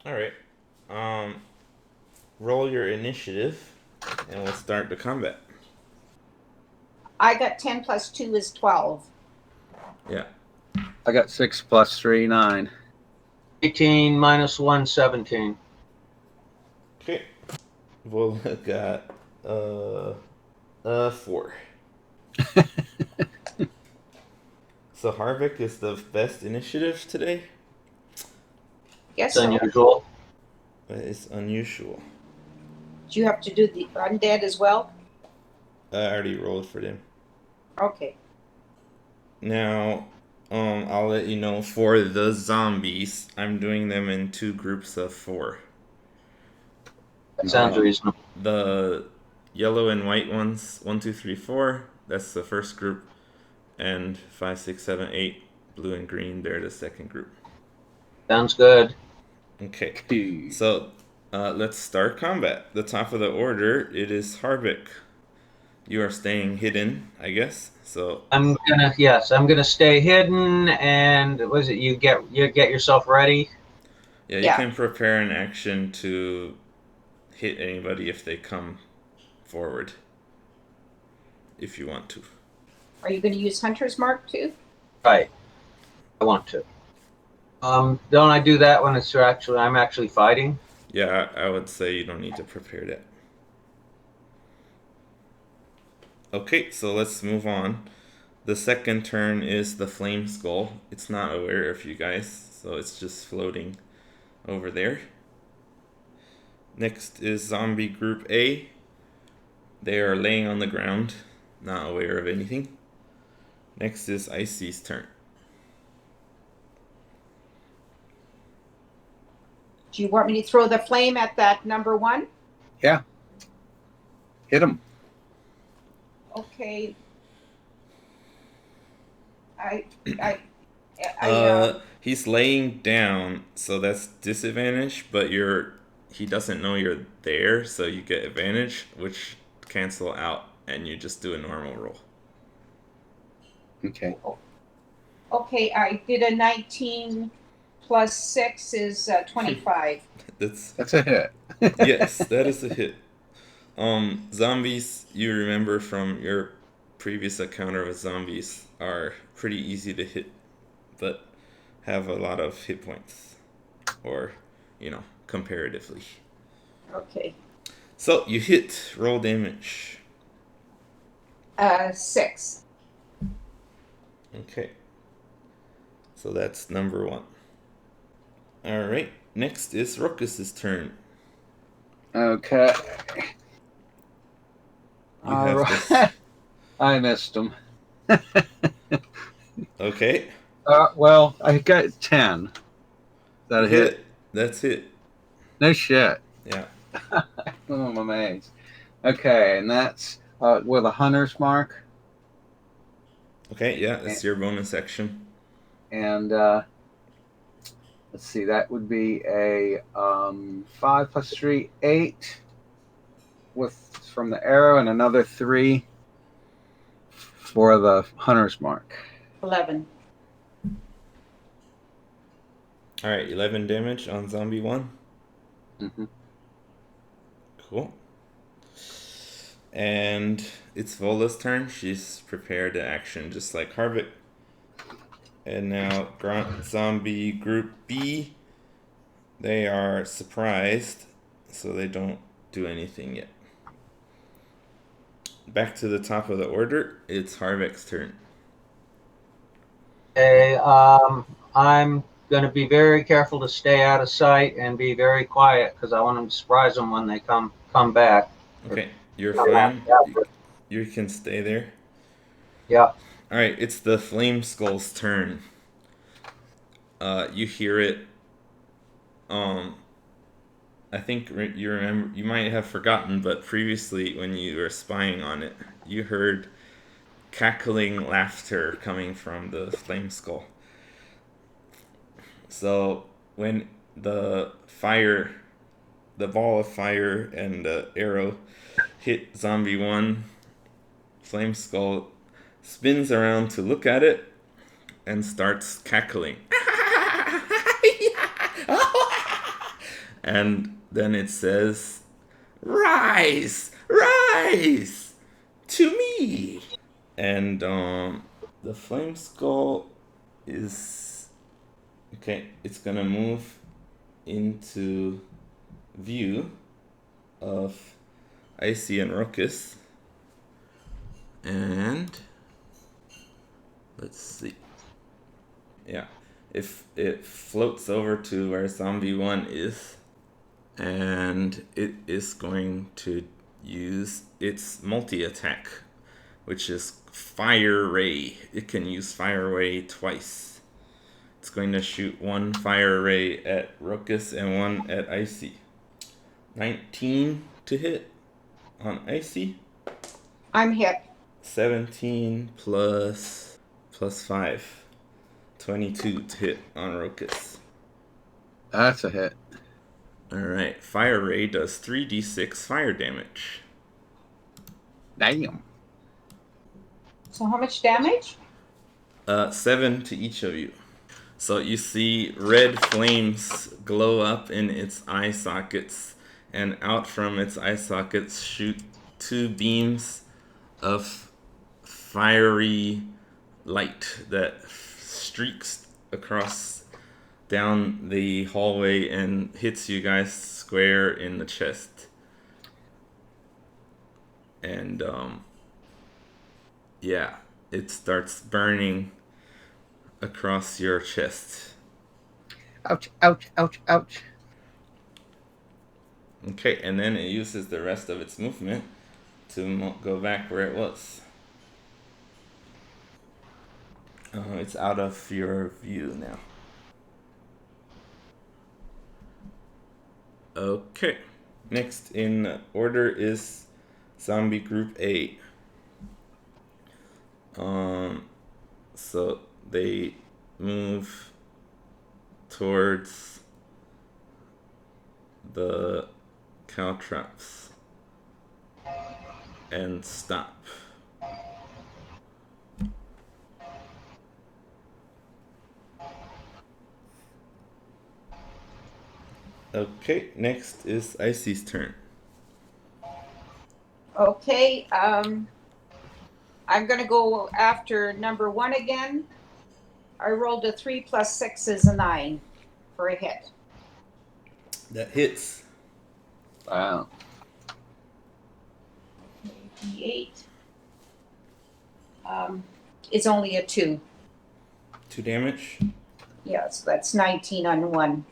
All right. Um, roll your initiative, and we'll start the combat. I got 10 plus 2 is 12. Yeah. I got 6 plus 3, 9. 18 minus 1, 17. Okay. We'll got four. So Harvick is the best initiative today. Guess It's so. unusual. That is unusual. Do you have to do the undead as well? I already rolled for them. Okay. Now, I'll let you know for the zombies, I'm doing them in two groups of four. That sounds reasonable. The yellow and white ones, 1, 2, 3, 4. That's the first group, and 5, 6, 7, 8. Blue and green, they're the second group. Sounds good. Okay. So, let's start combat. The top of the order, it is Harvick. You are staying hidden, I guess. So I'm gonna stay hidden, and was it you get yourself ready? yeah, you Yeah. can prepare an action to hit anybody if they come forward, if you want to. Are you going to use Hunter's Mark too? Right. I want to. Don't I do that when I'm actually fighting? Yeah, I would say you don't need to prepare that. Okay, so let's move on. The second turn is the Flameskull. It's not aware of you guys, so it's just floating over there. Next is Zombie Group A. They are laying on the ground, not aware of anything. Next is Icy's turn. Do you want me to throw the flame at that number 1? Yeah. Hit him. Okay. He's laying down, so that's disadvantage, but he doesn't know you're there, so you get advantage, which cancel out, and you just do a normal roll. Okay. Okay, I did a 19 plus 6 is 25. That's a hit. Yes, that is a hit. Zombies, you remember from your previous encounter with zombies, are pretty easy to hit, but have a lot of hit points, or comparatively. Okay. So you hit. Roll damage. 6. Okay. So that's number 1. All right. Next is Ruckus's turn. Okay. You have this. I missed him. Okay. Well, I got 10. Is that a hit? That's it. No shit. Yeah. I'm amazed. Okay, and that's with a hunter's mark. Okay, yeah, that's your bonus action. And let's see, that would be a 5 plus 3, 8 from the arrow, and another 3 for the hunter's mark. 11. All right, 11 damage on zombie 1. Mm-hmm. Cool. And it's Vola's turn. She's prepared to action just like Harvick. And now zombie group B, they are surprised, so they don't do anything yet. Back to the top of the order, it's Harvick's turn. Okay, I'm going to be very careful to stay out of sight and be very quiet because I want to surprise them when they come back. Okay, you're fine. You can stay there. Yeah. All right, it's the Flameskull's turn. You hear it. I think you remember. You might have forgotten, but previously, when you were spying on it, you heard cackling laughter coming from the Flameskull. So when the ball of fire and the arrow hit zombie 1, Flameskull spins around to look at it and starts cackling. And then it says, "Rise, rise to me." And the Flameskull is okay. It's gonna move into view of Icy and Ruckus, and let's see. Yeah, if it floats over to where Zombie 1 is, and it is going to use its multi-attack, which is Fire Ray. It can use Fire Ray twice. It's going to shoot one Fire Ray at Ruckus and one at Icy. 19 to hit on Icy. I'm hit. 17 plus 5. 22 to hit on Ruckus. That's a hit. Alright, Fire Ray does 3d6 fire damage. Damn. So how much damage? 7 to each of you. So you see red flames glow up in its eye sockets, and out from its eye sockets shoot 2 beams of fiery light that streaks across down the hallway and hits you guys square in the chest. And yeah, it starts burning across your chest. Ouch, ouch, ouch, ouch. Okay, and then it uses the rest of its movement to go back where it was. It's out of your view now. Okay, next in order is Zombie Group A. So they move towards the caltrops and stop. Okay, next is Icy's turn. Okay, I'm gonna go after number 1 again. I rolled a 3 plus 6 is a 9 for a hit. That hits. Wow. D8. It's only a 2. 2 damage. Yeah, so that's 19 on 1.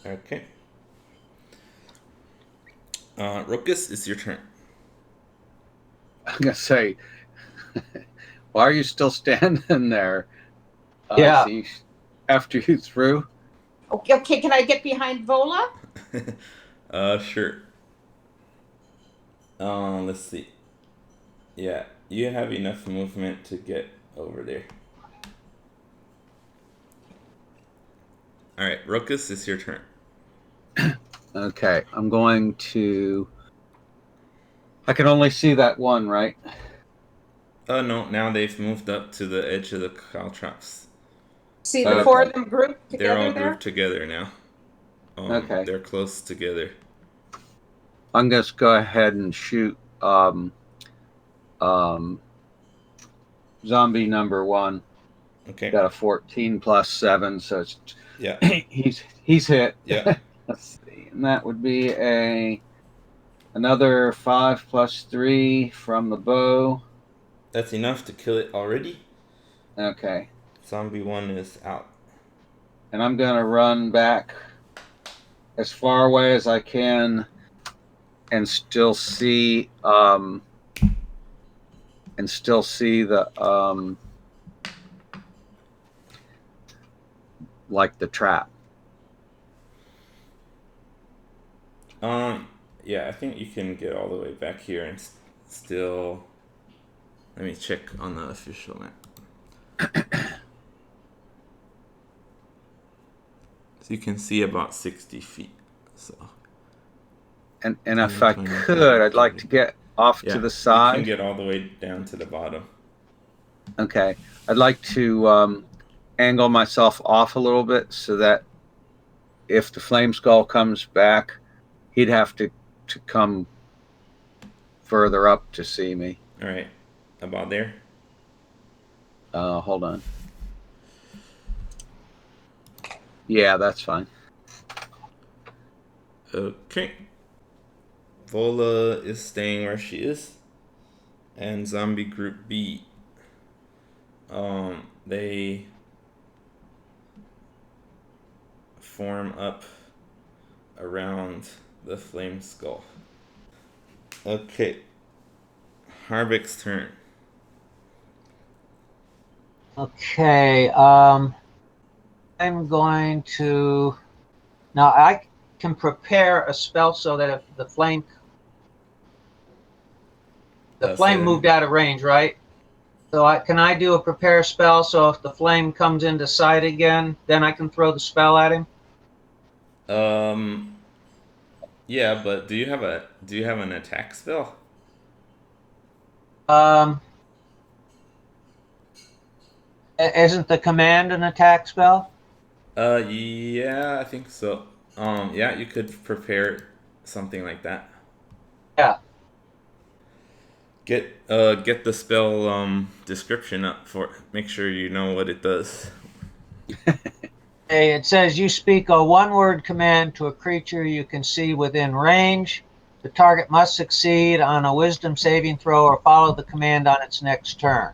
Okay. Ruckus, it's your turn. I'm gonna say, why are you still standing there? Yeah. See, after you threw. Okay, can I get behind Vola? Sure. Let's see. Yeah, you have enough movement to get over there. Alright, Ruckus, it's your turn. Okay, I'm going to. I can only see that one, right? No, now they've moved up to the edge of the caltrops. See the 4 of them grouped They're all together there? grouped together now. Okay. They're close together. I'm going to go ahead and shoot zombie number 1. Okay. Got a 14 plus 7, so it's Yeah. he's hit. Yeah. Let's see, and that would be another 5 plus 3 from the bow. That's enough to kill it already. Okay, Zombie 1 is out. and I'm gonna run back as far away as I can, and still see the like the trap. Yeah, I think you can get all the way back here and still. Let me check on the official map. So you can see about 60 feet. So. And if I could, I'd like to get off to the side. You can get all the way down to the bottom. Okay. I'd like to angle myself off a little bit so that if the Flameskull comes back, he'd have to come further up to see me. All right, about there. Hold on. Yeah, that's fine. Okay. Vola is staying where she is, and Zombie Group B. They form up around the Flameskull. Okay. Harbeck's turn. Okay. I'm going to. Now I can prepare a spell so that if the flame Say that moved again. out of range, right? So can I do a prepare spell so if the flame comes into sight again, then I can throw the spell at him? Yeah, but do you have an attack spell? Um, isn't the command an attack spell? Yeah, I think so. Yeah, you could prepare something like that. Yeah. Get the spell description up for. Make sure you know what it does. Okay, it says you speak a one-word command to a creature you can see within range. The target must succeed on a wisdom saving throw or follow the command on its next turn.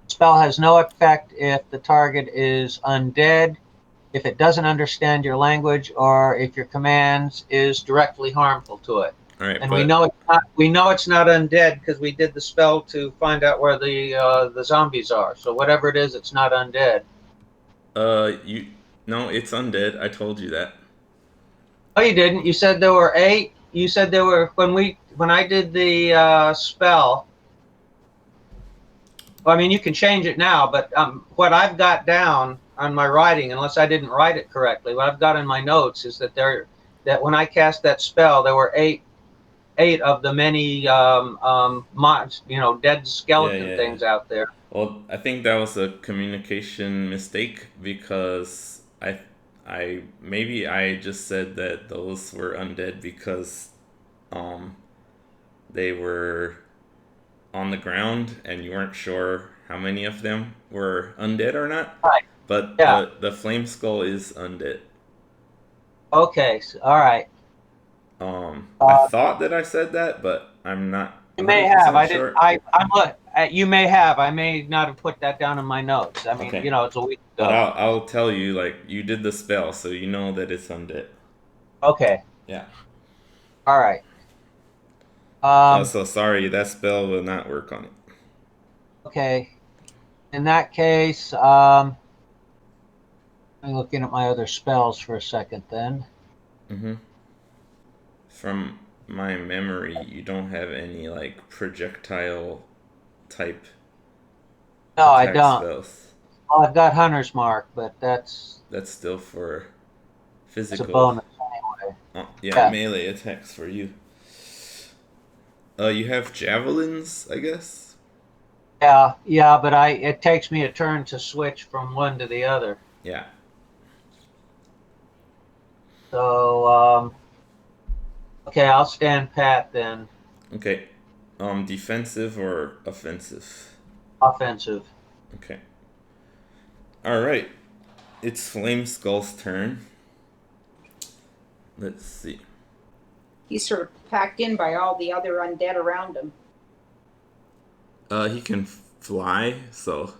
The spell has no effect if the target is undead, if it doesn't understand your language, or if your command is directly harmful to it. All right, And we but know it's not. We know it's not undead because we did the spell to find out where the zombies are. So whatever it is, it's not undead. you no, it's undead. I told you that. Oh, you didn't. You said there were 8. You said there were when I did the spell. Well, I mean, you can change it now, but what I've got down on my writing, unless I didn't write it correctly, what I've got in my notes is that when I cast that spell, there were eight of the many dead Yeah, skeleton yeah, yeah. things out there. Well, I think that was a communication mistake because I maybe I just said that those were undead because um they were on the ground and you weren't sure how many of them were undead or not. Right. But Yeah. the flame skull is undead. Okay. So, all right. I Uh, thought that I said that, but I'm not you may have. 100% I did. sure. I'm look. You may have. I may not have put that down in my notes. I mean, Okay. it's a week But ago. I'll tell you, like, you did the spell, so you know that it's undead. Okay. Yeah. All right. Um. So sorry, that spell will not work on it. Okay. In that case, I'm looking at my other spells for a second. Then. Mm-hmm. From my memory, you don't have any, like, projectile type No, I attack don't. spells. Well, I've got Hunter's Mark, but that's That's still for it's a physical. bonus anyway. Yeah, Yeah. melee attacks for you. You have javelins, I guess? Yeah, but it takes me a turn to switch from one to the other. Yeah. So, okay, I'll stand pat then. Okay. Defensive or offensive? Offensive. Okay. Alright. It's Flameskull's turn. Let's see. He's sort of packed in by all the other undead around him. He can fly, so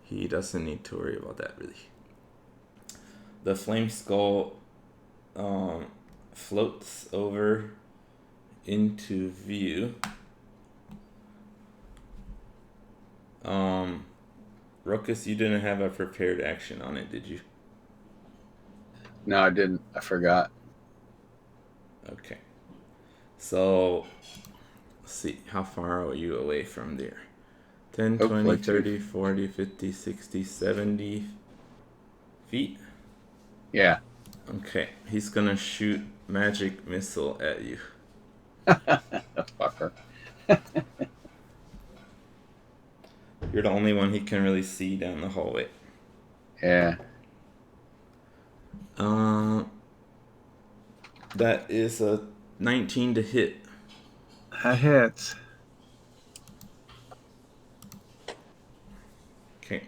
he doesn't need to worry about that really. The Flameskull floats over into view. Ruckus, you didn't have a prepared action on it, did you? No, I didn't. I forgot. Okay. So, let's see. How far are you away from there? 10, 20, Hopefully 30, 40, 50, 60, 70 feet? Yeah. Okay. He's gonna shoot magic missile at you. Fucker. You're the only one he can really see down the hallway. Yeah. That is a 19 to hit. That hits. Okay.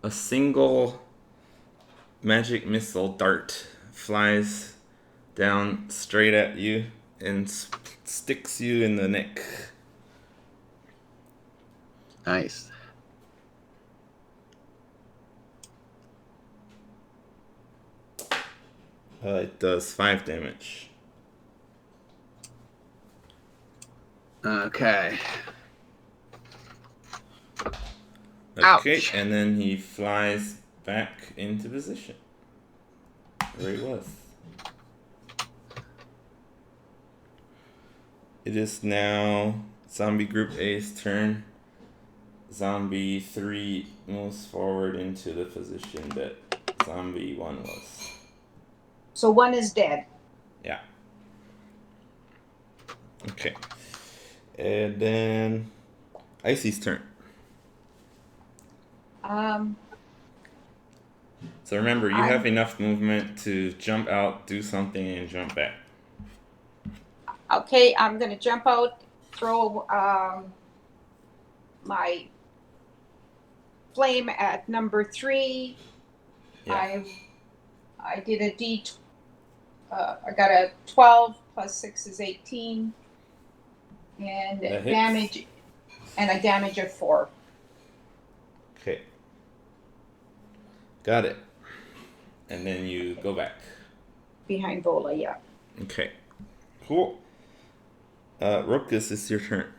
A single magic missile dart flies down straight at you and sticks you in the neck. Nice. It does 5 damage. Okay. Okay, Ouch. and then he flies back into position where he was. It is now Zombie Group A's turn. Zombie 3 moves forward into the position that Zombie 1 was. So 1 is dead. Yeah. Okay. And then Icy's turn. So remember, you have enough movement to jump out, do something, and jump back. Okay, I'm going to jump out, throw my flame at number 3. Yeah. I did a I got a 12 plus 6 is 18, and damage, and a damage of 4. Okay. Got it. And then you go back. Behind Vola, yeah. Okay. Cool. Rokus, it's your turn.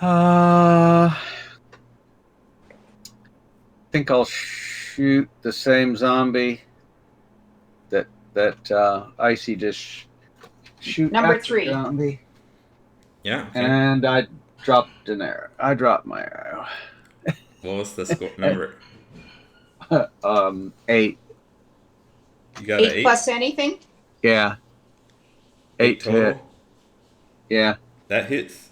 I think I'll shoot the same zombie that Icy just shoot. Number 3. Zombie. Yeah. Okay. And I dropped an arrow. I dropped my arrow. What was the score number? 8. You got 8 an 8 plus anything? Yeah. 8 total. hit. Yeah. That hits.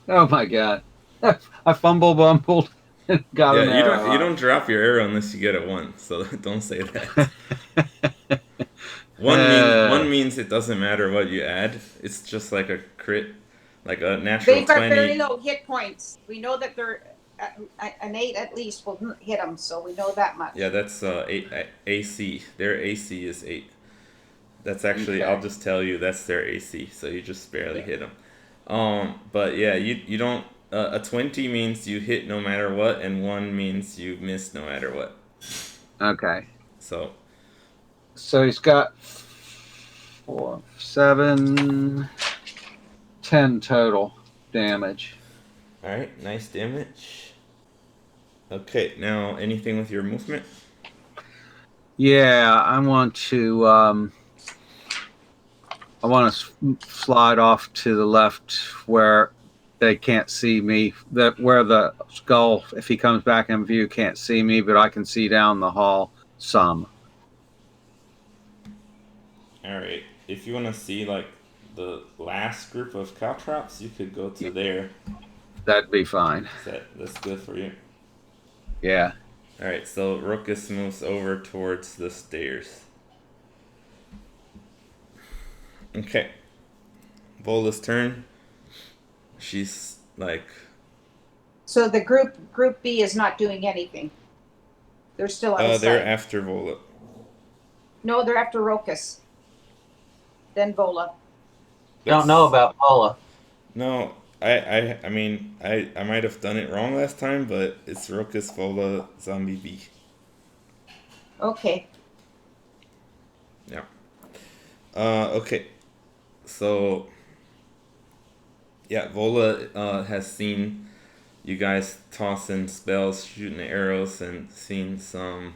Oh my god. I bumbled and got an arrow. You don't drop your arrow unless you get a 1, so don't say that. 1 means it doesn't matter what you add. It's just like a crit, like a natural 20. They've got very low hit points. We know that they're an 8 at least will hit them, so we know that much. Yeah, that's 8 AC. Their AC is 8. That's actually, Okay. I'll just tell you, that's their AC, so you just barely hit them. But yeah, you don't. A 20 means you hit no matter what, and 1 means you miss no matter what. Okay. So he's got 4, 7, 10 total damage. all right, nice damage. Okay, now anything with your movement? Yeah, I want to slide off to the left where they can't see me. Where the skull, if he comes back in view, can't see me, but I can see down the hall some. All right, if you want to see like the last group of caltrops, you could go to there. That'd be fine. That's good for you. Yeah. All right, so Rokus moves over towards the stairs. Okay. Vola's turn. She's like... So the group B is not doing anything. They're still outside. They're after Vola. No, they're after Rokus. Then Vola. Don't know about Vola. No, I mean, I might have done it wrong last time, but it's Rokus, Vola, Zombie B. Okay. Yeah. Okay. So, yeah, Vola has seen you guys tossing spells, shooting arrows, and seen some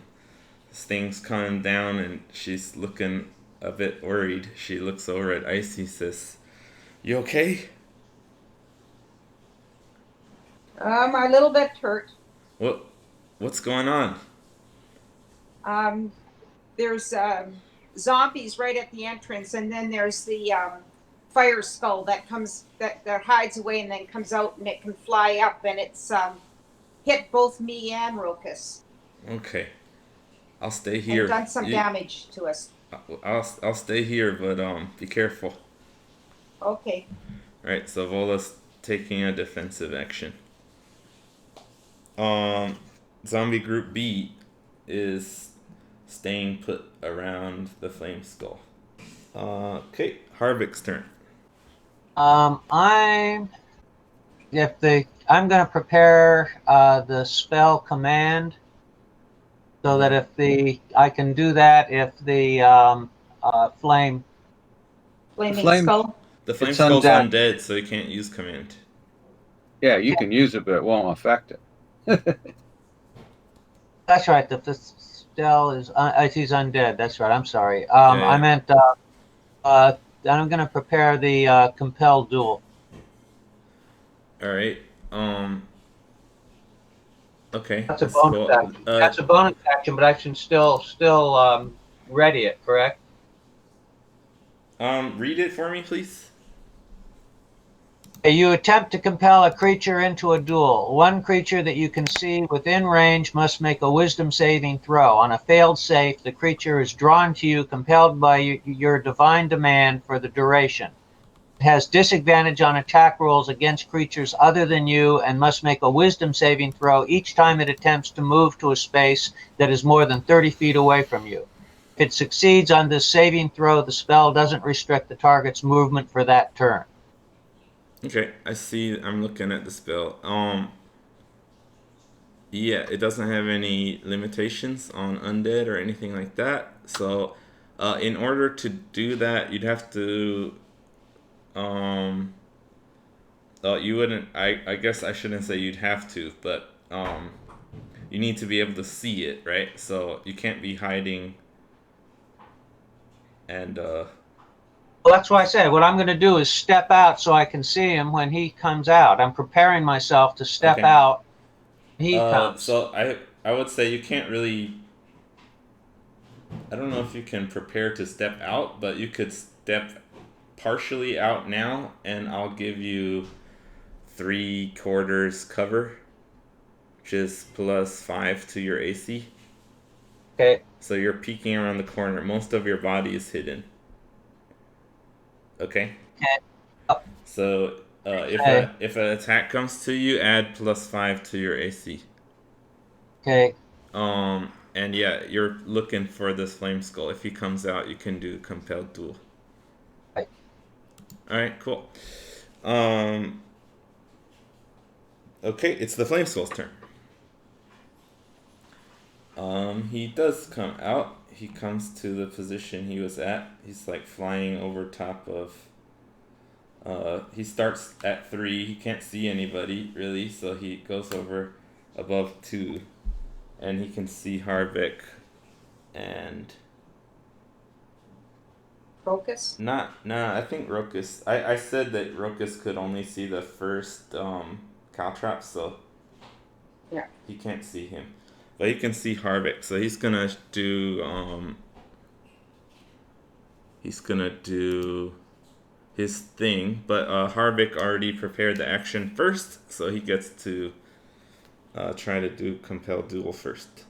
things coming down, and she's looking a bit worried. She looks over at Icy, says, "You okay?" A little bit hurt. What's going on? There's zombies right at the entrance, and then there's the Flameskull that hides away and then comes out, and it can fly up, and it's hit both me and Rokus. Okay. I'll stay And here. done some damage to us. I'll stay here, but be careful. Okay. Alright, so Vola's taking a defensive action. Zombie Group B is staying put around the Flameskull. Okay, Harvick's turn. I'm gonna prepare the spell command so that I can do that if the Flaming Skull. The Flameskull's undead, so you can't use command. Yeah, you can use it, but it won't affect it. That's right. The spell is he's undead. That's right. I'm sorry. Yeah. I meant I'm gonna prepare the compelled duel. All right. Okay. That's a bonus action. That's a bonus action, but I should still ready it. Correct. Read it for me, please. You attempt to compel a creature into a duel. One creature that you can see within range must make a wisdom saving throw. On a failed save, the creature is drawn to you, compelled by your divine demand for the duration. It has disadvantage on attack rolls against creatures other than you and must make a wisdom saving throw each time it attempts to move to a space that is more than 30 feet away from you. If it succeeds on this saving throw, the spell doesn't restrict the target's movement for that turn. Okay, I see. I'm looking at the spell. Yeah, it doesn't have any limitations on undead or anything like that. So, in order to do that, you'd have to, you wouldn't. I guess I shouldn't say you'd have to, but you need to be able to see it, right? So you can't be hiding. And Well, that's why I said what I'm going to do is step out so I can see him when he comes out. I'm preparing myself to step out when he comes. So I would say you can't really. I don't know if you can prepare to step out, but you could step partially out now, and I'll give you 3/4 cover, which is +5 to your AC. Okay. So you're peeking around the corner. Most of your body is hidden. Okay. So if an attack comes to you, add +5 to your AC. Okay. And yeah, you're looking for this Flameskull. If he comes out, you can do compelled duel. Right. All right, cool. Okay, it's the Flameskull's turn. He does come out. He comes to the position he was at. He's like flying over top of. He starts at 3. He can't see anybody really, so he goes over above 2, and he can see Harvick and. Rokus? I think Rokus. I said that Rokus could only see the first caltrop, so. Yeah. He can't see him. But he can see Harvick, so he's gonna do his thing, but Harvick already prepared the action first, so he gets to try to do compelled duel first.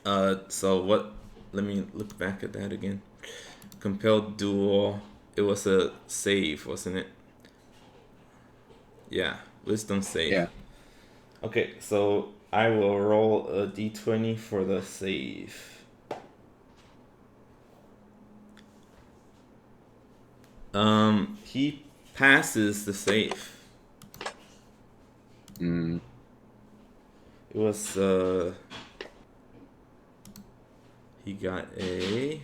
So what? Let me look back at that again. Compelled duel. It was a save, wasn't it? Yeah, wisdom save. Yeah. Okay, so I will roll a d20 for the save. He passes the save. Mm. It was, he got a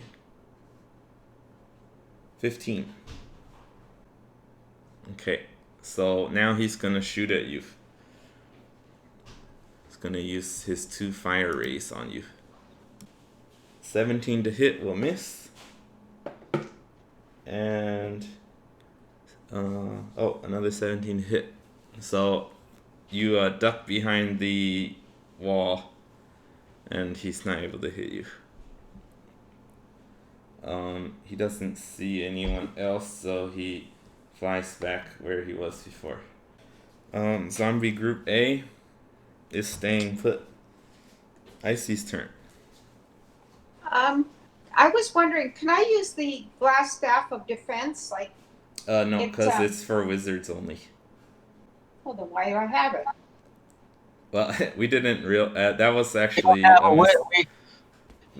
15. Okay, so now he's gonna shoot at you. He's gonna use his 2 fire rays on you. 17 to hit will miss. And another 17 to hit. So you duck behind the wall, and he's not able to hit you. He doesn't see anyone else, so he flies back where he was before. Zombie Group A is staying put. Icy's turn. I was wondering, can I use the glass staff of defense? Like, No, because it's for wizards only. well, then why do I have it? Well, we didn't that was actually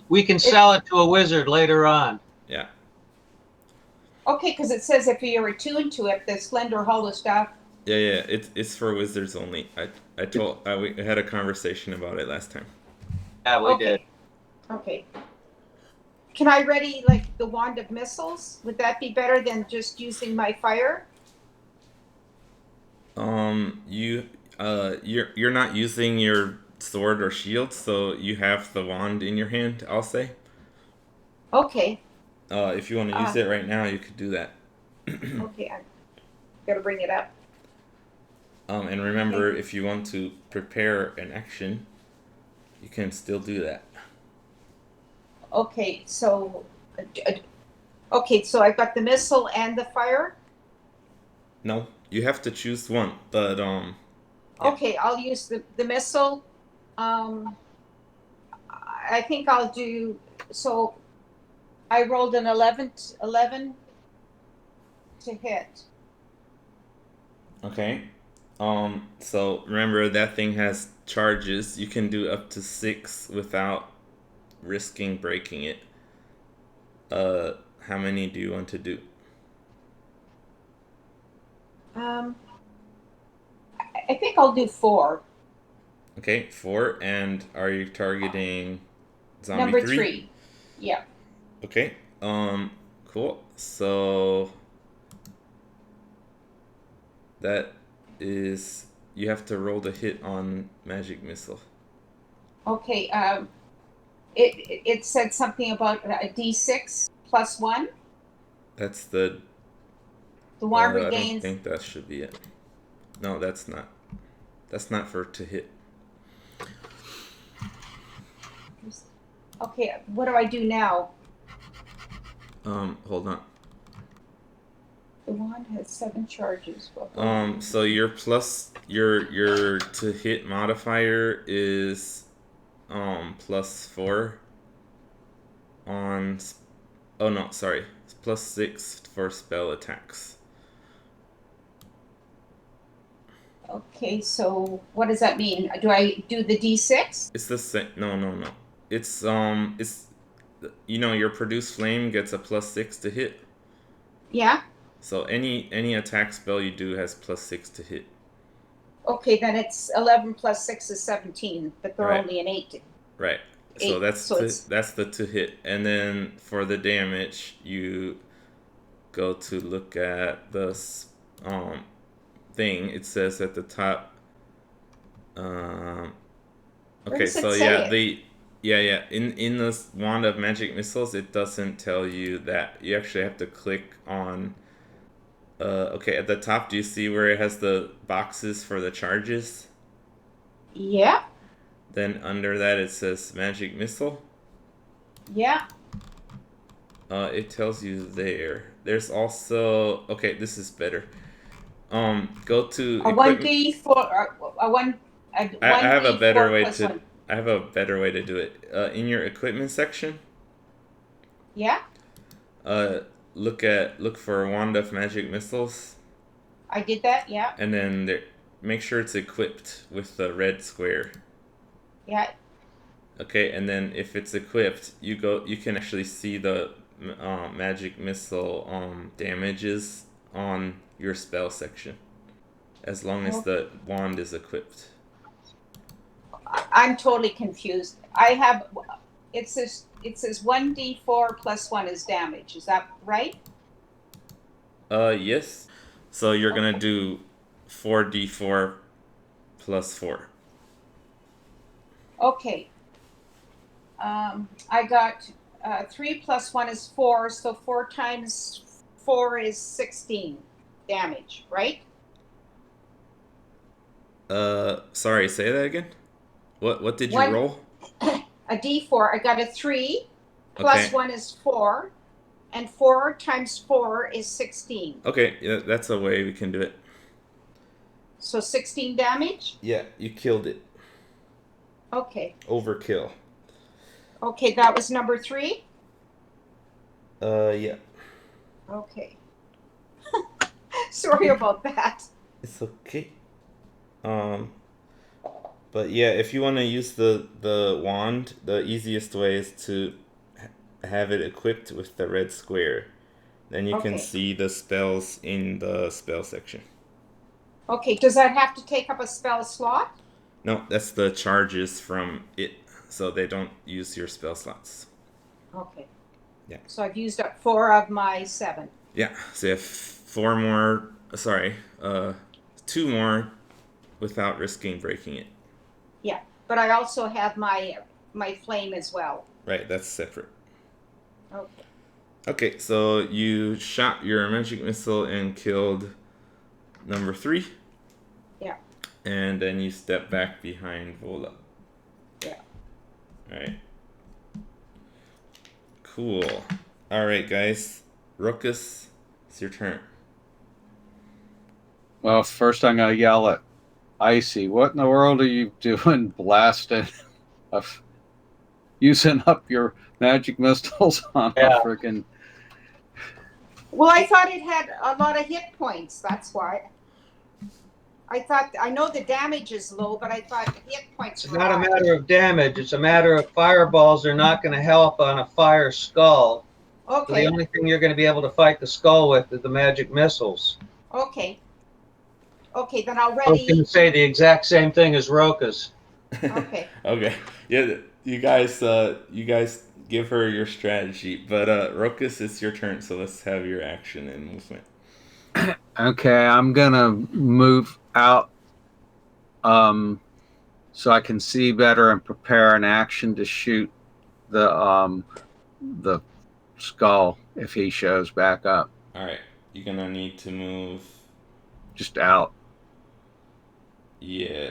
we can sell it to a wizard later on. Yeah. Okay, because it says if you're attuned to it, the slender hollow staff. Yeah. It's for wizards only. We had a conversation about it last time. Yeah, we did. Okay. Can I ready like the wand of missiles? Would that be better than just using my fire? You're not using your sword or shield, so you have the wand in your hand, I'll say. Okay. If you want to use it right now, you could do that. Okay, I gotta bring it up. And remember, if you want to prepare an action, you can still do that. Okay, so I've got the missile and the fire. No, you have to choose one, but yeah. Okay, I'll use the missile. I think I'll do so. I rolled an 11 to hit. Okay. So remember that thing has charges. You can do up to 6 without risking breaking it. How many do you want to do? I think I'll do 4. Okay, 4. And are you targeting zombie Number 3? 3. Yeah. Okay. Cool. So that is, you have to roll the hit on magic missile. Okay. It said something about a D6 plus 1. That's the one regains. I don't think that should be it. No, that's not. That's not for to hit. Okay, what do I do now? Hold on. The wand has 7 charges. So your to hit modifier is +4 on. Oh no, sorry. It's +6 for spell attacks. Okay, so what does that mean? Do I do the D6? It's the same. No. It's your produce flame gets a +6 to hit. Yeah. So any attack spell you do has +6 to hit. Okay, then it's 11 plus 6 is 17, but they're only an 8. Right. So that's the to hit, and then for the damage you go to look at the thing. It says at the top. Okay, so in this wand of magic missiles, it doesn't tell you that. You actually have to click on. Okay, at the top, do you see where it has the boxes for the charges? Yeah. Then under that, it says magic missile. Yeah. It tells you there. There's also, okay, this is better. Go to a 1d4. A 1. I have a better way to. I have a better way to do it. In your equipment section. Yeah. Look for wand of magic missiles. I did that. Yeah. And then make sure it's equipped with the red square. Yeah. Okay, and then if it's equipped, you can actually see the magic missile damages on your spell section, as long as the wand is equipped. I'm totally confused. It says 1d4 plus 1 is damage. Is that right? Yes. So you're gonna do 4d4 plus 4. Okay. I got 3 plus 1 is 4, so 4 times 4 is 16 damage, right? Sorry, say that again. What did you roll? A d4. I got a 3 plus 1 is 4. And 4 times 4 is 16. Okay, yeah, that's a way we can do it. So 16 damage? Yeah, you killed it. Okay. Overkill. Okay, that was number 3? Yeah. Okay. Sorry about that. It's okay. But yeah, if you want to use the wand, the easiest way is to have it equipped with the red square. Then you can Okay. see the spells in the spell section. Okay, does that have to take up a spell slot? No, that's the charges from it, so they don't use your spell slots. Okay. Yeah. So I've used up 4 of my 7. Yeah, so you have 4 more, 2 more without risking breaking it. Yeah, but I also have my flame as well. Right, that's separate. Okay. Okay, so you shot your magic missile and killed number 3. Yeah. And then you step back behind Vola. Yeah. Alright. Cool. Alright, guys. Ruckus, it's your turn. Well, first I'm going to yell at Icy. What in the world are you doing blasting? Using up your magic missiles on a freaking... Well, I thought it had a lot of hit points. That's why. I know the damage is low, but I thought the hit points It's were not a high. matter of damage. It's a matter of fireballs are not going to help on a fire skull. So Okay. the only thing you're going to be able to fight the skull with is the magic missiles. Okay. Okay, then I'll I was going to ready. say the exact same thing as Roka's. Okay. Okay. Yeah, you guys give her your strategy, but Ruckus, it's your turn, so let's have your action and movement. Okay, I'm gonna move out so I can see better and prepare an action to shoot the skull if he shows back up. Alright, you're gonna need to move Just out. Yeah.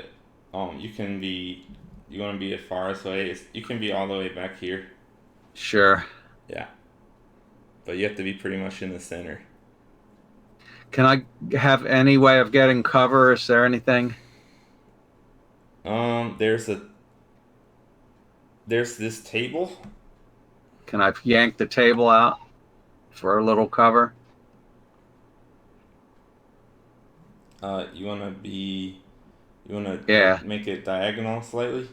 You wanna be as far as away? You can be all the way back here. Sure. Yeah. But you have to be pretty much in the center. Can I have any way of getting cover? Is there anything? There's this table. Can I yank the table out for a little cover? You wanna Yeah. make it diagonal slightly?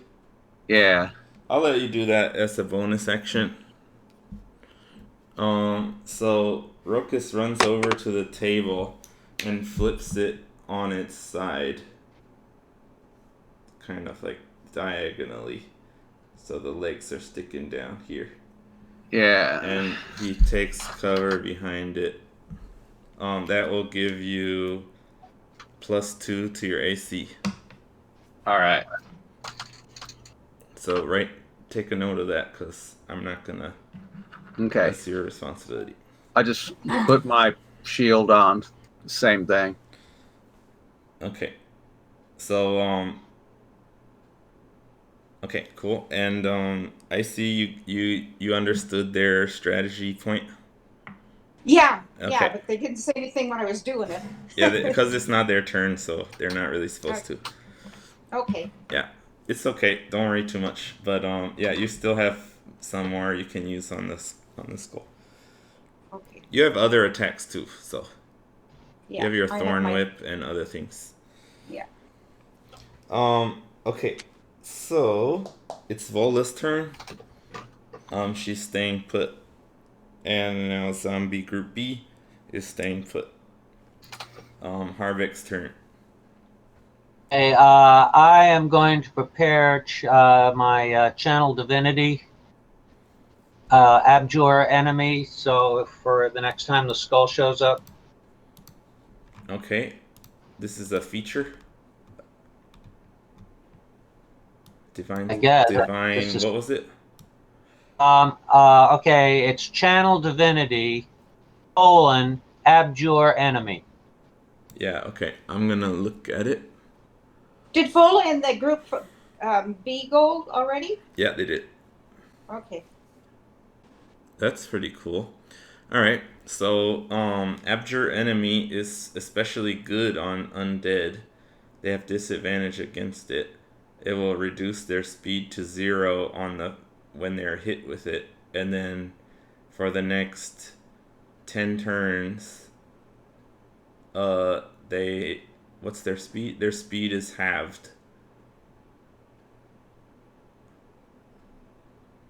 Yeah. I'll let you do that as a bonus action. So Rokus runs over to the table and flips it on its side. Kind of like diagonally. So the legs are sticking down here. Yeah. And he takes cover behind it. That will give you +2 to your AC. All right. So take a note of that, because I'm not gonna. Okay. That's your responsibility. I just put my shield on. Same thing. Okay. So okay, cool. And I see you understood their strategy point. Yeah, Okay. yeah, but they didn't say anything when I was doing it. Yeah, because it's not their turn, so they're not really supposed to. Okay. Yeah, it's okay. Don't worry too much. But yeah, you still have some more you can use on this skull. Okay. You have other attacks too, so Yeah. you have your I thorn my- whip and other things. Yeah. Okay, so it's Vola's turn. She's staying put, and now Zombie Group B is staying put. Harvick's turn. Okay, I am going to prepare my channel divinity, abjure enemy. So for the next time the skull shows up. Okay, this is a feature. Divine. I guess. Divine. What was it? Okay, it's channel divinity, abjure enemy. Yeah. Okay, I'm gonna look at it. Did Vola and the group B gold already? Yeah, they did. Okay. That's pretty cool. All right. So, Abjure enemy is especially good on undead. They have disadvantage against it. It will reduce their speed to 0 on the when they're hit with it, and then for the next 10 turns, they what's their speed? Their speed is halved,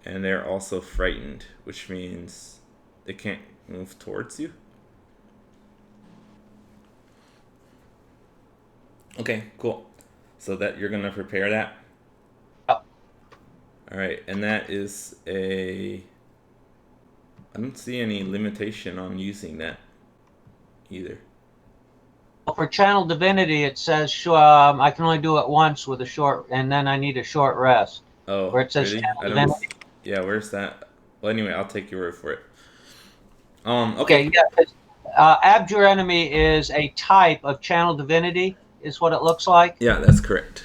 and they're also frightened, which means they can't move towards you. Okay, cool. So that you're gonna prepare that. Yep. All right, and that is a. I don't see any limitation on using that either. Well, for Channel Divinity, it says I can only do it once with a short, and then I need a short rest. Oh, Where it says really? Channel I don't. Divinity. Yeah, where's that? Well, anyway, I'll take your word for it. Okay, Okay. yeah. Abjure enemy is a type of Channel Divinity, is what it looks like. Yeah, that's correct.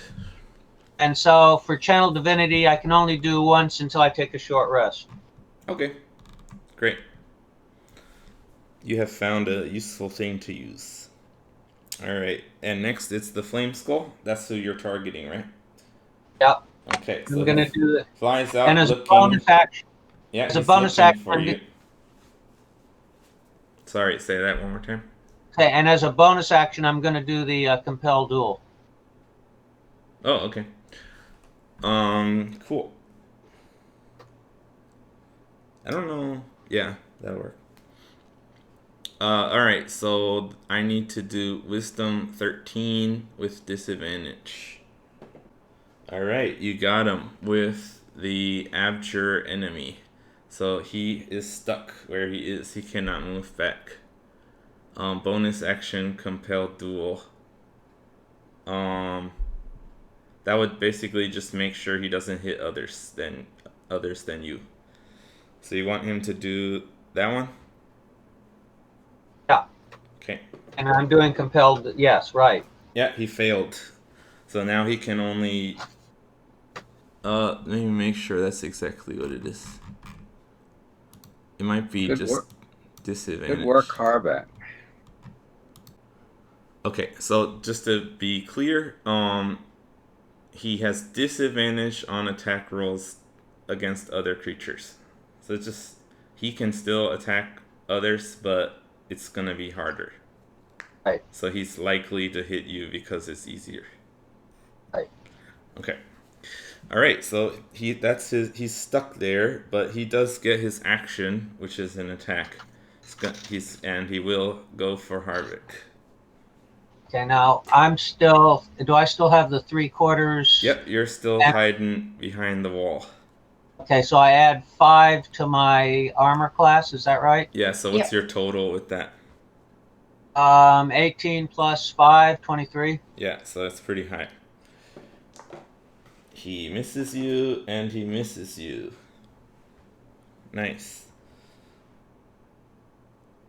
And so for Channel Divinity, I can only do once until I take a short rest. Okay, great. You have found a useful thing to use. All right, and next it's the Flameskull. That's who you're targeting, right? Yep. Okay, so I'm going to do it. flies And out as looking. a bonus action, Yeah, as a he's bonus looking action, for you. Sorry, say that one more time. okay, and as a bonus action, I'm going to do the compel duel. Oh, okay. Cool. I don't know. Yeah, that'll work. Alright, so I need to do Wisdom 13 with disadvantage. Alright, you got him with the Abjure enemy. So he is stuck where he is. He cannot move back. Bonus action, Compel Duel. That would basically just make sure he doesn't hit others than you. So you want him to do that one? Yeah. Okay. And I'm doing compelled. Yes, right. Yeah, he failed. So now he can only. Let me make sure that's exactly what it is. It might be Good just work. disadvantage. Good work, Harbeck. Okay, so just to be clear, he has disadvantage on attack rolls against other creatures. So it's just he can still attack others, but it's gonna be harder. Right. So he's likely to hit you because it's easier. Right. Okay. All right. So he's stuck there, but he does get his action, which is an attack. And he will go for Harvick. Okay, now do I still have the 3/4? Yep, you're still hiding behind the wall. Okay, so I add 5 to my armor class, is that right? Yeah, so what's your total with that? 18 plus 5, 23. Yeah, so that's pretty high. He misses you, and he misses you. Nice.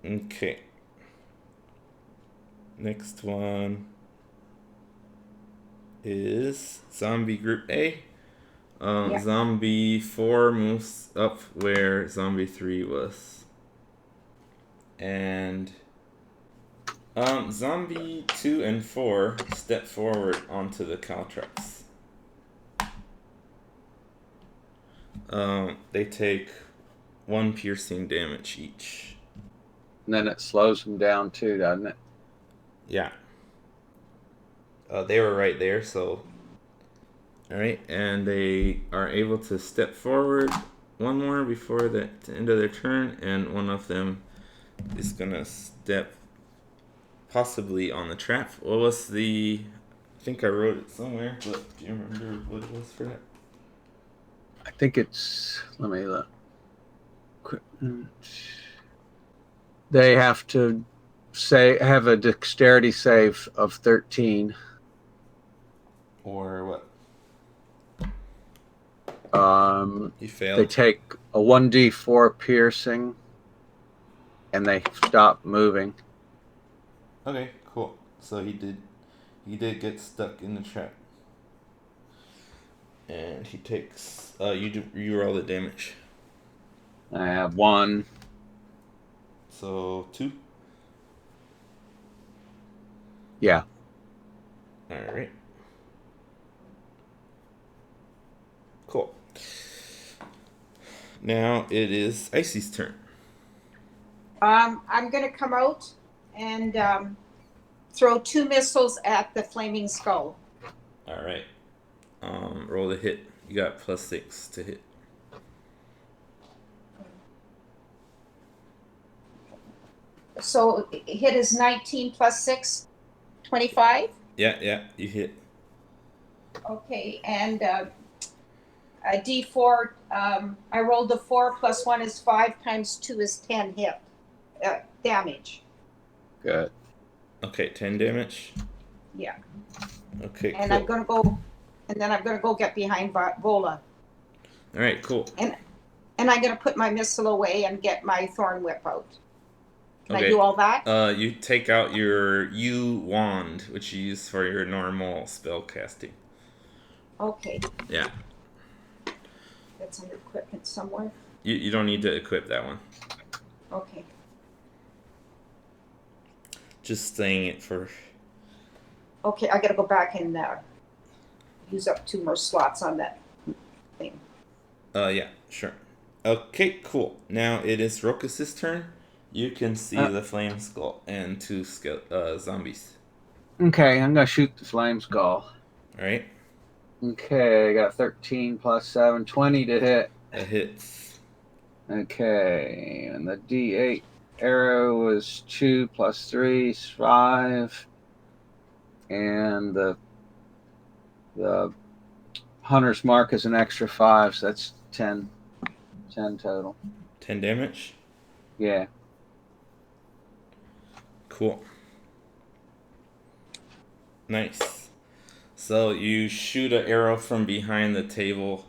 Okay. Next one is Zombie Group A. Zombie 4 moves up where Zombie 3 was. And Zombie 2 and 4 step forward onto the Caltrox. They take 1 piercing damage each. And then it slows them down too, doesn't it? Yeah. They were right there, so. Alright, and they are able to step forward one more before the end of their turn, and one of them is gonna step possibly on the trap. What was the. I think I wrote it somewhere, but do you remember what it was for that? I think it's. Let me look. They have to have a dexterity save of 13. Or what? He failed. They take a 1d4 piercing, and they stop moving. Okay, cool. So he did get stuck in the trap. And he takes you roll the damage. I have 1, So 2. Yeah. All right. Cool. Now it is Icy's turn. I'm going to come out and throw 2 missiles at the flaming skull. All right. Roll the hit. You got +6 to hit. So hit is 19 plus 6, 25. Yeah, you hit. Okay, and a D4. I rolled a 4 plus 1 is 5 times 2 is 10 hit damage. Good. Okay, 10 damage. Yeah. Okay, and cool. I'm gonna go, and then I'm gonna go get behind Vola. All right, cool. And I'm gonna put my missile away and get my thorn whip out. Can Okay. I do all that? You take out your U wand, which you use for your normal spell casting. Okay. Yeah. That's under equipment somewhere. You don't need to equip that one. Okay. Just saying it for. Okay, I gotta go back and use up 2 more slots on that thing. Yeah, sure. Okay, cool. Now it is Rokus's turn. You can see the Flameskull and 2 zombies. Okay, I'm gonna shoot the Flameskull. All right. Okay, I got 13 plus 7, 20 to hit. That hits. Okay, and the D8 arrow was 2 plus 3 is 5. And the hunter's mark is an extra 5, so that's 10 total. 10 damage? Yeah. Cool. Nice. So you shoot an arrow from behind the table,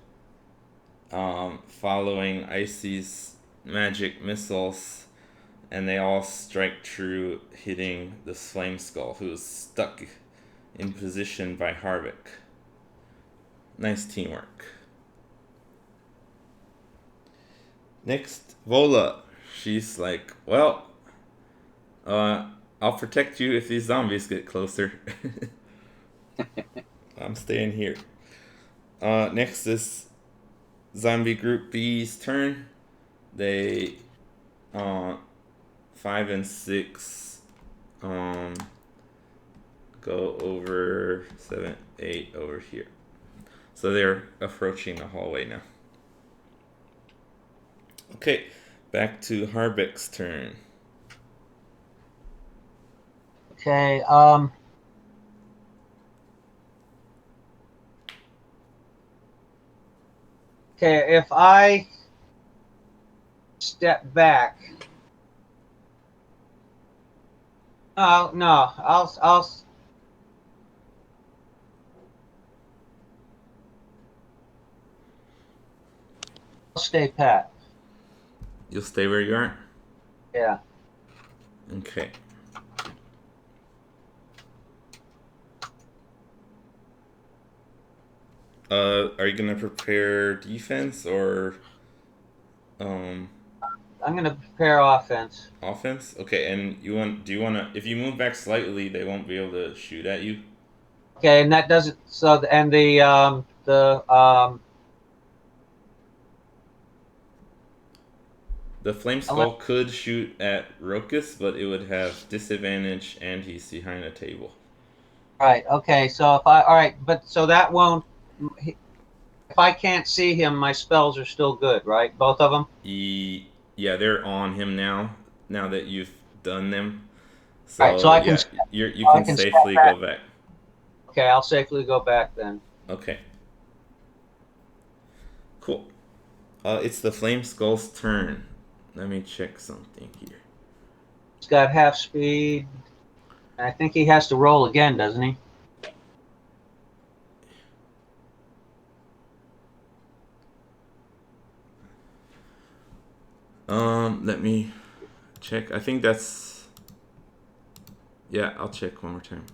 following Icy's magic missiles, and they all strike true, hitting the Flameskull, who is stuck in position by Harvick. Nice teamwork. Next, Vola. She's like, well, I'll protect you if these zombies get closer. I'm staying here. Next is Zombie Group B's turn. They 5 and 6 go over 7, 8 over here. So they're approaching the hallway now. Okay, back to Harbeck's turn. Okay, okay, if I step back. Oh, no, I'll stay pat. You'll stay where you are? Yeah. Okay. Are you gonna prepare defense or I'm gonna prepare offense. offense? Okay, and do you wanna if you move back slightly they won't be able to shoot at you? Okay, and that doesn't and the Flameskull could shoot at Rokus, but it would have disadvantage and he's behind a table. Right, okay, so but so that won't, if I can't see him, my spells are still good, right? Both of them? Yeah, they're on him now that you've done them. So, right, so I can, you can safely go back. Okay, I'll safely go back then. Okay. Cool. It's the Flameskull's turn. Let me check something here. He's got half speed. I think he has to roll again, doesn't he? Let me check. I think that's... Yeah, I'll check one more time.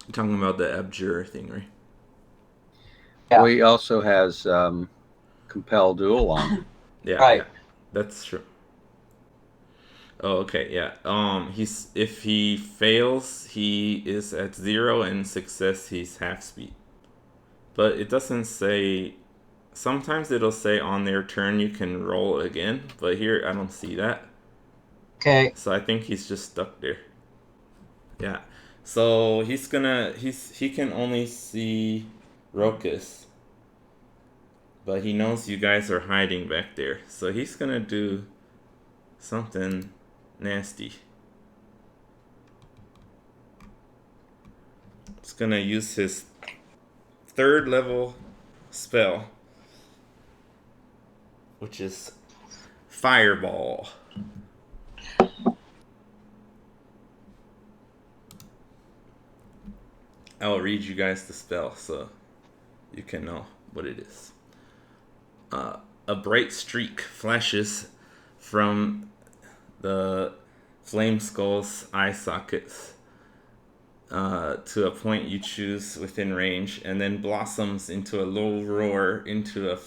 You're talking about the Abjure thing, right? Yeah. Well, he also has Compel Duel on. Yeah. Right. Yeah. That's true. Oh, okay, yeah. If he fails, he is at 0, and success, he's half speed. But it doesn't say. Sometimes it'll say on their turn you can roll again, but here I don't see that. Okay. So I think he's just stuck there. Yeah. So he can only see Rokus, but he knows you guys are hiding back there. So he's gonna do something nasty. He's gonna use his 3rd level spell, which is Fireball. I'll read you guys the spell so you can know what it is. A bright streak flashes from the Flameskull's eye sockets to a point you choose within range, and then blossoms into a low roar into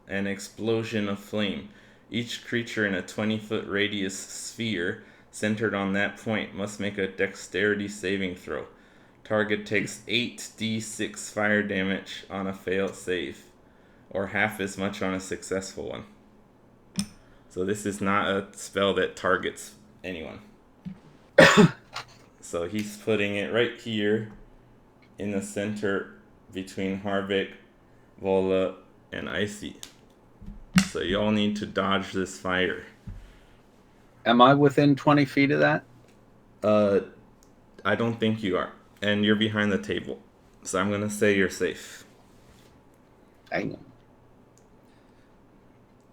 an explosion of flame. Each creature in a 20-foot radius sphere centered on that point must make a dexterity saving throw. Target takes 8d6 fire damage on a failed save, or half as much on a successful one. So this is not a spell that targets anyone. So he's putting it right here in the center between Harvick, Vola, and Icy. So you all need to dodge this fire. Am I within 20 feet of that? I don't think you are. And you're behind the table. So I'm going to say you're safe. Hang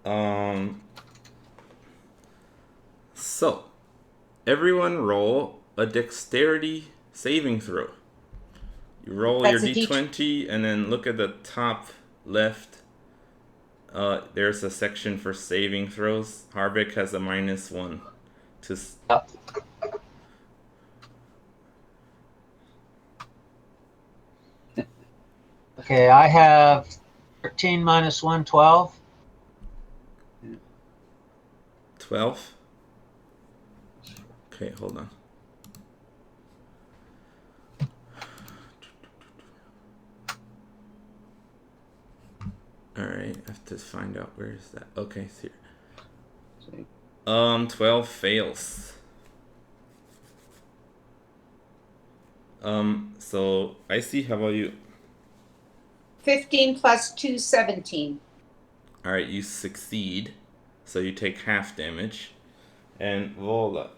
on. So, everyone roll a dexterity saving throw. You roll your d20 and then look at the top left. There's a section for saving throws. Harvick has a -1 to. Okay, I have 13 minus 1, 12. 12? Okay, hold on. Alright, I have to find out where is that. Okay, it's here. 12 fails. So Icy, how about you? 15 plus 2, 17. Alright, you succeed. So you take half damage. And Vola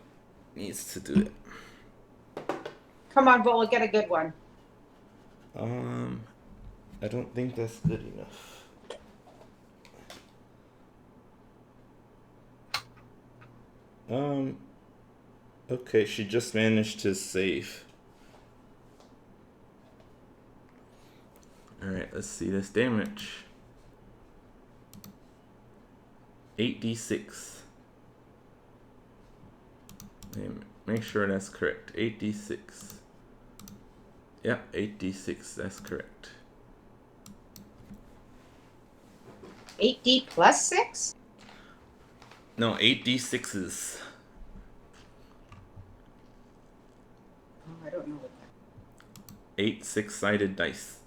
needs to do it. Come on, Vola, get a good one. I don't think that's good enough. Okay, she just managed to save. Alright, let's see this damage. 8d6. Make sure that's correct. 8d6. Yep, 8d6, that's correct. 8d plus 6? No, 8d6s. Oh, I don't know what that 8 6-sided dice.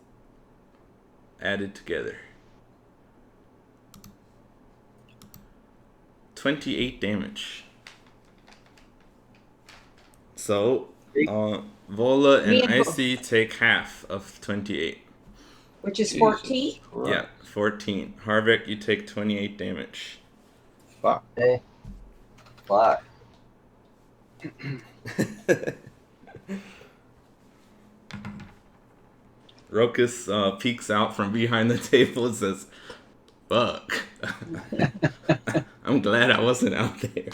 Added together. 28 damage. So, Vola and Icy take half of 28. Which is 14? Yeah, 14. Harvick, you take 28 damage. Fuck. Okay. Fuck. Rokus peeks out from behind the table and says, "Fuck." I'm glad I wasn't out there.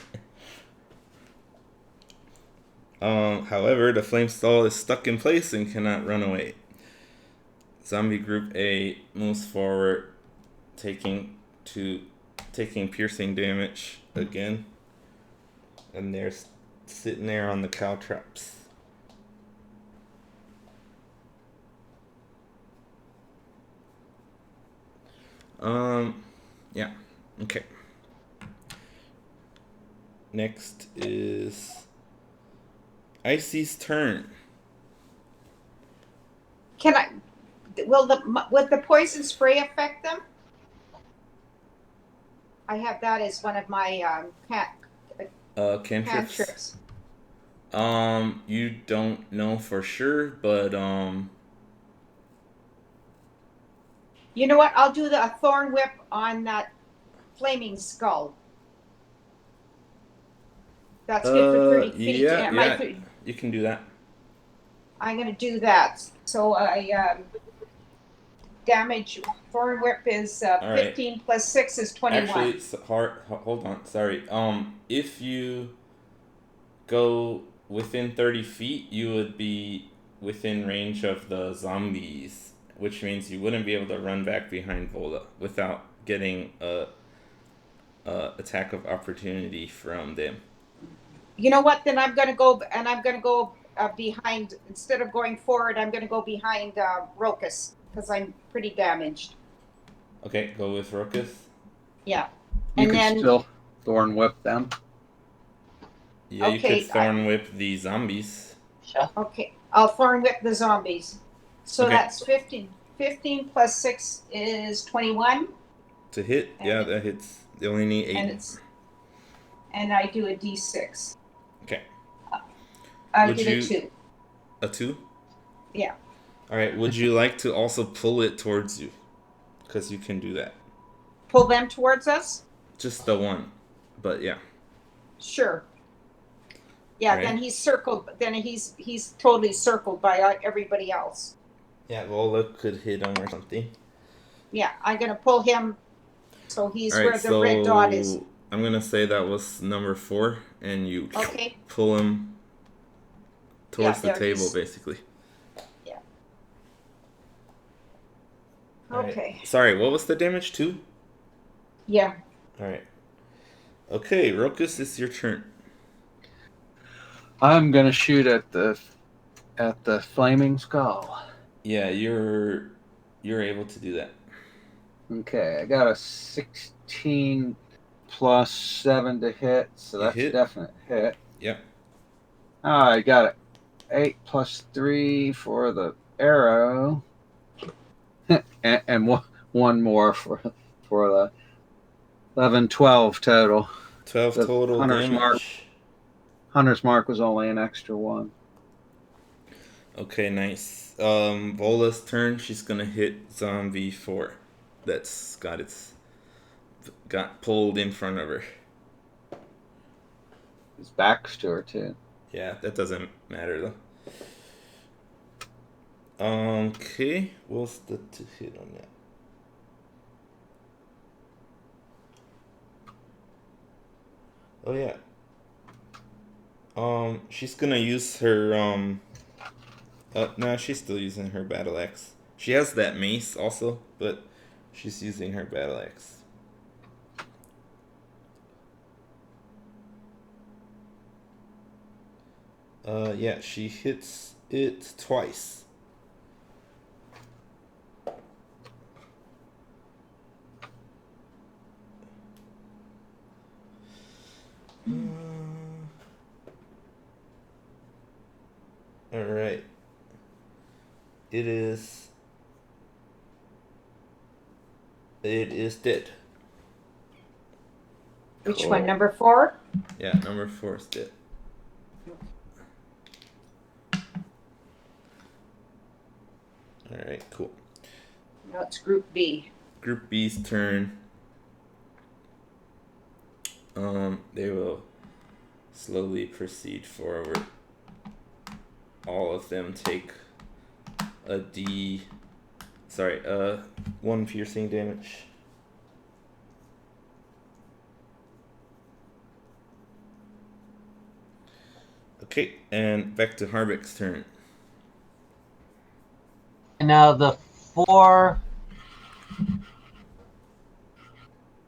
However, the Flameskull is stuck in place and cannot run away. Zombie Group A moves forward, taking piercing damage again. And they're sitting there on the cow traps. Yeah. Okay. next is Icy's turn. Would the poison spray affect them? I have that as one of my Cantrips. cantrips. You don't know for sure, but You know what? I'll do a thorn whip on that Flameskull. That's good for 30 feet. Yeah, you can do that. I'm going to do that. So I damage thorn whip is 15 right. plus 6 is 21. Actually, hold on. Sorry. If you go within 30 feet, you would be within range of the zombies, which means you wouldn't be able to run back behind Vola without getting a attack of opportunity from them. You know what? Then I'm going to go behind. Instead of going forward, I'm going to go behind Rokus because I'm pretty damaged. Okay, go with Rokus. Yeah. You can still thorn whip them. Yeah, okay, you could thorn whip the zombies. Sure. Okay, I'll thorn whip the zombies. So okay. That's 15. 15 plus 6 is 21. To hit? Yeah, that hits. They only need 8. And I do a d6. Okay. I did a 2. A 2? Yeah. Alright, would you like to also pull it towards you? Because you can do that. Pull them towards us? Just the one. But yeah. Sure. Yeah, right. Then he's circled. Then he's totally circled by everybody else. Yeah, Vola could hit him or something. Yeah, I'm going to pull him so he's right, where the red dot is. I'm going to say that was number 4, and you pull him towards the table, basically. Yeah. Okay. Right. Sorry, what was the damage, 2? Yeah. All right. Okay, Rokus, it's your turn. I'm going to shoot at the Flameskull. Yeah, you're able to do that. Okay, I got a 16 plus 7 to hit, so that's a definite hit. Yep. I got it. 8 plus 3 for the arrow, and one more for the 11, 12 total. 12 the total damage. Hunter's mark was only an extra 1. Okay, nice. Vola's turn. She's gonna hit zombie 4. That's got pulled in front of her. His back's to her too. Yeah, that doesn't matter though. Okay, what's the to hit on that? Oh yeah. She's gonna use her no, she's still using her battle axe. She has that mace also, but she's using her battle axe. Yeah, she hits it twice. All right. It is dead. Which one? Number 4? Yeah, number 4 is dead. Alright, cool. Now it's Group B. Group B's turn. They will slowly proceed forward. All of them take a 1 piercing damage. Okay, and back to Harbeck's turn. Now the 4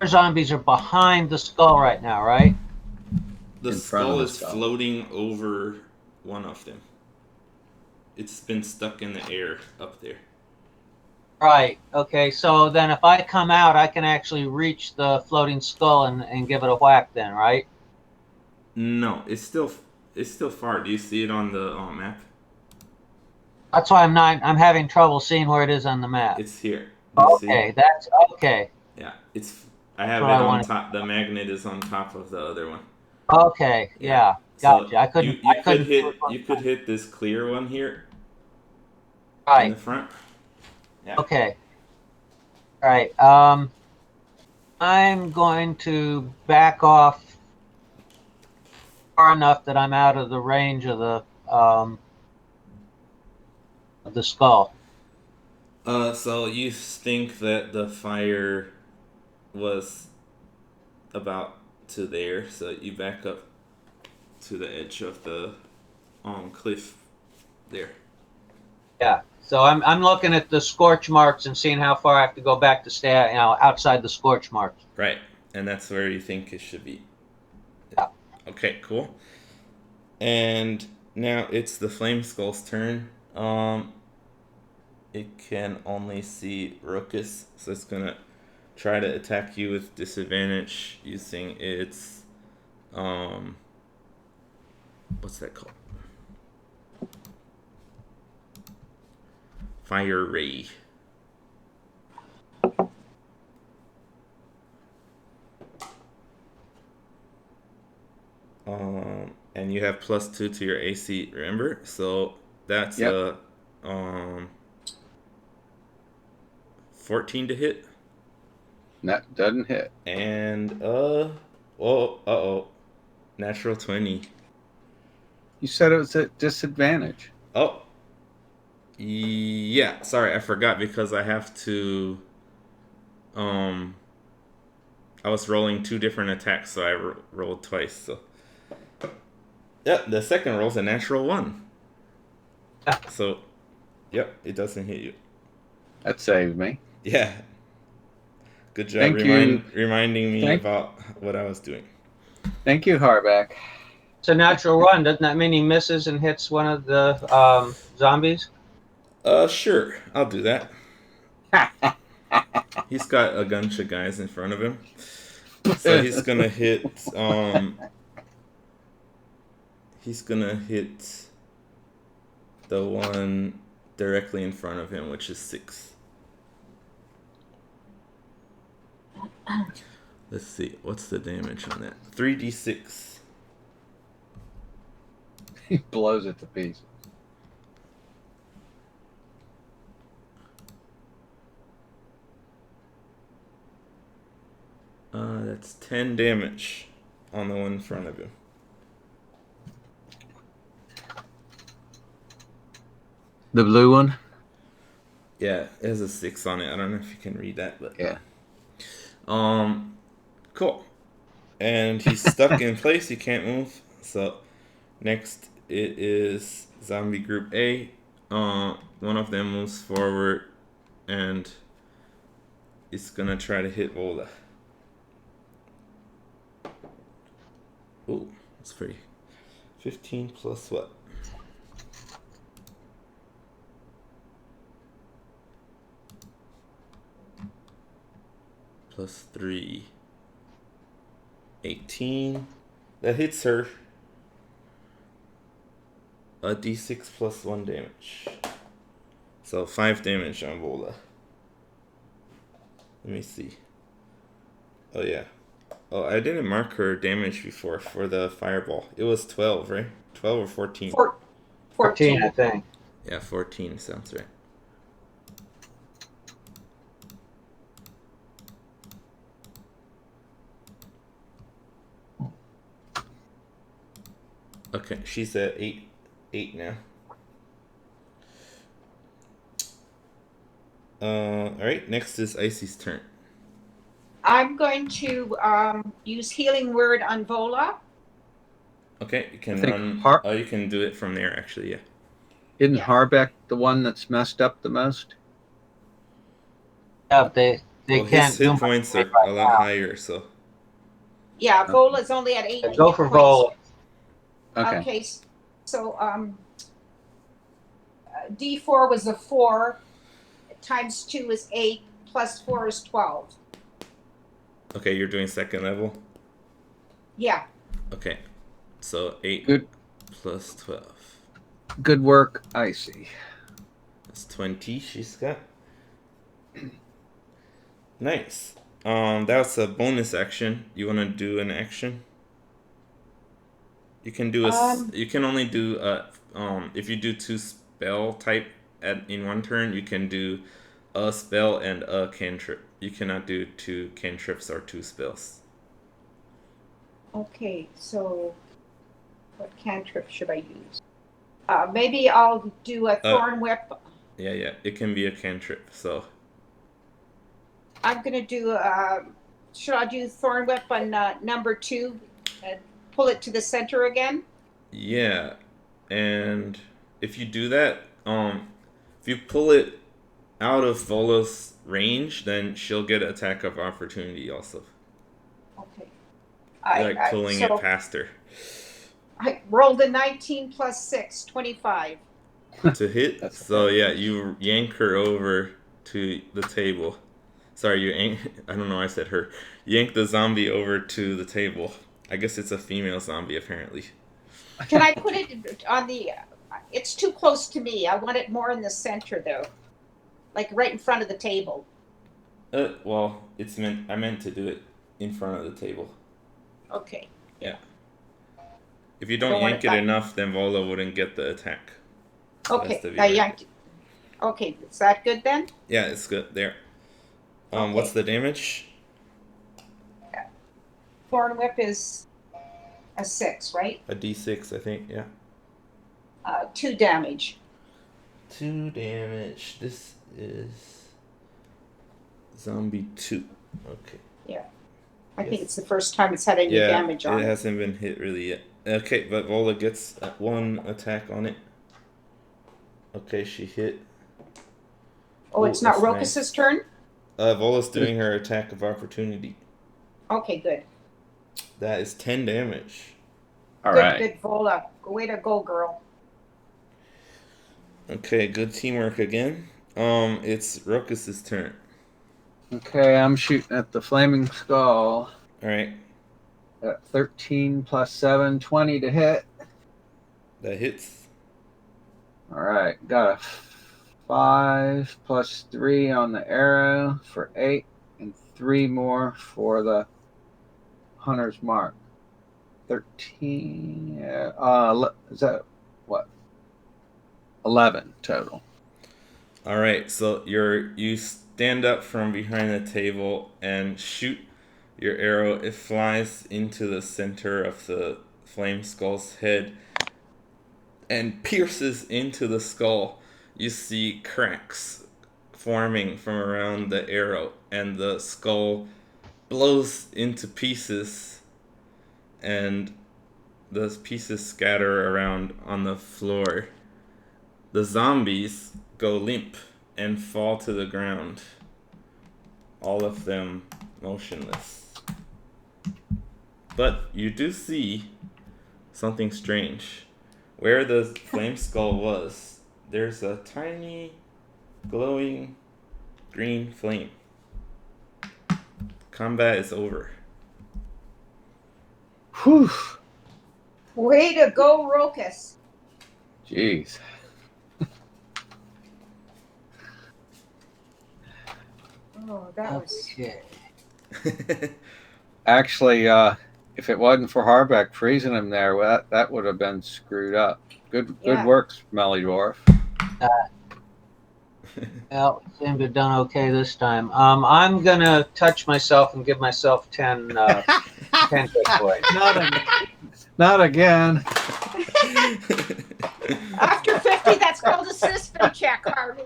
zombies are behind the skull right now, right? The skull is floating over one of them. It's been stuck in the air up there. Right. Okay. So then if I come out, I can actually reach the floating skull and give it a whack then, right? No, it's still far. Do you see it on the map? That's why I'm having trouble seeing where it is on the map. It's here. Do you Okay, see? that's okay. Yeah, I have what it I on wanted. top. The magnet is on top of the other one. Okay, yeah, So gotcha. I couldn't see which one. you could hit this clear one here in the Right. front. Yeah. Okay. All right. I'm going to back off far enough that I'm out of the range of the skull. So you think that the fire was about to there, so you back up to the edge of the cliff there. Yeah. So I'm looking at the scorch marks and seeing how far I have to go back to stay, outside the scorch marks. Right, and that's where you think it should be. Yeah. Okay, cool. And now it's the Flameskull's turn. It can only see Ruckus, so it's gonna try to attack you with disadvantage using its what's that called? Fire Ray. And you have +2 to your AC, remember? So that's a 14 to hit. That doesn't hit. And natural 20. You said it was at disadvantage. Oh. Yeah, sorry, I forgot because I have to I was rolling 2 different attacks, so I rolled twice. So yep, the second roll's a natural 1. So yep, it doesn't hit you. That saved me. Yeah. Good job reminding me about what I was doing. Thank you, Harback. It's a natural run. Doesn't that mean he misses and hits one of the zombies? Sure, I'll do that. He's got a bunch of guys in front of him. So he's gonna hit the one directly in front of him, which is 6. Let's see, what's the damage on that? 3d6. He blows it to pieces. That's 10 damage on the one in front of him. The blue one? Yeah, it has a 6 on it. I don't know if you can read that, but yeah. Cool. And he's stuck in place. He can't move. So next it is zombie group A. One of them moves forward and it's gonna try to hit Vola. Ooh, it's pretty. 15 plus what? Plus 3. 18. That hits her. A d6 plus 1 damage. So 5 damage on Vola. Let me see. Oh yeah. Oh, I didn't mark her damage before for the fireball. It was 12, right? 12 or 14? 14, I think. Yeah, 14 sounds right. Okay, she's at 8 now. Alright, next is Icy's turn. I'm going to use Healing Word on Vola. Okay, you can run. You can do it from there, actually, yeah. Isn't Harbeck the one that's messed up the most? Yeah, they can't. His hit points are a lot higher, so. Yeah, Vola's only at 8. Go for Vola. Okay, so D4 was a 4, times 2 is 8, plus 4 is 12. Okay, you're doing second level? Yeah. Okay. So 8 Good. plus 12. Good work, Icy. That's 20 she's got. Nice. That was a bonus action. You want to do an action? You can do you can only do if you do 2 spell type in one turn, you can do a spell and a cantrip. You cannot do 2 cantrips or 2 spells. Okay, so what cantrip should I use? Maybe I'll do a thorn whip. Yeah, it can be a cantrip. So I'm gonna do. Should I do thorn whip on number 2 and pull it to the center again? yeah, and if you do that, if you pull it out of Vola's range, then she'll get attack of opportunity also. Okay. Like pulling it past her. I rolled a 19 plus 6, 25. To hit. So yeah, you yank her over to the table. Sorry, I don't know why I said her. Yank the zombie over to the table. I guess it's a female zombie apparently. Can I put it on the... It's too close to me. I want it more in the center though. Like right in front of the table. Well, I meant to do it in front of the table. Okay. Yeah. If you don't yank it enough, then Vola wouldn't get the attack. So okay, I yanked it. Okay, is that good then? Yeah, it's good. There. What's the damage? Thorn whip is a 6, right? A d6, I think, yeah. 2 damage. 2 damage. This is zombie 2. Okay. Yeah. I think it's the first time it's had any damage on it. It hasn't been hit really yet. Okay, but Vola gets 1 attack on it. Okay, she hit. Oh, it's not Rokus's turn? Vola's doing her attack of opportunity. Okay, good. That is 10 damage. All right. Good, Vola. Way to go, girl. Okay, good teamwork again. It's Rokus's turn. Okay, I'm shooting at the Flameskull. Alright. At 13 plus 7, 20 to hit. That hits. Alright, got a 5 plus 3 on the arrow for 8, and 3 more for the hunter's mark. 13, is that what? 11 total. Alright, so you stand up from behind the table and shoot your arrow. It flies into the center of the Flameskull's head and pierces into the skull. You see cracks forming from around the arrow, and the skull blows into pieces, and those pieces scatter around on the floor. The zombies go limp and fall to the ground, all of them motionless. But you do see something strange. Where the Flameskull was, there's a tiny glowing green flame. Combat is over. Whew. Way to go, Rokus. Jeez. Oh, that was... Okay. Actually, if it wasn't for Harbeck freezing him there, that would have been screwed up. Good work, Smelly Dwarf. Well, seemed to have done okay this time. I'm gonna touch myself and give myself 10 10 hit points. Not again. After 50, that's called a system check, Harvey.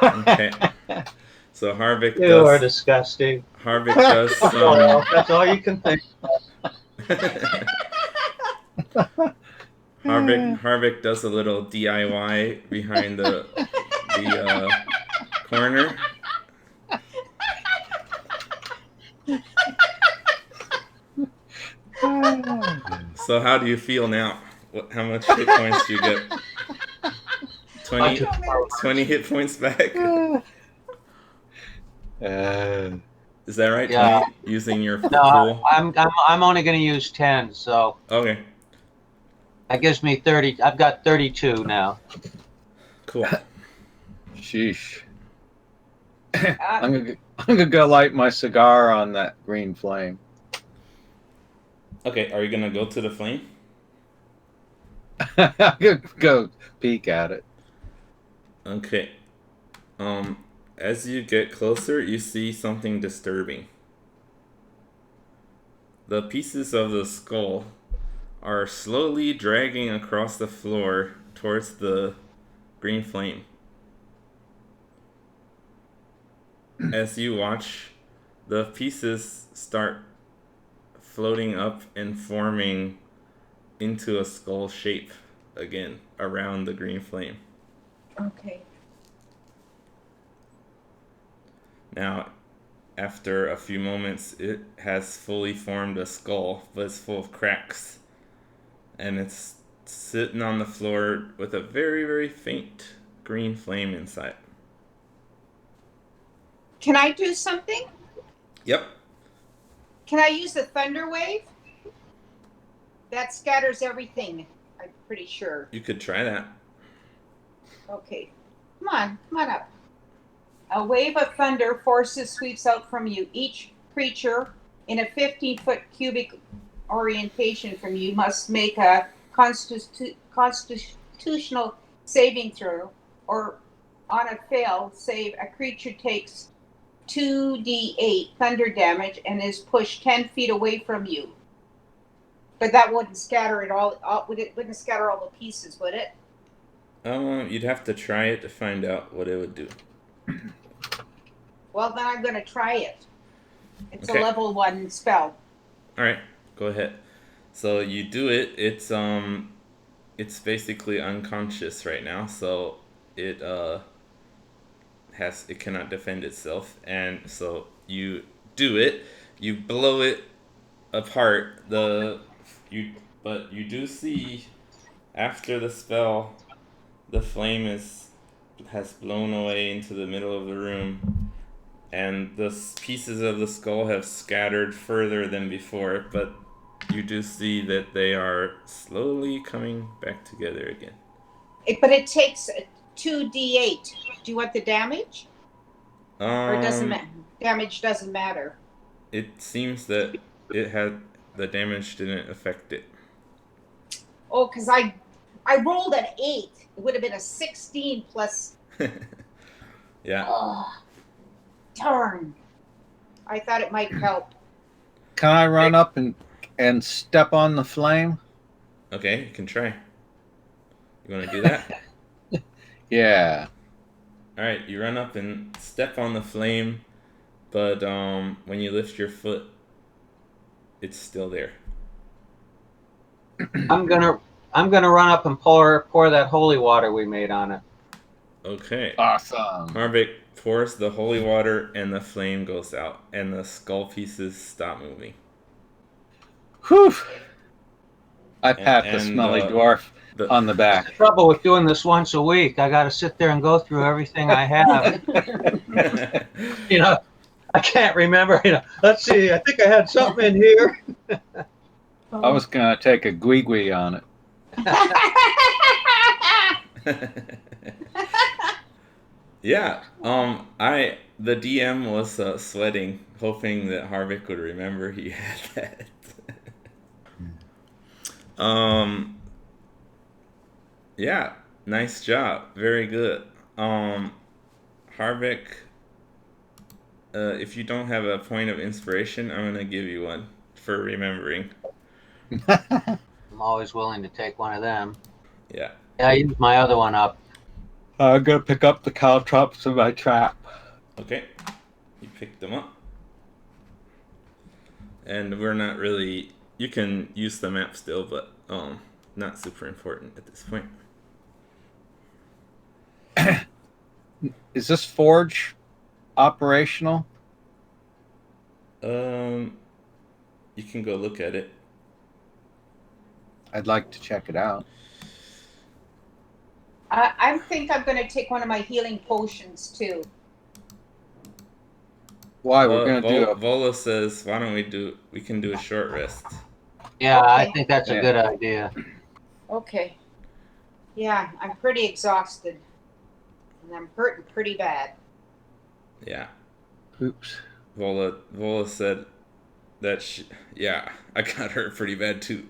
Okay. So Harvick You are disgusting. Harvick does that's all you can think. Harvick does a little DIY behind the corner. So how do you feel now? How much hit points do you get? 20 hit points back. Is that right, Yeah. Tony? Using your No, pool? I'm only going to use 10, so Okay, that gives me 30. I've got 32 now. cool. Sheesh. Uh, I'm gonna go light my cigar on that green flame. Okay, are you gonna go to the flame? I'm gonna go peek at it. Okay. As you get closer, you see something disturbing. The pieces of the skull are slowly dragging across the floor towards the green flame. As you watch, the pieces start floating up and forming into a skull shape again around the green flame. okay. Now, after a few moments, it has fully formed a skull, but it's full of cracks. And it's sitting on the floor with a very, very faint green flame inside. Can I do something? Yep. Can I use the thunder wave? That scatters everything, I'm pretty sure. You could try that. Okay. Come on up. A wave of thunder forces sweeps out from you. Each creature in a 15-foot cubic orientation from you must make a constitutional saving throw, or on a failed save, a creature takes 2d8 thunder damage and is pushed 10 feet away from you. But that wouldn't scatter it all. Wouldn't scatter all the pieces, would it? You'd have to try it to find out what it would do. Well, then I'm going to try it. It's Okay. a level 1 spell. All right, go ahead. So you do it. It's basically unconscious right now, so it cannot defend itself, and so you do it. You blow it apart. But you do see after the spell, the flame has blown away into the middle of the room, and the pieces of the skull have scattered further than before, but you do see that they are slowly coming back together again. But it takes 2d8. Do you want the damage? Or it doesn't matter? Damage doesn't matter. It seems that the damage didn't affect it. Oh, because I rolled an 8. It would have been a 16 plus. Yeah. Oh, darn. I thought it might help. Can I run up and step on the flame? Okay, you can try. You want to do that? Yeah. All right, you run up and step on the flame, but when you lift your foot, it's still there. I'm gonna run up and pour that holy water we made on it. Okay. Awesome. Harvick pours the holy water, and the flame goes out, and the skull pieces stop moving. Whew. I pat the smelly dwarf on the back. The trouble with doing this once a week, I got to sit there and go through everything I have. I can't remember. Let's see. I think I had something in here. I was gonna take a gwee on it. Yeah. The DM was sweating, hoping that Harvick would remember he had that. Yeah, nice job. Very good. Harvick, if you don't have a point of inspiration, I'm gonna give you one for remembering. I'm always willing to take one of them. Yeah. Yeah, I used my other one up. I'm gonna pick up the caltrops in my trap. Okay. You picked them up. And we're not really... You can use the map still, but not super important at this point. Is this forge operational? You can go look at it. I'd like to check it out. I think I'm going to take one of my healing potions too. Why we're gonna do Vola says, why don't we can do a short rest. Yeah, I Okay. think that's a good idea. Okay. Yeah, I'm pretty exhausted. And I'm hurting pretty bad. Yeah. Oops. Vola said that I got hurt pretty bad too.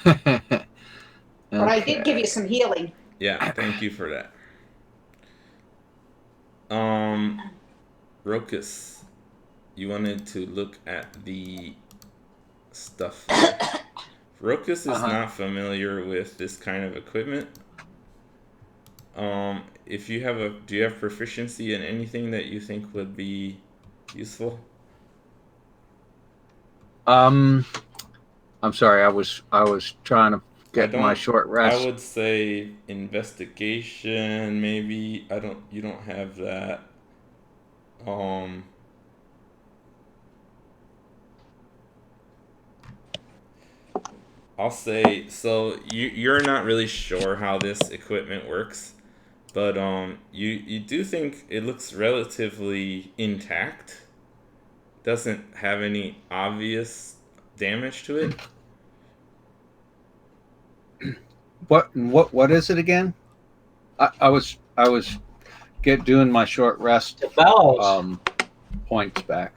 Okay. But I did give you some healing. Yeah, thank you for that. Rokus, you wanted to look at the stuff there. Rokus is not familiar with this kind of equipment. If you have do you have proficiency in anything that you think would be useful? I'm sorry. I was trying to get my short rest. I would say investigation, maybe. You don't have that. I'll say, so you're not really sure how this equipment works, but you do think it looks relatively intact. Doesn't have any obvious damage to it. What is it again? I was doing my short rest. The bellows. Points back.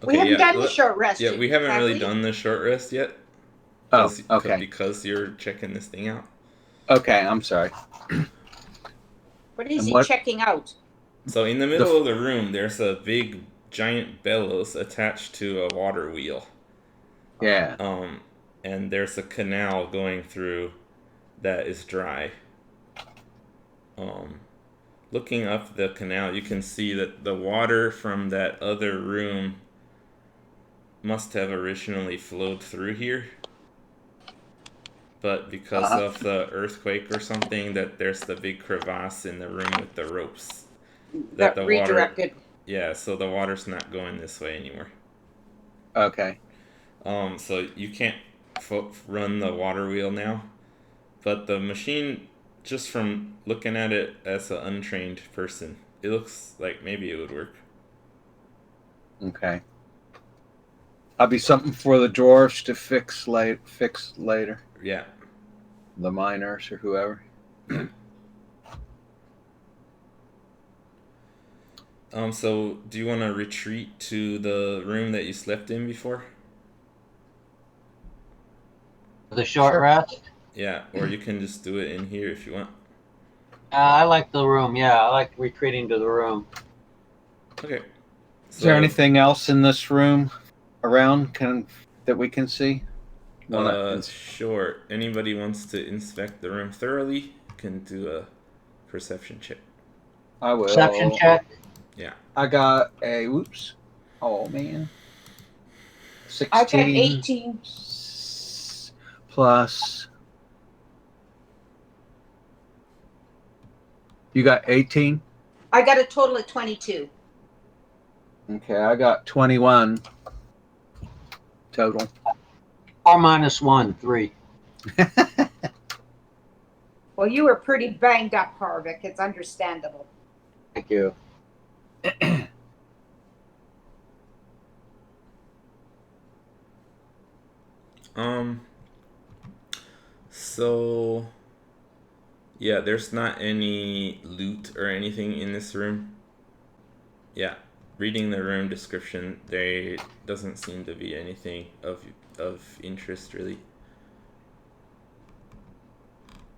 Okay, We haven't done the short rest. Yeah, we haven't really done the short rest yet. Okay. Because you're checking this thing out. Okay, I'm sorry. What is he checking out? So in the middle of the room, there's a big, giant bellows attached to a water wheel. Yeah. And there's a canal going through that is dry. Looking up the canal, you can see that the water from that other room must have originally flowed through here. But because of the earthquake or something, that there's the big crevasse in the room with the ropes. That the redirected. Water, yeah, so the water's not going this way anymore. Okay. So you can't run the water wheel now. But the machine, just from looking at it as an untrained person, it looks like maybe it would work. Okay. I'll be something for the dwarves to fix later. Yeah. The miners or whoever. Yeah. So do you want to retreat to the room that you slept in before? The short rest? Yeah, or you can just do it in here if you want. I like the room. Yeah, I like retreating to the room. Okay. Is there anything else in this room around that we can see? Sure. Anybody wants to inspect the room thoroughly can do a perception check. I will. Perception check? Yeah. I got a whoops. Oh man. 16. I got 18. Plus. You got 18? I got a total of 22. Okay, I got 21 total. 4 minus 1, 3. Well, you were pretty banged up, Harvick. It's understandable. Thank you. So yeah, there's not any loot or anything in this room. Yeah, reading the room description, there doesn't seem to be anything of interest really.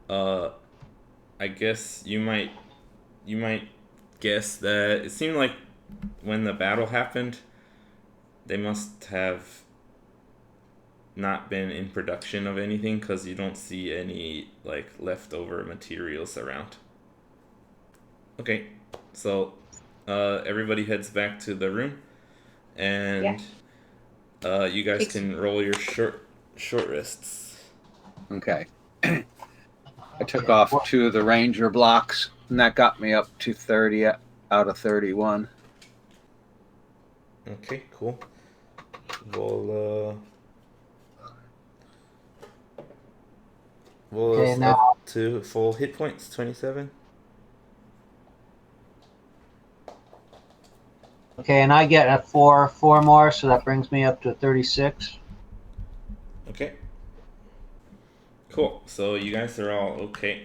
I guess you might guess that it seemed like when the battle happened, they must have not been in production of anything because you don't see any like leftover materials around. Okay, so everybody heads back to the room, and you guys can roll your short rests. Okay. I took off 2 of the ranger blocks, and that got me up to 30 out of 31. Okay, cool. We'll up to full hit points, 27. Okay, and I get a four more, so that brings me up to 36. Okay. Cool. So you guys are all okay.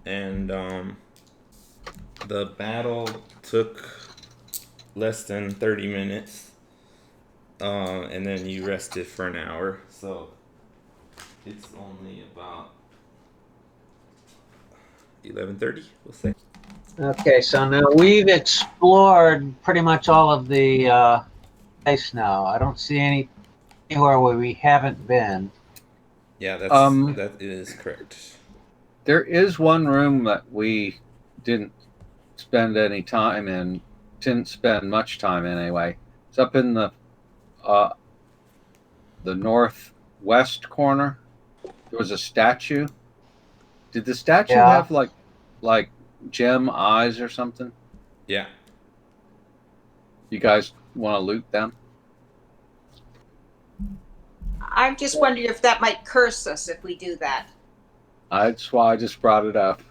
And the battle took less than 30 minutes. And then you rested for an hour. So it's only about 11:30, we'll say. Okay, so now we've explored pretty much all of the place now. I don't see anywhere where we haven't been. Yeah, that is correct. There is one room that we didn't spend any time in. Didn't spend much time in anyway. It's up in the northwest corner. There was a statue. Did the statue have like gem eyes or something? Yeah. You guys want to loot them? I'm just wondering if that might curse us if we do that. That's why I just brought it up.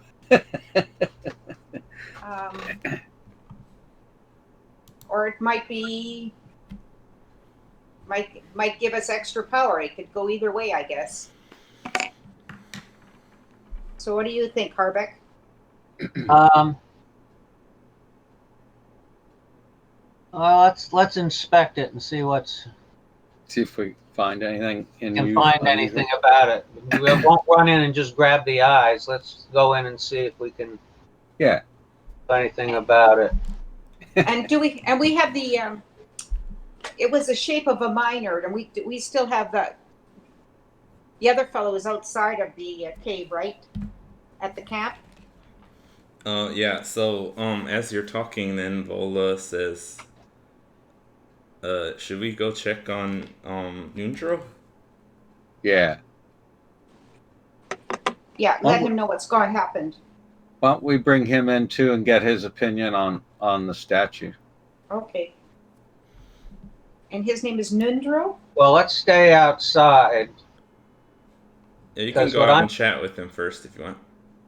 Or it might be might give us extra power. It could go either way, I guess. So what do you think, Harbeck? Well, let's inspect it and see See if we find anything anything about it. We won't run in and just grab the eyes. Let's go in and see if we can find anything about it. And we have the it was the shape of a miner, and we still have the other fellow is outside of the cave, right? At the camp. Yeah. So as you're talking, then Vola says, should we go check on Nundro? Yeah. Yeah, let him know what's going to happen. Why don't we bring him in too and get his opinion on the statue? Okay. And his name is Nundro? Well, let's stay outside. Yeah, you can go out and chat with him first if you want.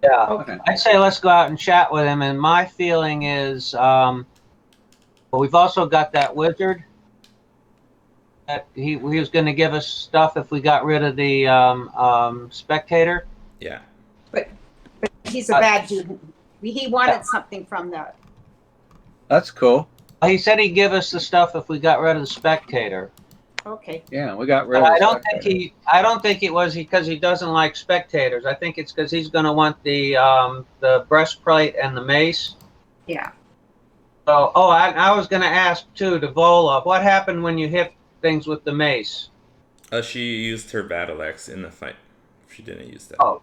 Yeah. Okay. I'd say let's go out and chat with him. And my feeling is, well, we've also got that wizard. That he was going to give us stuff if we got rid of the spectator. Yeah. But he's a bad dude. He wanted something from that. That's cool. He said he'd give us the stuff if we got rid of the spectator. Okay. Yeah, we got rid of. I don't think it was because he doesn't like spectators. I think it's because he's going to want the breastplate and the mace. Yeah. So, I was going to ask too to Vola, what happened when you hit things with the mace? She used her battle axe in the fight. She didn't use that. Oh.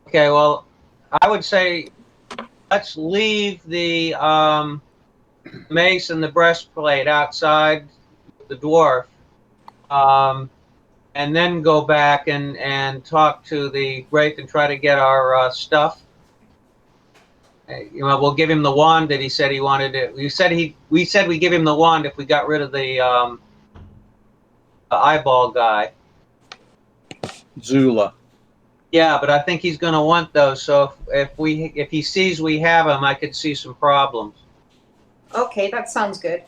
Okay, well, I would say let's leave the mace and the breastplate outside the dwarf, and then go back and talk to the wraith and try to get our stuff. We'll give him the wand that he said he wanted it. We said we give him the wand if we got rid of the eyeball guy. Zula. Yeah, but I think he's going to want those. So if he sees we have them, I could see some problems. Okay, that sounds good.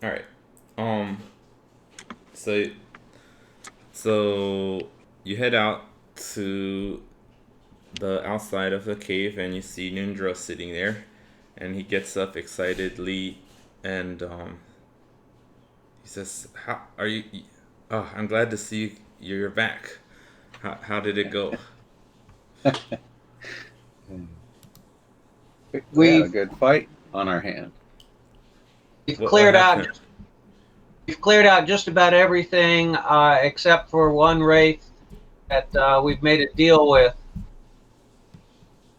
All right. So you head out to the outside of the cave and you see Nundro sitting there, and he gets up excitedly and he says, "How are you? Oh, I'm glad to see you're back. How did it go?" We had a good fight on our hand. We've cleared out just about everything except for one wraith that we've made a deal with.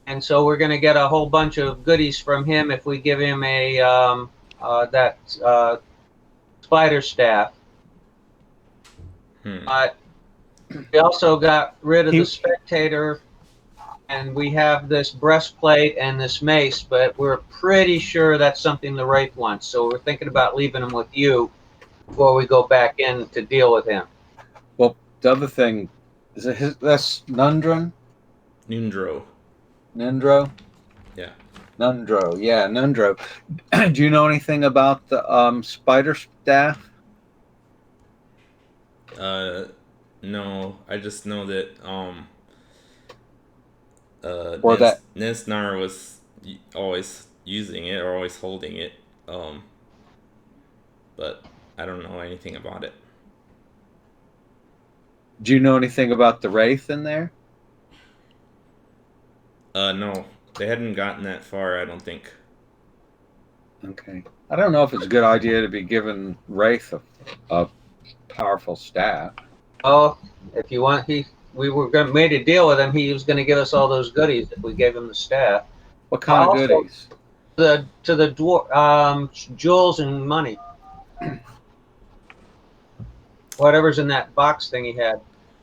And so we're going to get a whole bunch of goodies from him if we give him that spider staff. We also got rid of the spectator, and we have this breastplate and this mace, but we're pretty sure that's something the wraith wants. So we're thinking about leaving him with you before we go back in to deal with him. Well, the other thing is that's Nundro. Nundro. Nundro. Yeah. Nundro, yeah, Nundro. Do you know anything about the spider staff? No, I just know that Or that Nesnar was always using it or always holding it, but I don't know anything about it. Do you know anything about the wraith in there? No, they hadn't gotten that far, I don't think. Okay. I don't know if it's a good idea to be giving Wraith a powerful staff. Oh, if you want, we were going made a deal with him. He was going to give us all those goodies if we gave him the staff. What kind of Also, goodies? to the dwarf, jewels and money. Whatever's in that box thing he had.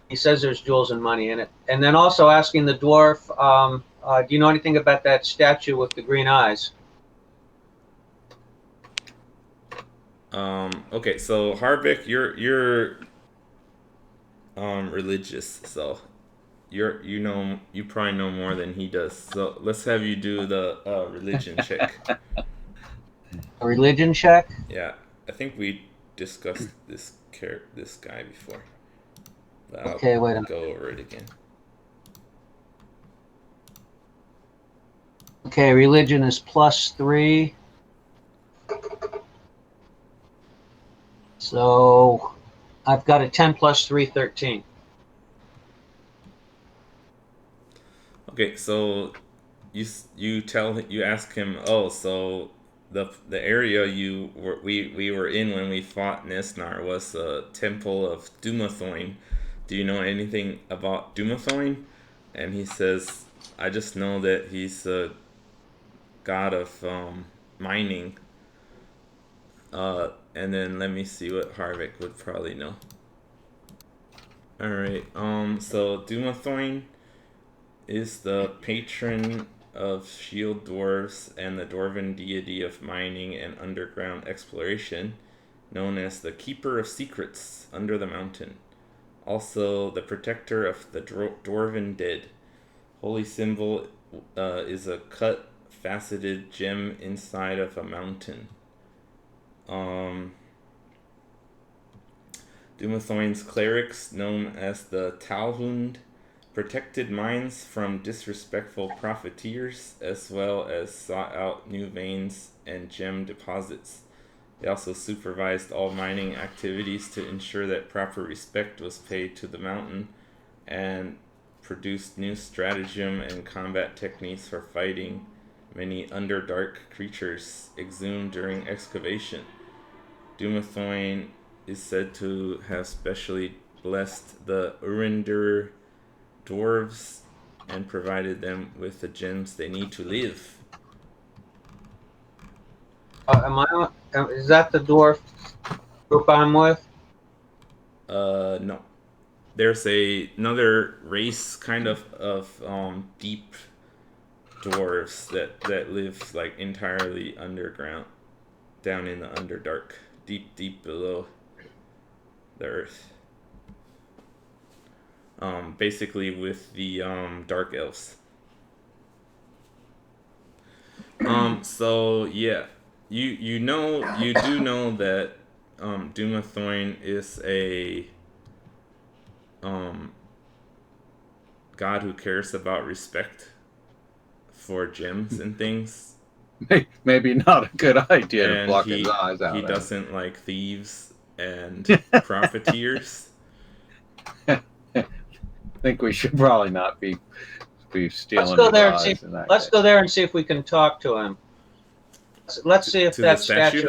He says there's jewels and money in it. And then also asking the dwarf, do you know anything about that statue with the green eyes? Okay, so Harvick, you're religious, so you probably know more than he does. So let's have you do the religion check. A religion check? Yeah, I think we discussed this guy before. But Okay, wait a minute. go over it again. Okay, religion is +3. So I've got a 10 + 3, 13. Okay, so you ask him, oh, so the area we were in when we fought Nesnar was the temple of Dumathoin. Do you know anything about Dumathoin? And he says, I just know that he's a god of mining. And then let me see what Harvick would probably know. Alright, so Dumathoin is the patron of shield dwarves and the dwarven deity of mining and underground exploration, known as the Keeper of Secrets under the mountain. Also, the protector of the dwarven dead. Holy symbol is a cut, faceted gem inside of a mountain. Dumathoin's clerics, known as the Talhund, protected mines from disrespectful profiteers, as well as sought out new veins and gem deposits. They also supervised all mining activities to ensure that proper respect was paid to the mountain, and produced new stratagem and combat techniques for fighting many underdark creatures exhumed during excavation. Dumathoin is said to have specially blessed the Urindur dwarves and provided them with the gems they need to live. Is that the dwarf group I'm with? No. There's another race kind of deep dwarves that live like entirely underground, down in the underdark, deep below the earth. Basically with the dark elves. So yeah, you do know that Dumathoin is a god who cares about respect for gems and things. Maybe not a good idea to And block his eyes out. He doesn't like thieves and profiteers. I think we should probably not be stealing. Let's go there and see if we can talk to him. Let's see if that statue.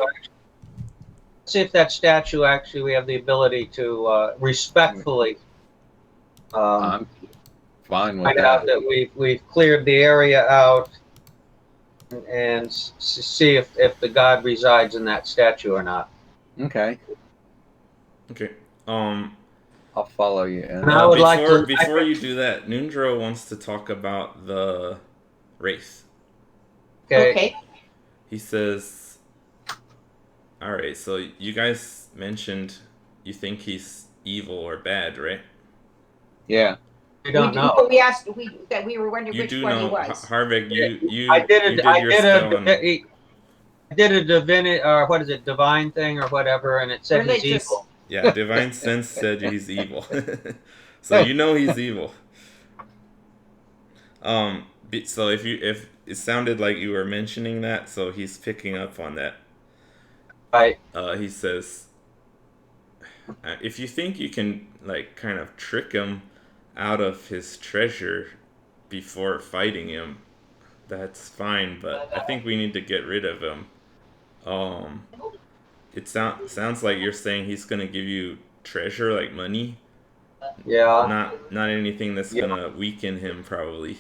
See if that statue actually we have the ability to respectfully. I'm fine with find that. out that we've cleared the area out and see if the god resides in that statue or not. Okay. Okay. I'll follow you. And I would before you do that, Nundro wants to talk about the wraith. Okay. He says, all right, so you guys mentioned you think he's evil or bad, right? Yeah. We don't know. We asked that we were wondering You which do one he know, was. Harvick. I did You it. did your spell on. I did a divinity, or what is it, divine thing or whatever, and it said he's Religious. evil. Yeah, divine sense said he's evil, so you know he's evil. So if it sounded like you were mentioning that, so he's picking up on that. Right. He says, if you think you can like kind of trick him out of his treasure before fighting him, that's fine. But I think we need to get rid of him. It sounds like you're saying he's gonna give you treasure, like money. Yeah. Not anything that's Yeah. gonna weaken him, probably.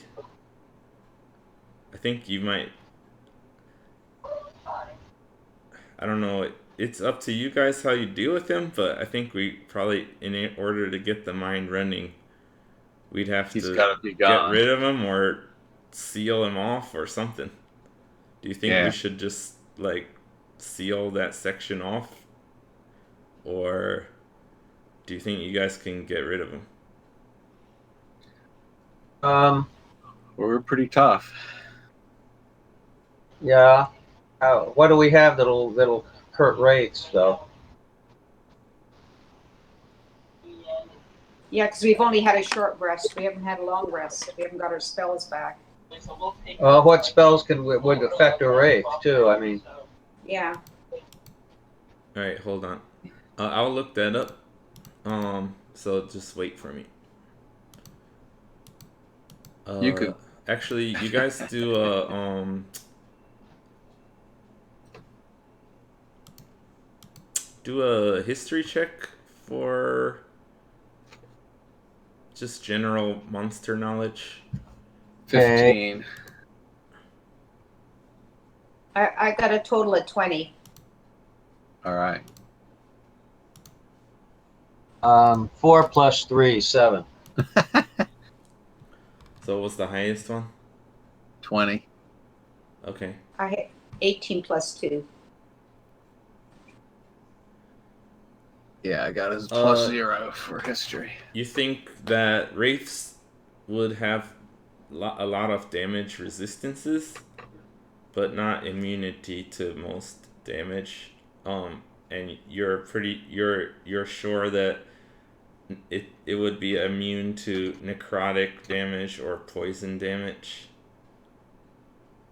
I think you might. I don't know. It's up to you guys how you deal with him, but I think we probably, in order to get the mind running, we'd have He's to gotta be get gone. rid of him or seal him off or something. Do you think we should just like seal that section off, or do you think you guys can get rid of him? Well, we're pretty tough. Yeah. What do we have that'll hurt rates though? Yeah, because we've only had a short rest. We haven't had a long rest. We haven't got our spells back. What spells would affect a wraith too? I mean, Yeah. All right, hold on. I'll look that up. So just wait for me. You could actually, you guys do a history check for just general monster knowledge. 15. I got a total of 20. All right. 4 plus 3, 7. So what's the highest one? 20. Okay. I had 18 plus 2. Yeah, I got his plus 0 for history. You think that wraiths would have a lot of damage resistances, but not immunity to most damage. And you're sure that it would be immune to necrotic damage or poison damage.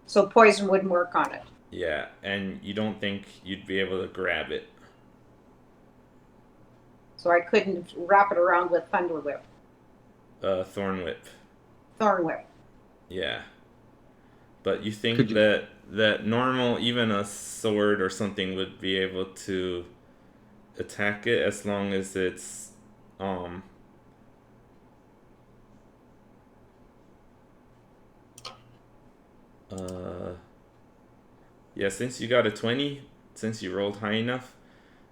So poison wouldn't work on it. Yeah, and you don't think you'd be able to grab it. So I couldn't wrap it around with Thunder Whip. Thorn Whip. Thorn Whip. Yeah. But you think that normal, even a sword or something would be able to attack it as long as it's yeah, since you got a 20, since you rolled high enough,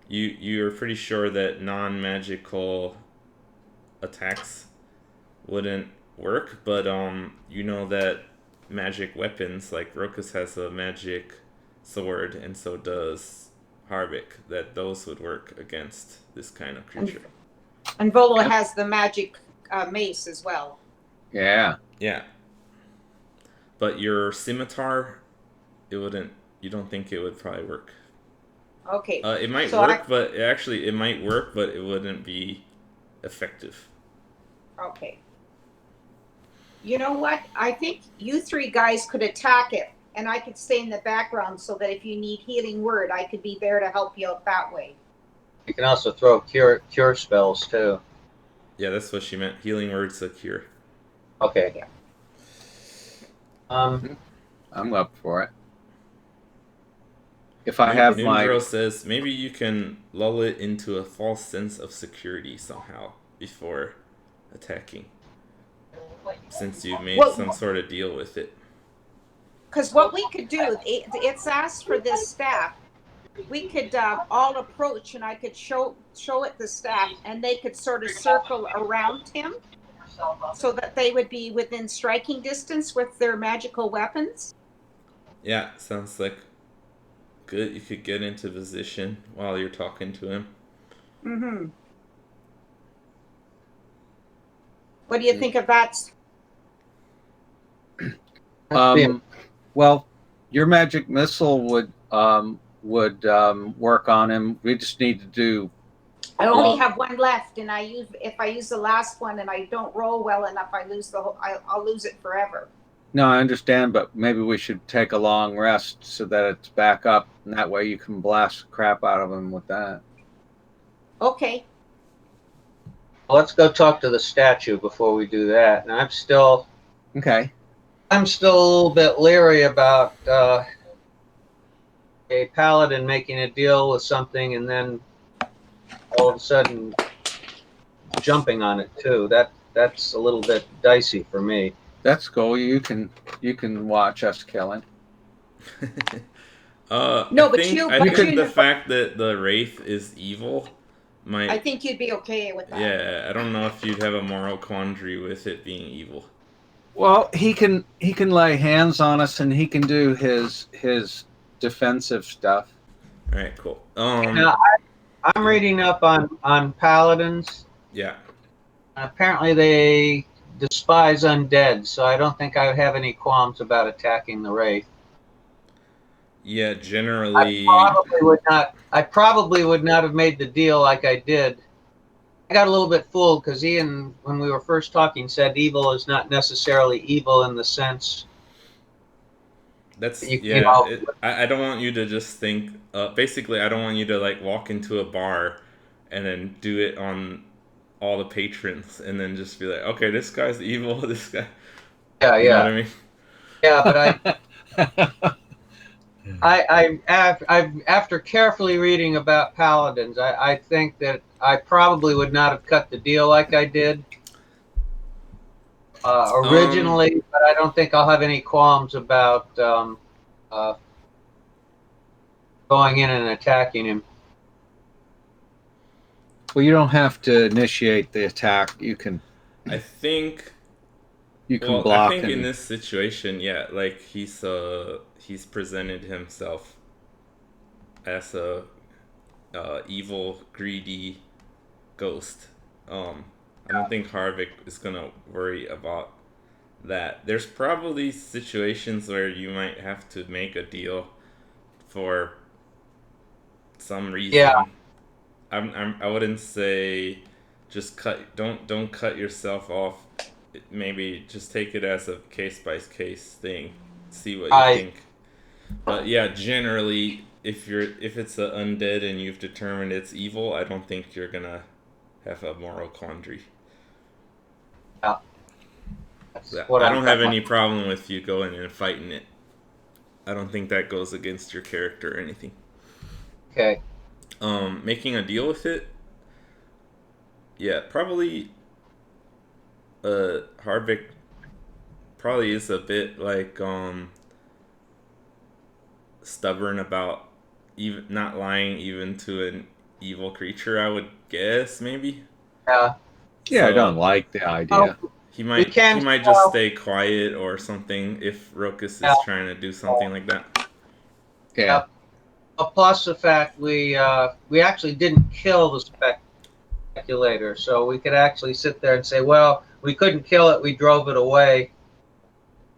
you're pretty sure that non-magical attacks wouldn't work, but you know that magic weapons, like Rokus has a magic sword and so does Harvick, that those would work against this kind of creature. And Volo has the magic mace as well. Yeah. Yeah. But your scimitar, you don't think it would probably work. Okay. It might work, but it might work, but it wouldn't be effective. Okay. You know what? I think you 3 guys could attack it, and I could stay in the background so that if you need healing word, I could be there to help you out that way. You can also throw cure spells too. Yeah, that's what she meant. Healing word's a cure. Okay. Yeah. I'm up for it. If I have my... Girl says, maybe you can lull it into a false sense of security somehow before attacking. Since you made some sort of deal with it. Because what we could do, it's asked for this staff. We could all approach, and I could show it the staff, and they could sort of circle around him so that they would be within striking distance with their magical weapons. Yeah, sounds like good. You could get into position while you're talking to him. Mm-hmm. What do you think of that? Well, your magic missile would work on him. We just need to do. I only have one left, and if I use the last one and I don't roll well enough, I lose the whole. I'll lose it forever. No, I understand, but maybe we should take a long rest so that it's back up, and that way you can blast the crap out of him with that. Okay. Let's go talk to the statue before we do that. And I'm still Okay. a little bit leery about a paladin making a deal with something and then all of a sudden jumping on it too. That's a little bit dicey for me. That's cool. You can watch us killing. No, I think the fact that the wraith is evil might. I think you'd be okay with that. Yeah, I don't know if you'd have a moral quandary with it being evil. Well, he can lay hands on us, and he can do his defensive stuff. All right, cool. Now, I'm reading up on paladins. Yeah. Apparently, they despise undead, so I don't think I would have any qualms about attacking the wraith. Yeah, generally. I probably would not have made the deal like I did. I got a little bit fooled because Ian, when we were first talking, said evil is not necessarily evil in the sense. That's know, I don't want you to just think. Basically, I don't want you to like walk into a bar, and then do it on all the patrons, and then just be like, okay, this guy's evil. This guy. Yeah, you know what I mean? Yeah, but I after carefully reading about paladins, I think that I probably would not have cut the deal like I did originally, but I don't think I'll have any qualms about going in and attacking him. Well, you don't have to initiate the attack. You can. I think. You can block. I think in this situation, yeah, like he's presented himself as a evil, greedy ghost. I don't think Harvick is gonna worry about that. There's probably situations where you might have to make a deal for some reason. Yeah. I wouldn't say just don't cut yourself off. Maybe just take it as a case by case thing. See what you think. But yeah, generally, if it's an undead and you've determined it's evil, I don't think you're gonna have a moral quandary. Yeah. I don't have any problem with you going and fighting it. I don't think that goes against your character or anything. Okay. Making a deal with it. Yeah, probably. Harvick probably is a bit like stubborn about even not lying even to an evil creature. I would guess maybe. Yeah. Yeah, so, I don't like the idea. He might just stay quiet or something if Rokus is trying to do something like that. Yeah. Plus the fact we actually didn't kill the speculator, so we could actually sit there and say, well, we couldn't kill it, we drove it away.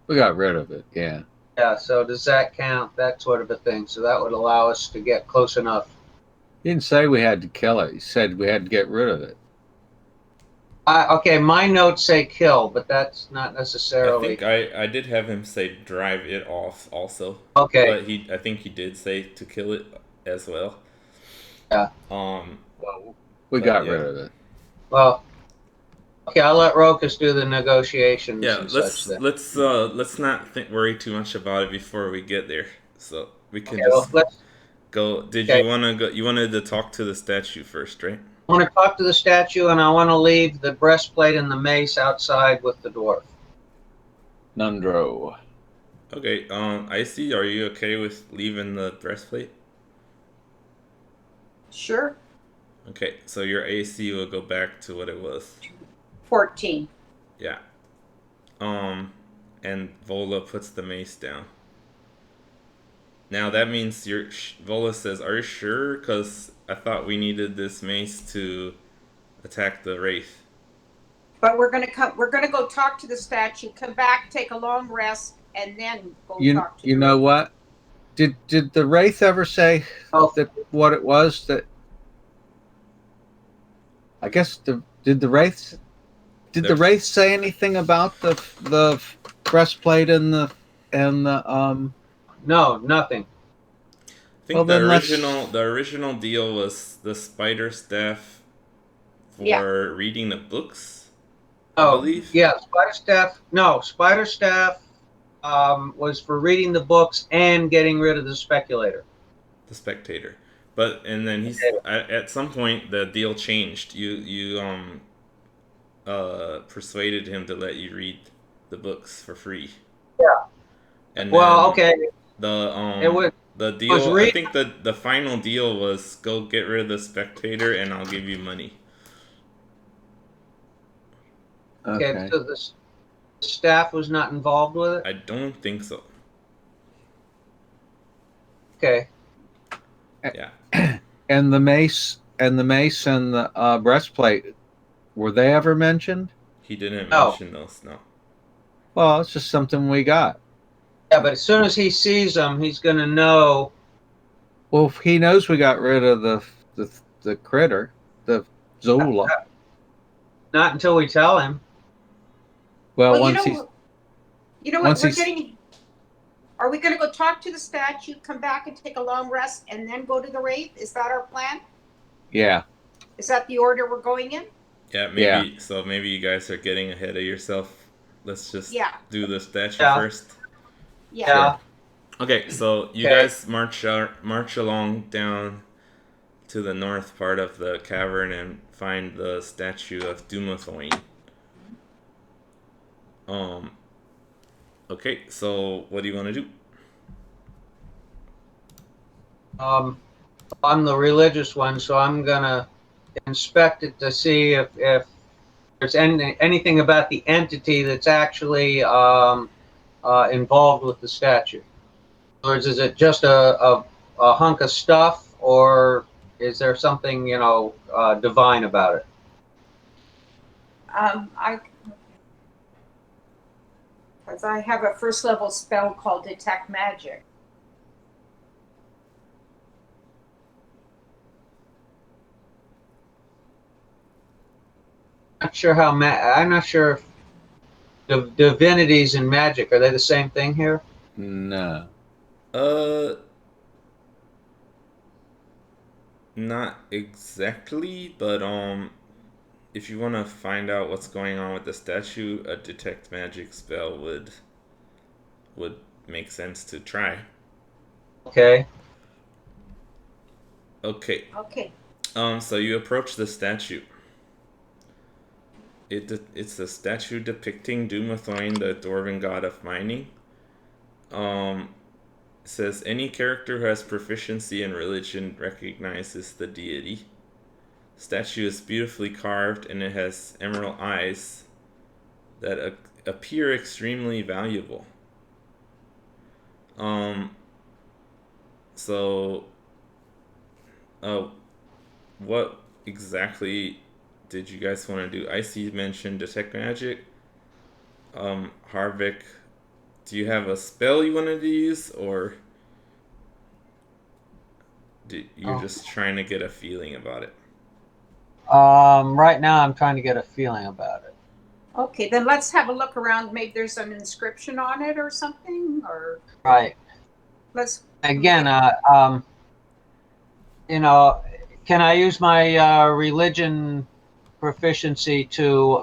We got rid of it, yeah. Yeah, so does that count? That sort of a thing. So that would allow us to get close enough. He didn't say we had to kill it. He said we had to get rid of it. Okay, my notes say kill, but that's not necessarily. I think I did have him say drive it off also. Okay. But I think he did say to kill it as well. Yeah. Well, we got rid of it. Well, okay, I'll let Rokus do the negotiations. Yeah, let's not worry too much about it before we get there. So we can go. Did you want to go? You wanted to talk to the statue first, right? I want to talk to the statue, and I want to leave the breastplate and the mace outside with the dwarf. Nundro. Okay. Icy, are you okay with leaving the breastplate? Sure. Okay, so your AC will go back to what it was. 14. Yeah. And Vola puts the mace down. Now that means Vola says, "Are you sure? Because I thought we needed this mace to attack the wraith." But we're gonna come. We're gonna go talk to the statue. Come back, take a long rest, and then go talk to You the know wraith. what? Did the wraith ever say Oh, that what it was that? I guess did the wraith say anything about the breastplate and the. no, nothing. I think Well, then the original deal was the spider staff Yeah. for reading the books, I Oh, believe. yeah, spider staff. No, spider staff was for reading the books and getting rid of the speculator. The spectator. But and then at some point the deal changed. You persuaded him to let you read the books for free. Yeah. And Well, then okay, it was the was deal, I read. think the final deal was go get rid of the spectator and I'll give you money. Okay, Okay. so the staff was not involved with it. I don't think so. Okay. Yeah. And the mace and the breastplate, were they ever mentioned? He didn't No. mention those, no. Well, it's just something we got. Yeah, but as soon as he sees them, he's going to know. Well, if he knows we got rid of the critter, the Zula. Not until we tell him. Well, Well, once he's you know what? once We're he's getting. Are we going to go talk to the statue, come back and take a long rest, and then go to the wraith? Is that our plan? yeah. Is that the order we're going in? Yeah, maybe so maybe you guys are getting ahead of yourself. Let's just do the statue first. Yeah. Okay, so you guys march along down to the north part of the cavern and find the statue of Dumathoin. Okay, so what do you want to do? I'm the religious one, so I'm gonna inspect it to see if there's anything about the entity that's actually involved with the statue. Or is it just a hunk of stuff, or is there something divine about it? Because I have a first level spell called Detect Magic. I'm not sure if the divinities and magic, are they the same thing here? No. Not exactly, but if you want to find out what's going on with the statue, a detect magic spell would make sense to try. Okay. Okay. Okay. So you approach the statue. It's a statue depicting Dumathoin, the dwarven god of mining. It says any character who has proficiency in religion recognizes the deity. Statue is beautifully carved and it has emerald eyes that appear extremely valuable. So what exactly did you guys want to do? I see you mentioned detect magic. Harvick, do you have a spell you wanted to use, or you're just trying to get a feeling about it? Right now I'm trying to get a feeling about it. Okay, then let's have a look around. Maybe there's an inscription on it or something, or Right. let's again. Can I use my religion proficiency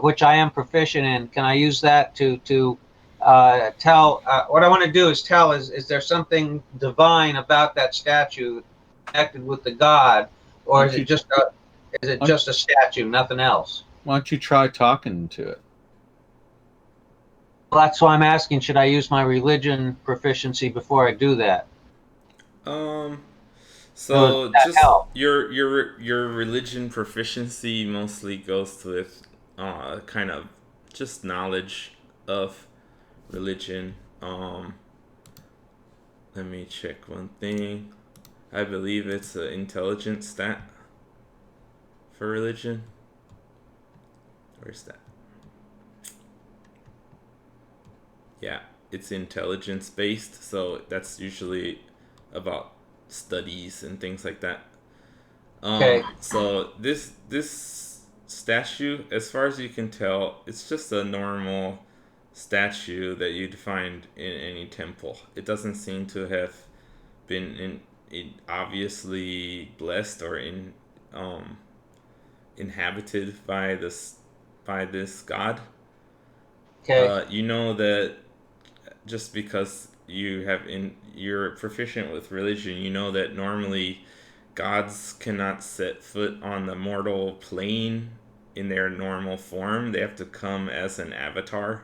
which I am proficient in? Can I use that to tell? What I want to do is tell is there something divine about that statue connected with the god, or is it just a statue, nothing else? Why don't you try talking to it? Well, that's why I'm asking. Should I use my religion proficiency before I do that? So just help? your religion proficiency mostly goes with kind of just knowledge of religion. Let me check one thing. I believe it's an intelligence stat for religion. Where's that? Yeah, it's intelligence based, so that's usually about studies and things like that. Okay. So this statue, as far as you can tell, it's just a normal statue that you'd find in any temple. It doesn't seem to have been obviously blessed or um, inhabited by this god. Okay. You know that just because you're proficient with religion, you know that normally gods cannot set foot on the mortal plane in their normal form. They have to come as an avatar.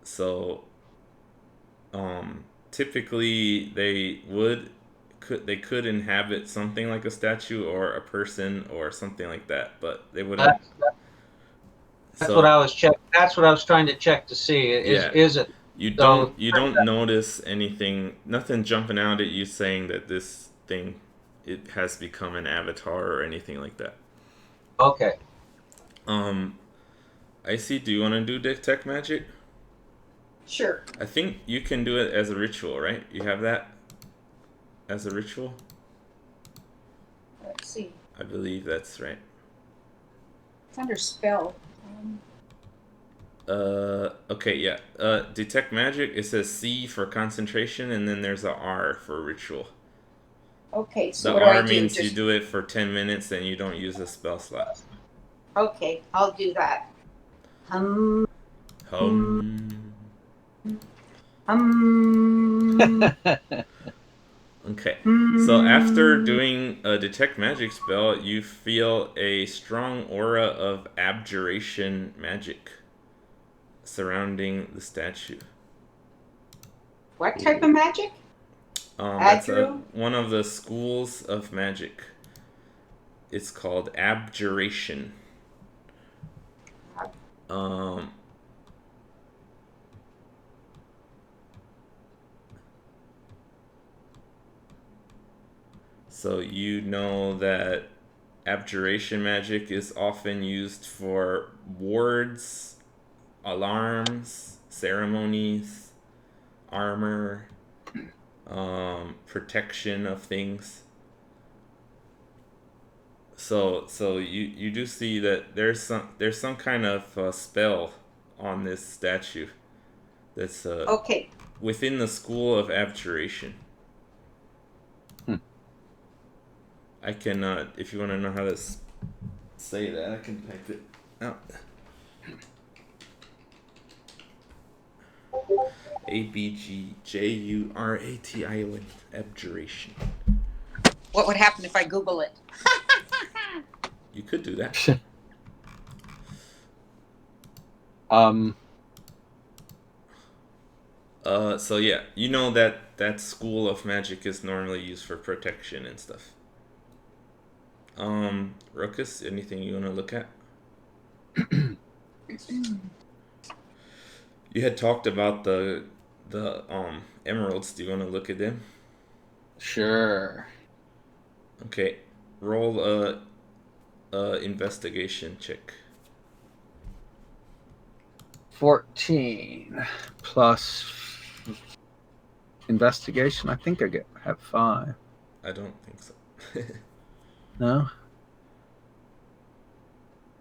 So typically they could inhabit something like a statue or a person or something like that, but they wouldn't. That's, that's what So I was checking. That's what I was trying to check to see. yeah, Is it? So you don't notice anything, nothing jumping out at you saying that this thing it has become an avatar or anything like that. okay. Um, I see. Do you want to do detect magic? Sure. I think you can do it as a ritual, right? You have that as a ritual. Let's see. I believe that's right. It's under spell. Okay, yeah. Detect magic. It says C for concentration, and then there's a R for ritual. Okay, so The what do R I do? means you do it for 10 minutes and you don't use a spell slot. Okay, I'll do that. Um. Hum. Okay. So after doing a detect magic spell, you feel a strong aura of abjuration magic surrounding the statue. What type of magic? That's Adru? one of the schools of magic. It's called abjuration. So you know that abjuration magic is often used for wards, alarms, ceremonies, armor, protection of things. So you do see that there's some kind of spell on this statue that's Okay. within the school of abjuration. I can if you want to know how to say that, I can type it out. Abjuration. Abjuration. What would happen if I Google it? You could do that. So yeah, you know that school of magic is normally used for protection and stuff. Ruckus, anything you want to look at? You had talked about the emeralds. Do you want to look at them? Sure. Okay, roll a investigation check. 14 plus investigation. I think have 5. I don't think so. No?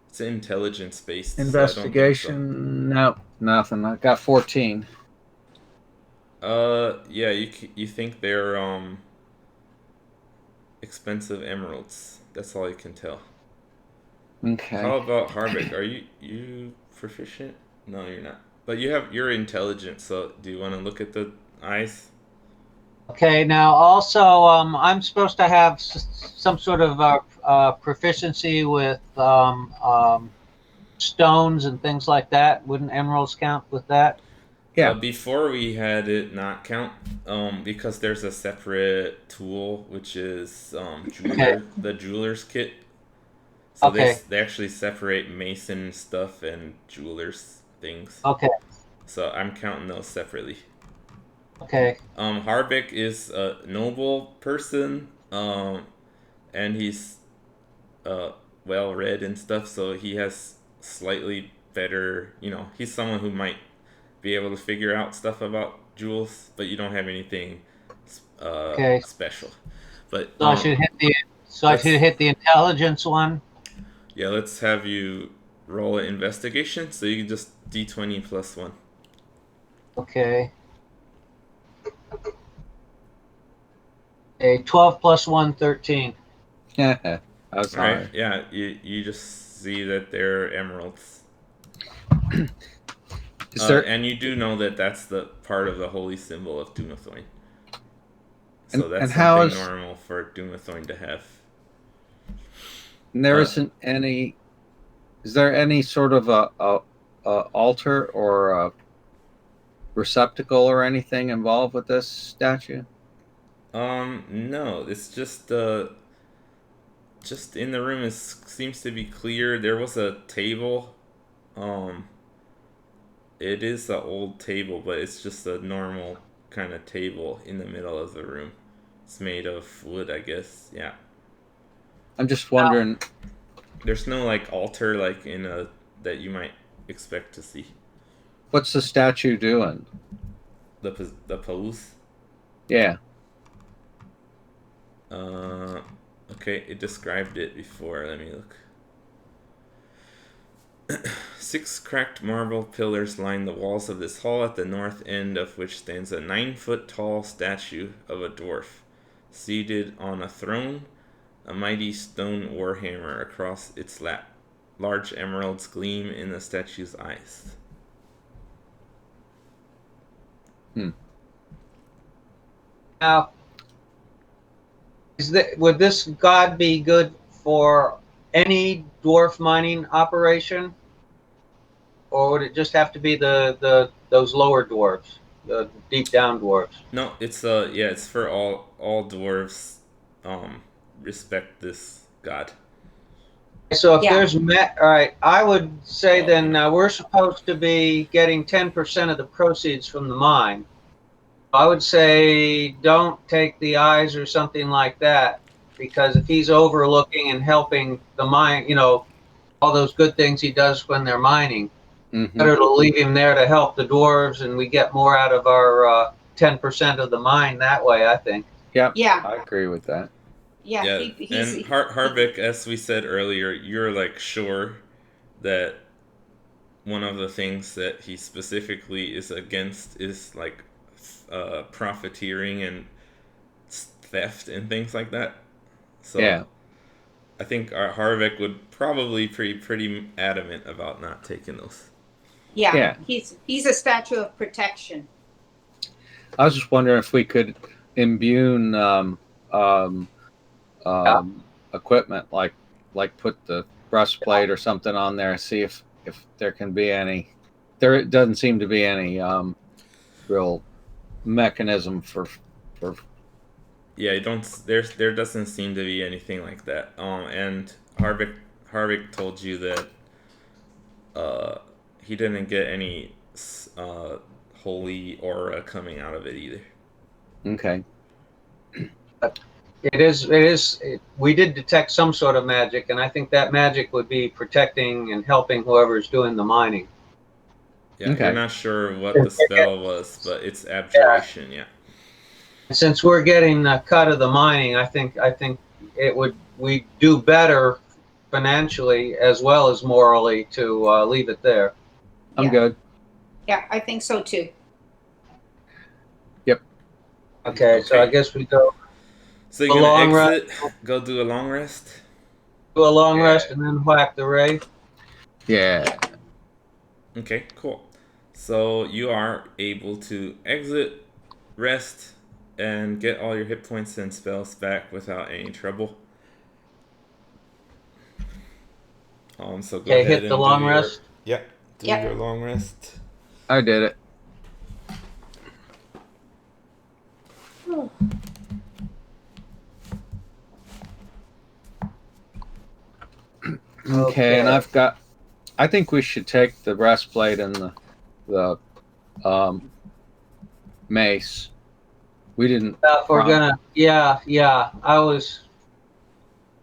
It's intelligence based. Investigation. So no, nothing. I got 14. Yeah, you think they're expensive emeralds. That's all you can tell. Okay. How about Harvick? Are you proficient? No, you're not. But you're intelligent. So do you want to look at the eyes? Okay. Now, also, I'm supposed to have some sort of proficiency with stones and things like that. Wouldn't emeralds count with that? Yeah. Before we had it not count, because there's a separate tool which is the jeweler's kit. So Okay. they actually separate mason stuff and jeweler's things. Okay. So I'm counting those separately. Okay. Harbeck is a noble person, and he's well read and stuff. So he has slightly better. He's someone who might be able to figure out stuff about jewels, but you don't have anything Okay. special. But So I should hit the. So I should hit the intelligence one. yeah, let's have you roll an investigation. So you can just D20 plus 1. Okay. A 12 plus 1, 13. That's All high. right. Yeah, you just see that they're emeralds. Is there And you do know that that's the part of the holy symbol of Dumathoin. So that's and how something is normal for Dumathoin to have. and there isn't any? Is there any sort of a altar or a receptacle or anything involved with this statue? No, it's just in the room seems to be clear. There was a table. It is an old table, but it's just a normal kind of table in the middle of the room. It's made of wood, I guess. Yeah. I'm just wondering. There's no like altar like in a that you might expect to see. What's the statue doing? The pose. Yeah. Okay, it described it before. Let me look. 6 cracked marble pillars line the walls of this hall, at the north end of which stands a 9-foot-tall statue of a dwarf, seated on a throne, a mighty stone warhammer across its lap. Large emeralds gleam in the statue's eyes. Now, would this god be good for any dwarf mining operation, or would it just have to be those lower dwarves, the deep down dwarves? No, it's it's for all dwarves. Respect this god. So if Yeah. there's all right, I would say Well, then you know. we're supposed to be getting 10% of the proceeds from the mine. I would say don't take the eyes or something like that, because if he's overlooking and helping the mine, all those good things he does when they're mining, better to leave him there to help the dwarves, and we get more out of our 10% of the mine that way, I think. Yep. Yeah. I agree with that. Yeah. Yeah, and Harvick, as we said earlier, you're like sure that one of the things that he specifically is against is like profiteering and theft and things like that. So Yeah. I think Harvick would probably be pretty adamant about not taking those. Yeah. Yeah. He's a statue of protection. I was just wondering if we could imbue equipment, like put the breastplate or something on there, see if there can be any. There doesn't seem to be any real mechanism for. Yeah, there doesn't seem to be anything like that. And Harvick told you that he didn't get any holy aura coming out of it either. Okay. We did detect some sort of magic, and I think that magic would be protecting and helping whoever's doing the mining. Yeah, Okay. you're not sure what the spell was, but it's abjuration. Yeah. Since we're getting a cut of the mining, I think we do better financially as well as morally to leave it there. I'm Yeah. good. Yeah, I think so too. Yep. Okay, so I guess we go So you're gonna exit, go do a long rest. do a long rest, and then whack the ray. Yeah. Okay, cool. So you are able to exit, rest, and get all your hit points and spells back without any trouble. So go ahead hit and the long rest. Yep, do your long rest. I did it. Okay, and I think we should take the breastplate and the mace. We didn't. If we're gonna,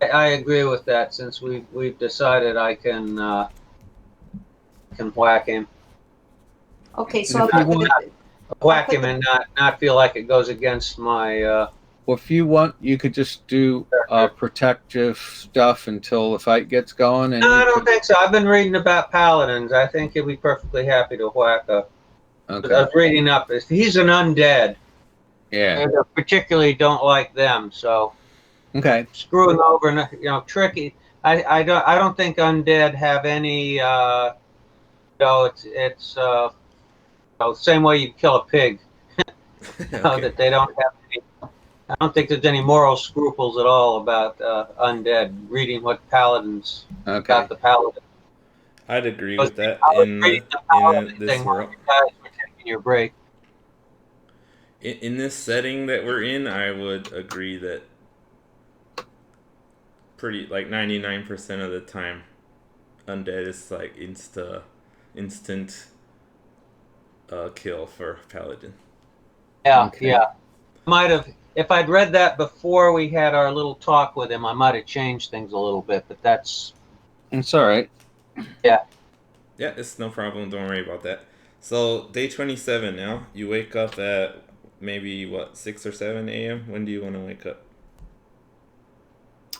I agree with that. Since we've decided I can whack him. Okay, And so if I'll you put want, the, Whack him and not feel like it goes against my. well, if you want, you could just do protective stuff until the fight gets going, and No, you I don't could. think so. I've been reading about paladins. I think he'll be perfectly happy to whack a. I Okay. was reading up. He's an undead. Yeah. I particularly don't like them, so Okay. screwing over, tricky. I don't think undead have any. Same way you kill a pig. Okay. That they don't have any. I don't think there's any moral scruples at all about undead. Reading what paladins Okay. got the paladin. I'd agree I was with that reading the paladin this thing while world. you guys were taking your break. In this setting that we're in, I would agree that pretty like 99% of the time, undead is like instant kill for paladin. Yeah, Okay. yeah. Might have, if I'd read that before we had our little talk with him, I might have changed things a little bit, but that's. It's all right. Yeah, it's no problem. Don't worry about that. So day 27 now. You wake up at maybe what 6 or 7 a.m. When do you want to wake up?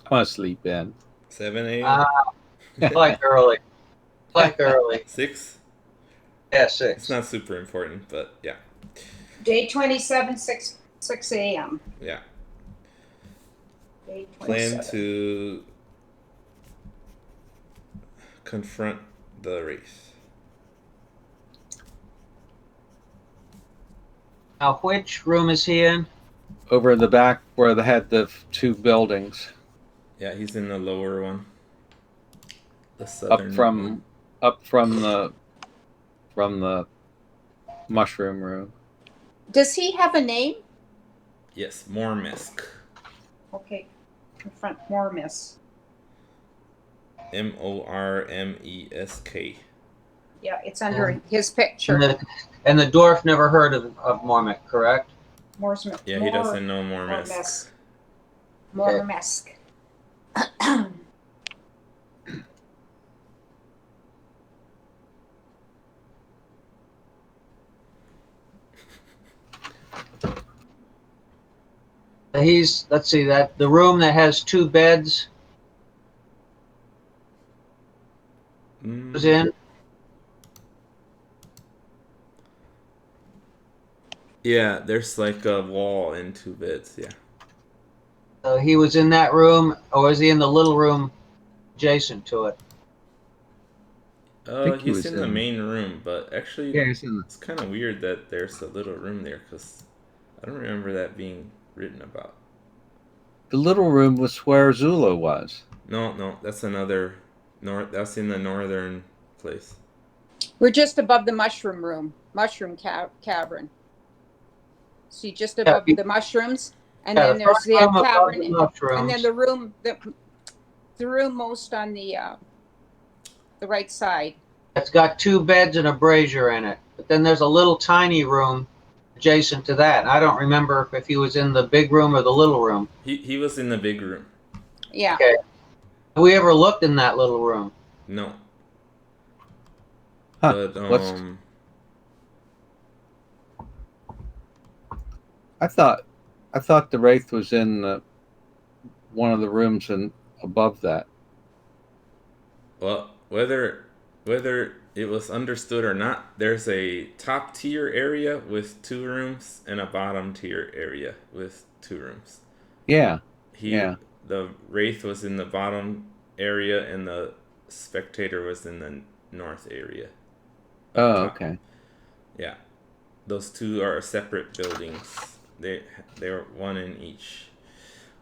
I want to sleep in. 7 a.m. Like early. Like early. 6. Yeah, It's 6. not super important, but yeah. day 27, 6 a.m. Yeah. Day 27. Plan to confront the wraith. Now, which room is he in? Over the back where they had the two buildings. Yeah, he's in the lower one. The southern one. Up from the mushroom room. Does he have a name? Yes, Mormesk. Okay, confront Mormis. Mormesk. Yeah, it's under his picture. And the dwarf never heard of Mormont, correct? Yeah, he doesn't know Mormesk. Mormesk. Let's see, that the room that has 2 beds was in. Yeah, there's like a wall and 2 beds, yeah. So he was in that room, or was he in the little room adjacent to it? He's in the main room, but actually Yeah, it's kind of weird that there's a little room there, because I don't remember that being written about. The little room was where Zula was. No, that's another that's in the northern place. We're just above the mushroom cavern. See, just above the mushrooms, and then there's the cavern, and then the room most on the right side. It's got 2 beds and a brazier in it, but then there's a little tiny room adjacent to that. I don't remember if he was in the big room or the little room. He was in the big room. Yeah. Okay. Have we ever looked in that little room? No. Huh. But I thought the wraith was in one of the rooms and above that. Well, whether it was understood or not, there's a top tier area with 2 rooms and a bottom tier area with 2 rooms. Yeah. The wraith was in the bottom area and the spectator was in the north area. Oh, okay. Yeah. Those 2 are separate buildings. They're one in each.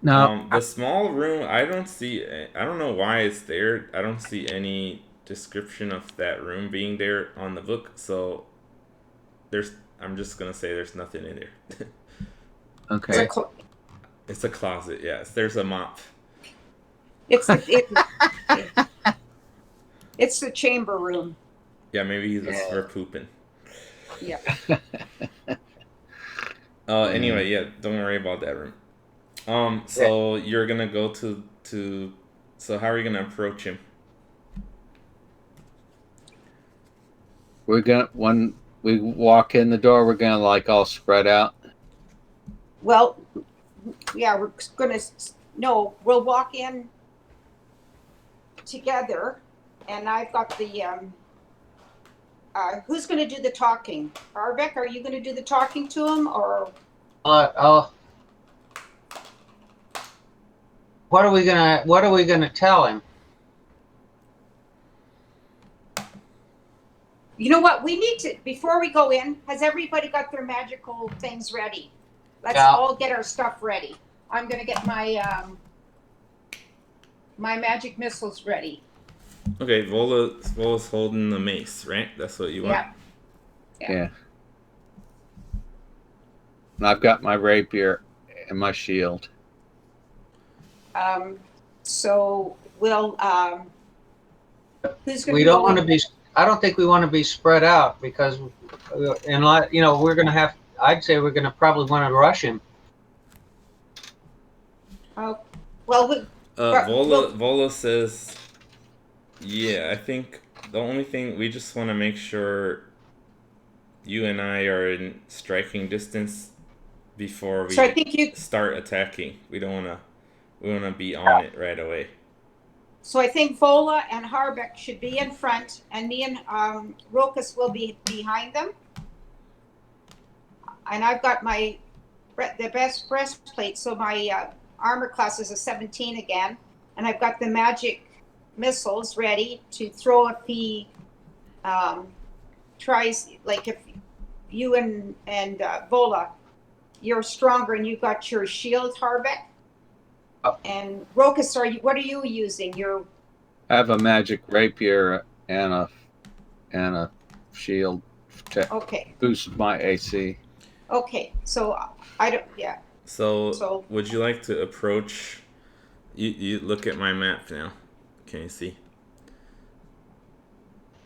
Now, the small room, I don't know why it's there. I don't see any description of that room being there on the book, so I'm just gonna say there's nothing in there. Okay. It's a closet, yes. There's a mop. It's it's the chamber room. Yeah, maybe he's just for pooping. Yeah. Anyway, yeah, don't worry about that room. So you're gonna go to so how are you gonna approach him? We're gonna when we walk in the door, we're gonna like all spread out. Well, yeah, we're gonna. No, we'll walk in together, and I've got the. Who's going to do the talking? Arvik, are you going to do the talking to him, or? What are we gonna tell him? You know what? We need to, before we go in, has everybody got their magical things ready? Let's all get our stuff ready. I'm going to get my my magic missiles ready. Okay, Vola's holding the mace, right? That's what you want? Yeah. And I've got my rapier and my shield. So we'll, who's going to We don't want to be. I don't think we want to be spread out because, we're going to have. I'd say we're going to probably want to rush him. Oh, well, Vola says, yeah, I think the only thing, we just want to make sure you and I are in striking distance before we start attacking. We want to be on it right away. So I think Vola and Harbeck should be in front, and me and Rokas will be behind them. And I've got the best breastplate, so my armor class is a 17 again, and I've got the magic missiles ready to throw if he tries. Like if you and Vola, you're stronger and you got your shield, Harbeck. And Rokas, what are you using? I have a magic rapier and a shield to boost my AC. Okay, so I don't. Yeah. So would you like to approach? You look at my map now. Can you see?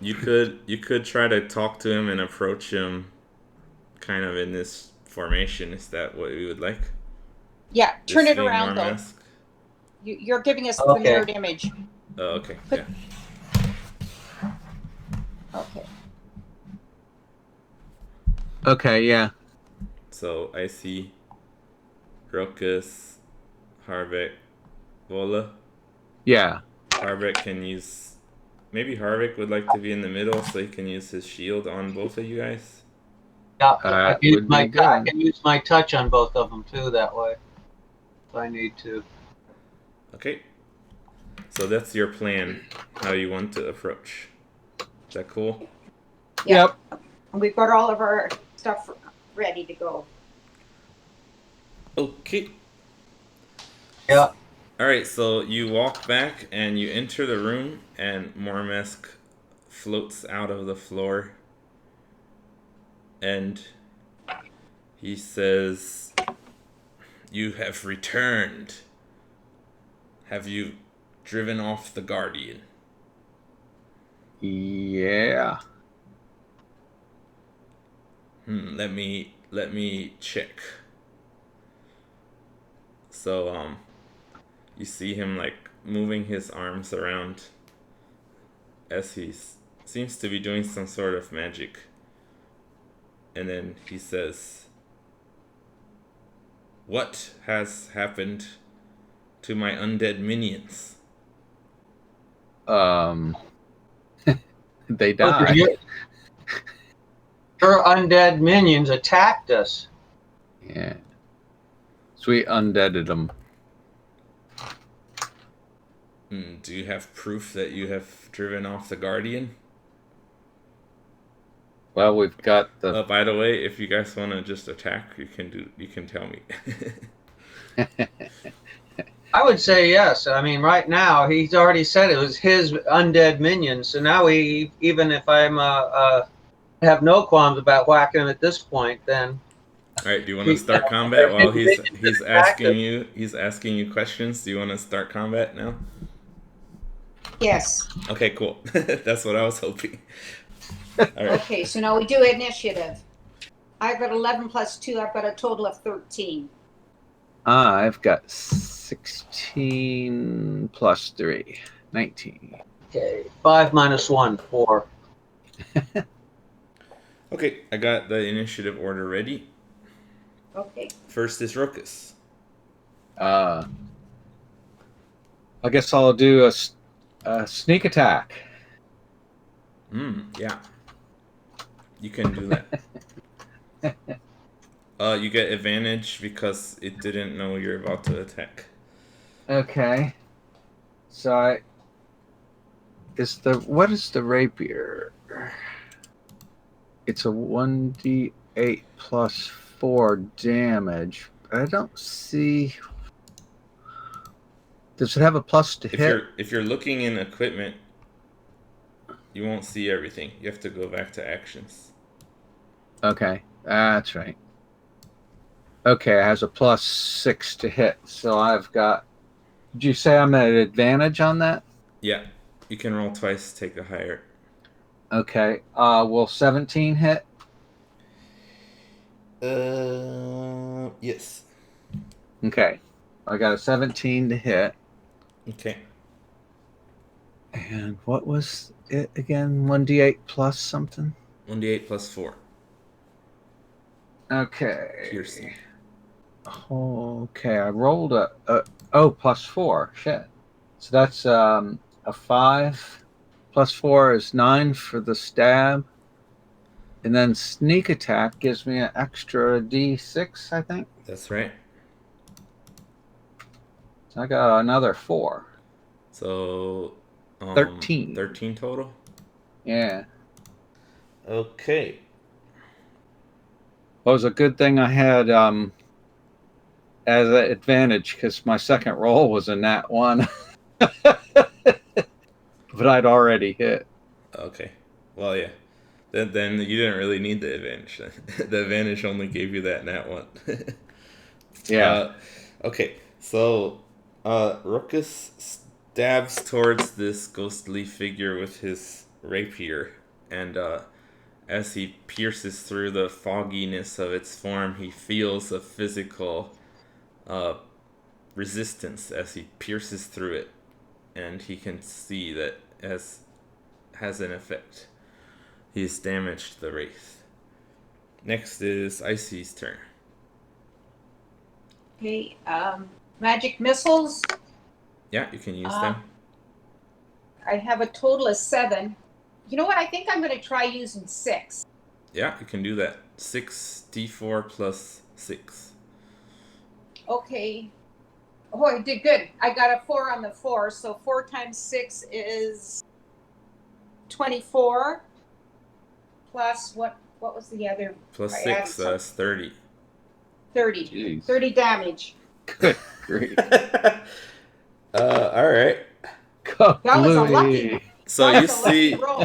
You could try to talk to him and approach him, kind of in this formation. Is that what you would like? Yeah, turn it around though. You're giving us the mirrored image. Oh, okay. Yeah. Okay. Okay, yeah. So I see Rokas, Harvick, Vola. Yeah. Harvick can use... Maybe Harvick would like to be in the middle so he can use his shield on both of you guys. Yeah, I can use my touch on both of them too that way. If I need to. Okay. So that's your plan, how you want to approach. Is that cool? Yep. And we've got all of our stuff ready to go. Okay. Yeah. Alright, so you walk back and you enter the room and Mormesk floats out of the floor. And he says, "You have returned. Have you driven off the Guardian?" Yeah. Let me check. So you see him like moving his arms around as he seems to be doing some sort of magic. And then he says, "What has happened to my undead minions?" They died. Your undead minions attacked us. Yeah. So we undeaded them. Do you have proof that you have driven off the Guardian? Well, we've got the... by the way, if you guys want to just attack, you can tell me. I would say yes. I mean, right now, he's already said it was his undead minions. So now even if I'm have no qualms about whacking him at this point, then... All right, do you want to start combat while he's asking you questions? Do you want to start combat now? Yes. Okay, cool. That's what I was hoping. All right. Okay, so now we do initiative. I've got 11 plus 2. I've got a total of 13. I've got 16 plus 3. 19. Okay, 5 minus 1, 4. Okay, I got the initiative order ready. Okay. First is Ruckus. I guess I'll do a sneak attack. Yeah. You can do that. You get advantage because it didn't know you're about to attack. Okay. So what is the rapier? It's a 1d8 plus 4 damage. I don't see. Does it have a plus to hit? If you're looking in equipment, you won't see everything. You have to go back to actions. Okay, that's right. Okay, it has a plus 6 to hit. So I've got. Did you say I'm at advantage on that? Yeah, you can roll twice, take a higher. Okay. Will 17 hit? Yes. Okay. I got a 17 to hit. Okay. And what was it again? 1d8 plus something? 1d8 plus 4. Okay. Piercing. Okay, I rolled plus 4. Shit. So that's a 5 plus 4 is 9 for the stab. And then sneak attack gives me an extra d6, I think. That's right. So I got another 4. So 13. 13 total? Yeah. Okay. Well, it was a good thing I had as an advantage because my second roll was a nat 1. But I'd already hit. Okay. Well, yeah. Then you didn't really need the advantage. The advantage only gave you that nat 1. Yeah. Okay. So Ruckus stabs towards this ghostly figure with his rapier, and as he pierces through the fogginess of its form, he feels a physical resistance as he pierces through it, and he can see that has an effect. He's damaged the wraith. Next is Icy's turn. Okay. Magic missiles. Yeah, you can use them. I have a total of 7. You know what? I think I'm going to try using 6. Yeah, you can do that. 6d4 plus 6. Okay. Oh, I did good. I got a 4 on the 4, so 4 times 6 is 24. Plus what was the other? Plus I 6, that's 30. 30. Jeez. 30 damage. Good grief. Alright. That was a lucky. So That you was a lucky see roll.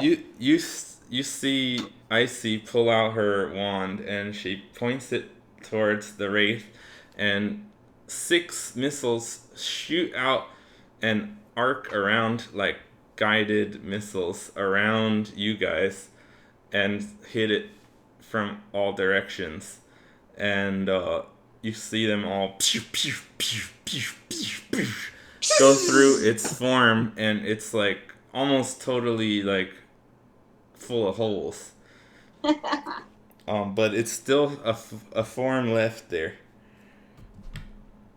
you see Icy pull out her wand, and she points it towards the wraith, and 6 missiles shoot out and arc around like guided missiles around you guys and hit it from all directions, and you see them all pew, pew, pew, pew, pew, pew, go through its form, and it's like almost totally like full of holes. But it's still a form left there.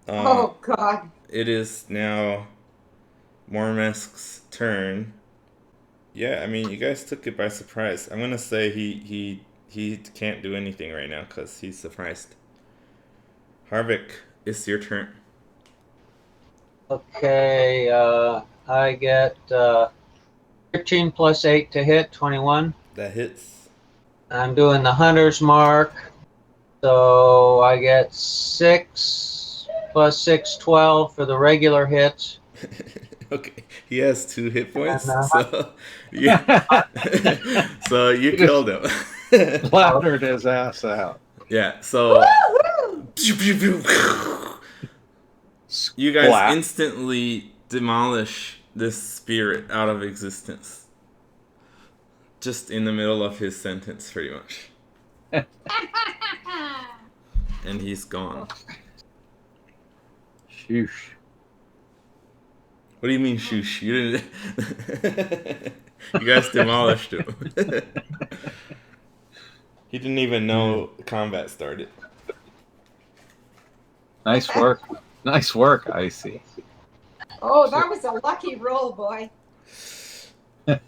Oh God. It is now Mormesk's turn. Yeah, I mean, you guys took it by surprise. I'm gonna say he can't do anything right now because he's surprised. Harvick, it's your turn. Okay, I get 13 plus 8 to hit, 21. That hits. I'm doing the hunter's mark, so I get 6 plus 6, 12 for the regular hits. Okay, he has 2 hit points, And, so yeah, so you killed him. Flattered his ass out. Yeah, so you guys Splat. instantly demolish this spirit out of existence. Just in the middle of his sentence, pretty much. And he's gone. Shoosh. What do you mean, shoosh? You didn't. You guys demolished him. He didn't even know combat started. Nice work. Nice work, Icy. Oh, that was a lucky roll, boy. All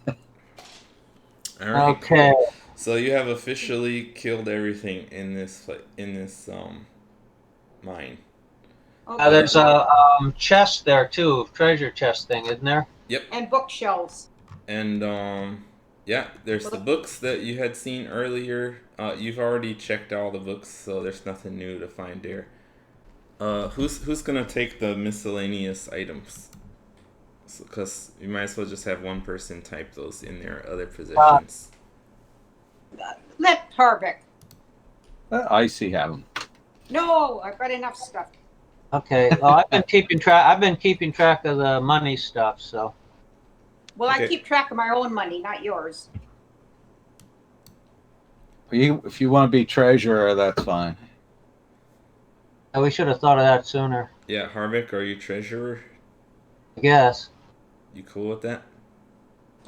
right. Okay. Cool. So you have officially killed everything in this mine. Okay. There's a chest there too, treasure chest thing, isn't there? Yep. And bookshelves. And yeah, there's the books that you had seen earlier. You've already checked all the books, so there's nothing new to find there. Who's gonna take the miscellaneous items? Because you might as well just have one person type those in their other possessions. Let Harvick. Let Icy have them. No, I've got enough stuff. Okay. Well, I've been keeping track of the money stuff. So. Well, Okay. I keep track of my own money, not yours. If you want to be treasurer, that's fine. We should have thought of that sooner. Yeah, Harvick, are you treasurer? I guess. You cool with that?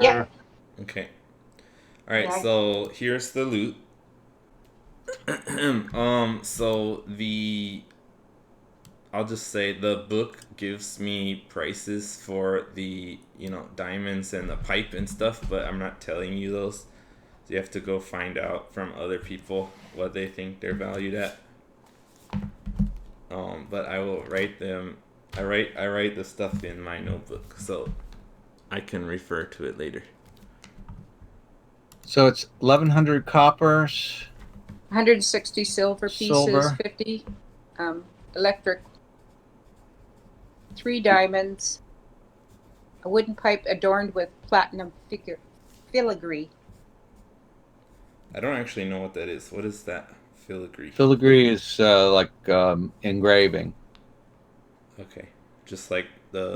Yeah. Okay. All right. Yeah. So here's the loot. So I'll just say the book gives me prices for the diamonds and the pipe and stuff, but I'm not telling you those. So you have to go find out from other people what they think they're valued at. But I will write them. I write the stuff in my notebook, so I can refer to it later. So it's 1,100 coppers. 160 silver pieces, Silver. 50 electric, 3 diamonds, a wooden pipe adorned with platinum filigree. I don't actually know what that is. What is that? Filigree. Filigree is like engraving. Okay, just like the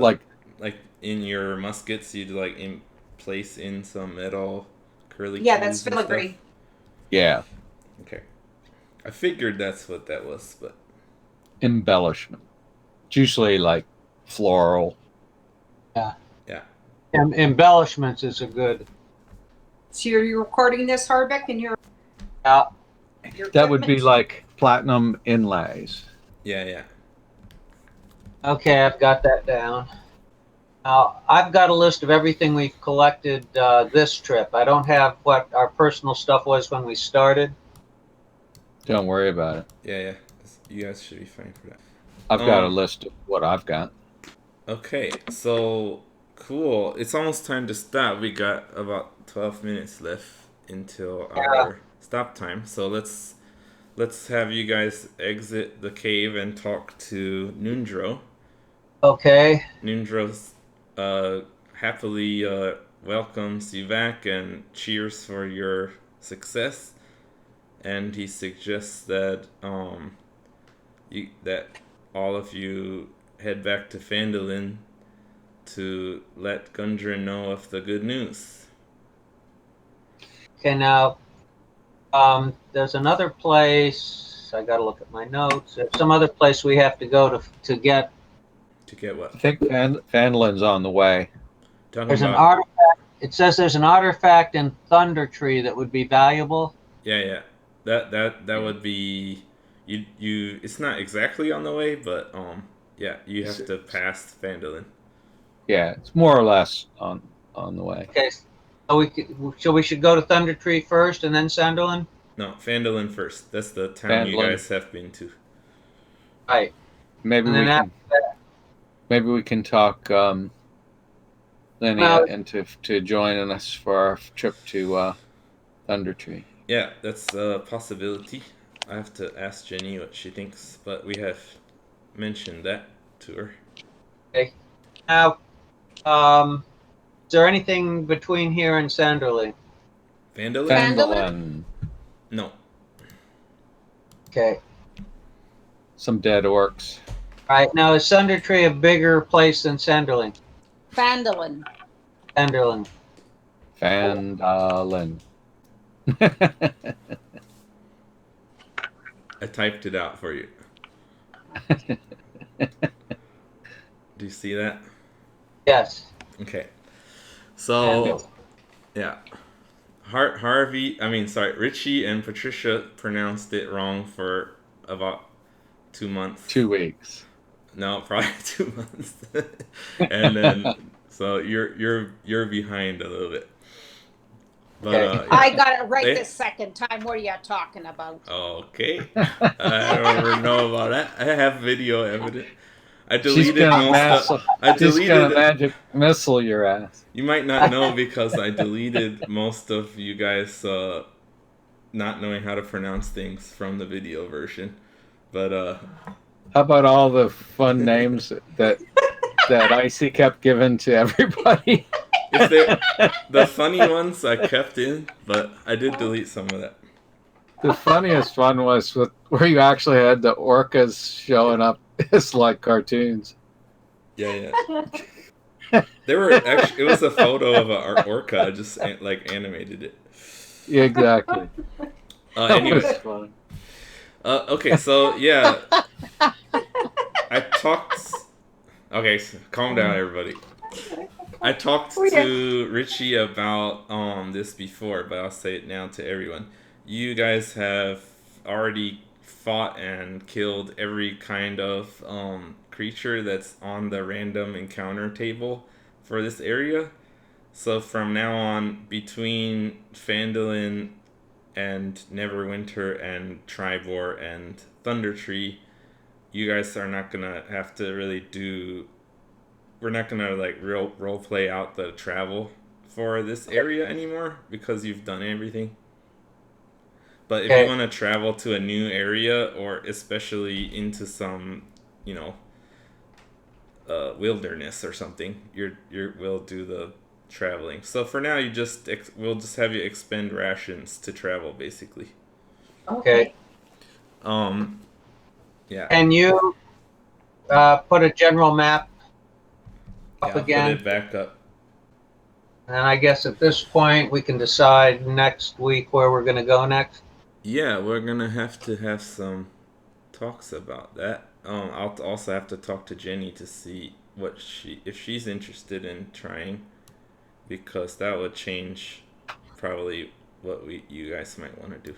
Like in your muskets, you'd place in some metal curly. Yeah, that's cues and stuff. filigree. yeah, Okay, I figured that's what that was, but embellishment. It's usually like floral. yeah. Embellishments is a good. So you're recording this, Harbeck, and your That would be equipment? like platinum inlays. Yeah. Okay, I've got that down. Now, I've got a list of everything we've collected this trip. I don't have what our personal stuff was when we started. Don't worry about it. Yeah. You guys should be fine for that. I've got a list of what I've got. Okay, so cool. It's almost time to stop. We got about 12 minutes left until our stop time. So let's have you guys exit the cave and talk to Nundro. Okay. Nundro happily welcomes you back and cheers for your success. And he suggests that that all of you head back to Phandelver to let Gundren know of the good news. Okay, now, there's another place. I got to look at my notes. There's some other place we have to go to get. To get what? I think Phandelin's on the way. There's an artifact. It says there's an artifact in Thunder Tree that would be valuable. Yeah. That would be you. It's not exactly on the way, but yeah, you have to pass Phandelver. Yeah, it's more or less on the way. Okay, so we should go to Thunder Tree first and then Sanderlin? No, Phandelver first. That's the town you guys have been to. Right. Maybe we can talk Linnea into joining us for our trip to Thunder Tree. Yeah, that's a possibility. I have to ask Jenny what she thinks, but we have mentioned that to her. Okay. Now, is there anything between here and Sanderlin? Phandelin. No. Okay. Some dead orcs. All right. Now, is Thunder Tree a bigger place than Sanderlin? Phandelin. Sanderlin. Phandelin. I typed it out for you. Do you see that? Yes. Okay. So, yeah. Richie and Patricia pronounced it wrong for about 2 months. 2 weeks. No, probably 2 months. And then so you're behind a little bit. But Okay. I got it right this second time. What are you talking about? Okay. I don't know about that. I have video evidence. I She's deleted gonna most of. I She's gonna deleted. magic missile your ass. You might not know because I deleted most of you guys not knowing how to pronounce things from the video version. But How about all the fun names that Icy kept giving to everybody? the funny ones I kept in, but I did delete some of that. The funniest one was where you actually had the orcas showing up as like cartoons. Yeah. There were actually, it was a photo of an orca. I just like animated it. Yeah, exactly. Anyway. That was fun. Okay, so yeah, I talked. Okay, so calm down, everybody. I talked to Richie about this before, but I'll say it now to everyone. You guys have already fought and killed every kind of creature that's on the random encounter table for this area. So from now on, between Phandelver and Neverwinter and Tribor and Thundertree, you guys are not gonna have to really do. We're not gonna like role play out the travel for this area anymore because you've done everything. But if you want to travel to a new area or especially into some, wilderness or something, we'll do the traveling. So for now, we'll just have you expend rations to travel, basically. Okay. Yeah. And you put a general map up again. Put it back up. And I guess at this point we can decide next week where we're going to go next. Yeah, we're gonna have to have some talks about that. I'll also have to talk to Jenny to see if she's interested in trying, because that would change probably what you guys might want to do.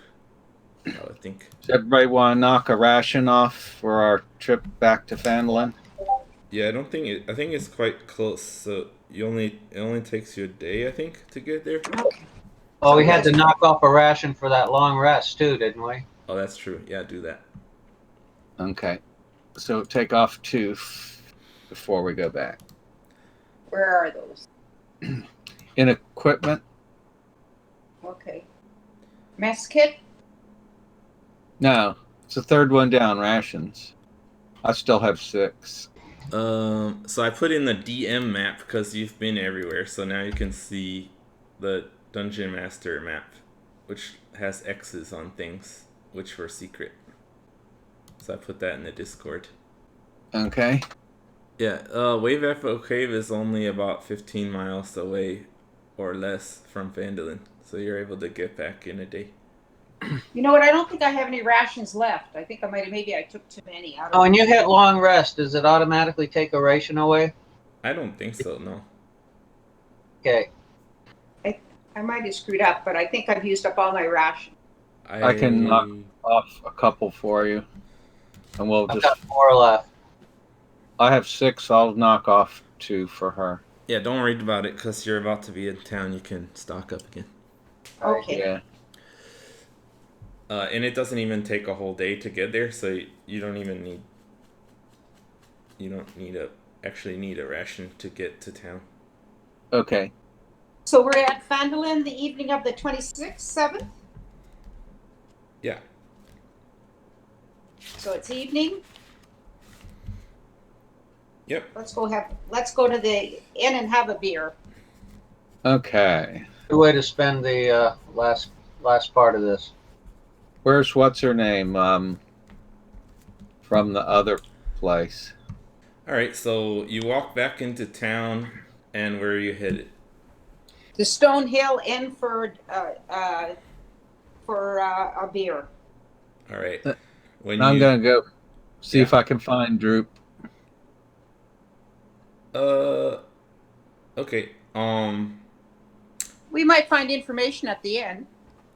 I would think. Does everybody want to knock a ration off for our trip back to Phandelver? Yeah, I think it's quite close. So it only takes you a day, I think, to get there. Okay. Oh, we had to knock off a ration for that long rest too, didn't we? Oh, that's true. Yeah, do that. Okay. So take off 2 before we go back. Where are those? In equipment? Okay. Mess kit? No. It's the third one down, rations. I still have 6. So I put in the DM map because you've been everywhere, so now you can see the Dungeon Master map, which has X's on things, which were secret. So I put that in the Discord. Okay. Yeah, Wave Echo Cave is only about 15 miles away or less from Phandelver, so you're able to get back in a day. You know what? I don't think I have any rations left. I think maybe I took too many out. Oh, when you hit long rest, does it automatically take a ration away? I don't think so, no. Okay. I might have screwed up, but I think I've used up all my rations. I can knock off a couple for you. And we'll I've got 4 left. I have 6, so I'll knock off 2 for her. Yeah, don't worry about it, because you're about to be in town. You can stock up again. Okay. Yeah. And it doesn't even take a whole day to get there, so you don't actually need a ration to get to town. Okay. So we're at Phandelver the evening of the 26th, 7th? Yeah. So it's evening. Yep. Let's go to the inn and have a beer. Okay. Good way to spend the last part of this. Where's what's her name? From the other place. All right, so you walk back into town, and where are you headed? The Stone Hill Inn for a beer. All right. I'm gonna go see if I can find Droop. Okay. We might find information at the end.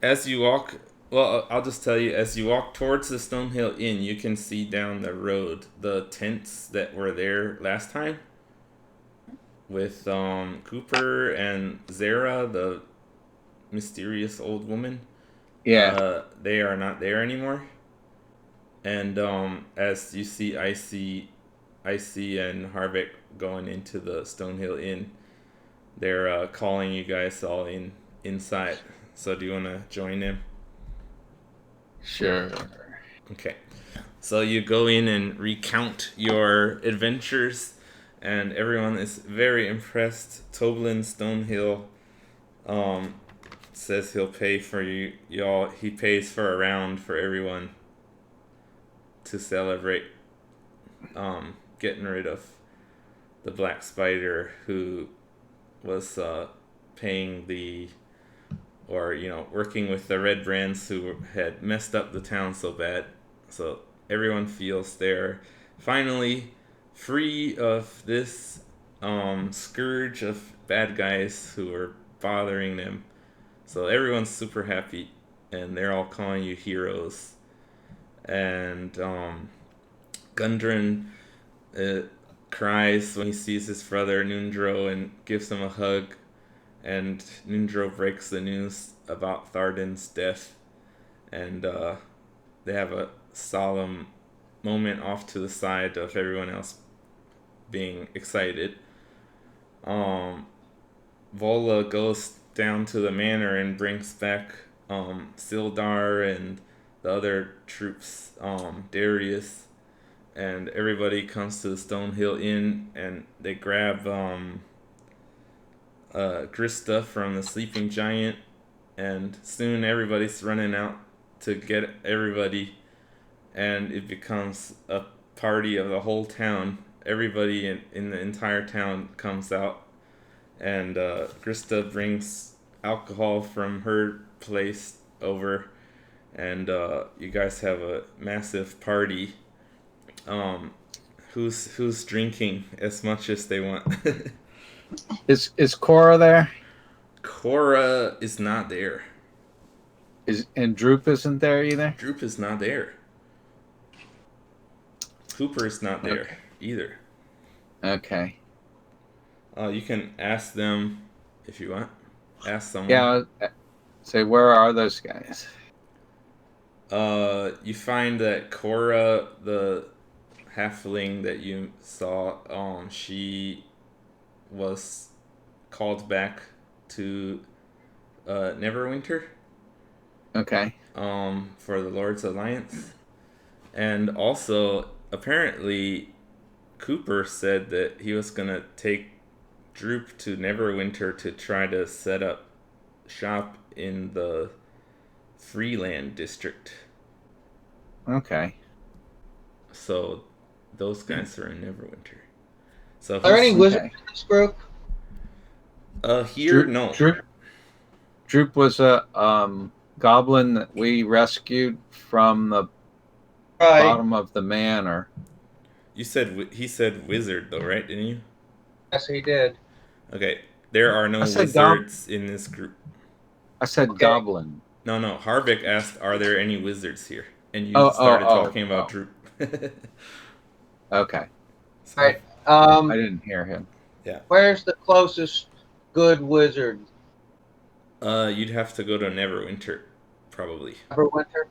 As you walk, well, I'll just tell you, as you walk towards the Stonehill Inn, you can see down the road the tents that were there last time with Cooper and Zara, the mysterious old woman. Yeah. They are not there anymore. And as you see Icy and Harvick going into the Stonehill Inn, they're calling you guys all inside. So do you want to join them? Sure. Okay. So you go in and recount your adventures, and everyone is very impressed. Toblin Stonehill says he'll pay for y'all. He pays for a round for everyone to celebrate getting rid of the Black Spider who was paying working with the Red Brands who had messed up the town so bad. So everyone feels they're finally free of this scourge of bad guys who are bothering them. So everyone's super happy, and they're all calling you heroes. And Gundren cries when he sees his brother Nundro and gives him a hug. And Nundro breaks the news about Thardan's death. And they have a solemn moment off to the side of everyone else being excited. Vola goes down to the manor and brings back Sildar and the other troops, Darius, and everybody comes to the Stonehill Inn and they grab Grista from the Sleeping Giant, and soon everybody's running out to get everybody, and it becomes a party of the whole town. Everybody in the entire town comes out, and Grista brings alcohol from her place over, and you guys have a massive party. Who's drinking as much as they want? Is Cora there? Cora is not there. And Droop isn't there either? Droop is not there. Cooper's not there Okay. either. Okay. You can ask them if you want. Ask someone. Yeah. Say, where are those guys? You find that Cora, the halfling that you saw, she was called back to Neverwinter. Okay. For the Lord's Alliance. And also, apparently, Cooper said that he was going to take Droop to Neverwinter to try to set up shop in the Freeland district. Okay. So, those guys are in Neverwinter. So, Are there any Okay. wizards in this group? here, no. Droop was a goblin that we rescued from the Right. bottom of the manor. He said wizard though, right? Didn't you? Yes, he did. Okay. There are no I said wizards in this group. I said Okay. goblin. No. Harvick asked, "Are there any wizards here?" And you Oh, started oh, talking about oh. Droop. Okay. So, Right. I didn't hear him. Where's the closest good wizard? You'd have to go to Neverwinter, probably. Neverwinter?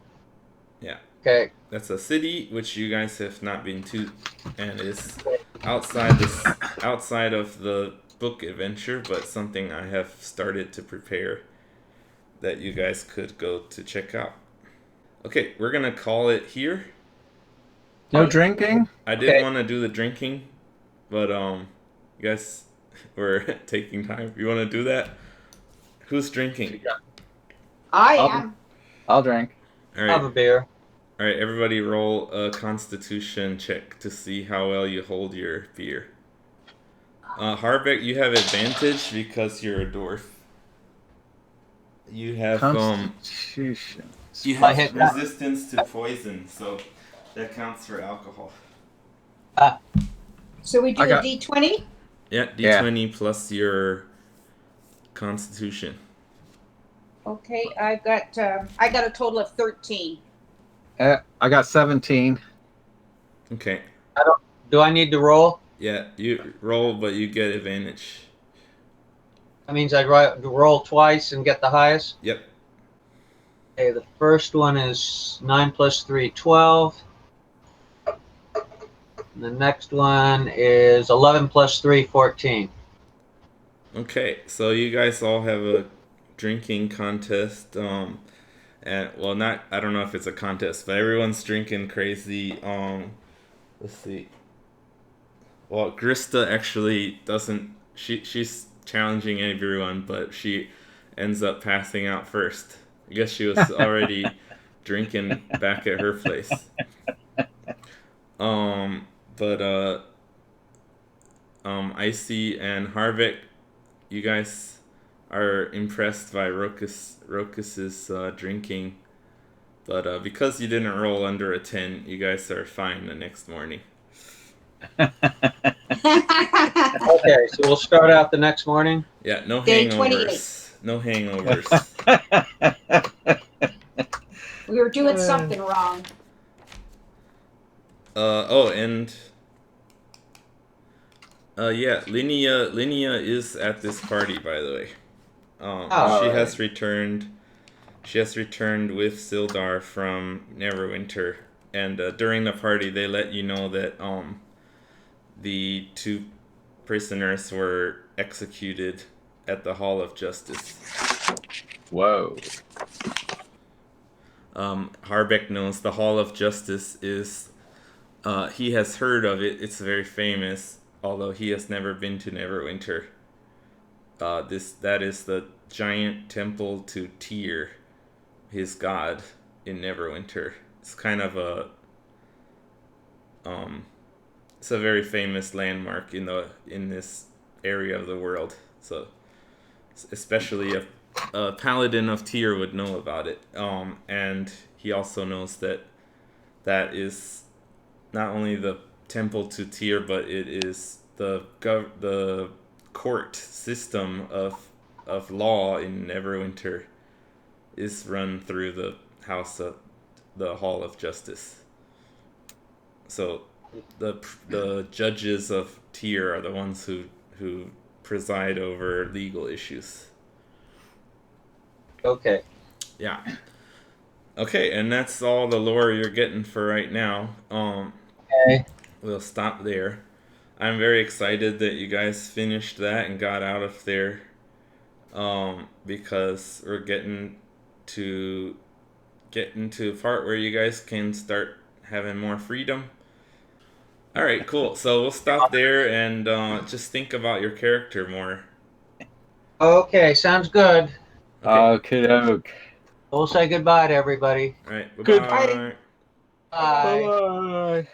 Yeah. Okay. That's a city which you guys have not been to, and is outside of the book adventure, but something I have started to prepare that you guys could go to check out. Okay, we're gonna call it here. No drinking? I did Okay. want to do the drinking, but you guys were taking time. You want to do that? Who's drinking? I I'll- am. I'll drink. All Have a right, beer. all right. Everybody, roll a Constitution check to see how well you hold your beer. Harbeck, you have advantage because you're a dwarf. You have Constitution. you I have hit that. resistance to poison, so that counts for alcohol. So we do I got- a D20? Yeah, D20 plus your Constitution. Okay, I got a total of 13. I got 17. Okay. Do I need to roll? Yeah, you roll, but you get advantage. That means I roll twice and get the highest. Yep. Okay, the first one is 9 plus 3, 12. And the next one is 11 plus 3, 14. Okay, so you guys all have a drinking contest. And well, not I don't know if it's a contest, but everyone's drinking crazy. Let's see. Well, Grista actually doesn't. She's challenging everyone, but she ends up passing out first. I guess she was already drinking back at her place. But Icy and Harvick, you guys are impressed by Rokus's drinking, but because you didn't roll under a 10, you guys are fine the next morning. Okay, so we'll start out the next morning. Yeah, no Day hangovers. 28. No hangovers. We were doing something wrong. And yeah, Linnea is at this party, by the way. She has returned. She has returned with Sildar from Neverwinter, and during the party, they let you know that the 2 prisoners were executed at the Hall of Justice. Whoa. Harbeck knows the Hall of Justice is. He has heard of it. It's very famous, although he has never been to Neverwinter. That is the giant temple to Tyr, his god, in Neverwinter. It's kind of it's a very famous landmark in this area of the world. So especially a paladin of Tyr would know about it. And he also knows that is not only the temple to Tyr, but it is the court system of law in Neverwinter is run through the the Hall of Justice. So the judges of Tyr are the ones who preside over legal issues. Okay. Yeah. Okay, and that's all the lore you're getting for right now. Okay. We'll stop there. I'm very excited that you guys finished that and got out of there. Because we're getting to a part where you guys can start having more freedom. All right, cool. So we'll stop there and just think about your character more. Okay, sounds good. Okay. Okay. We'll say goodbye to everybody. All right. Good. Bye. Bye. Bye.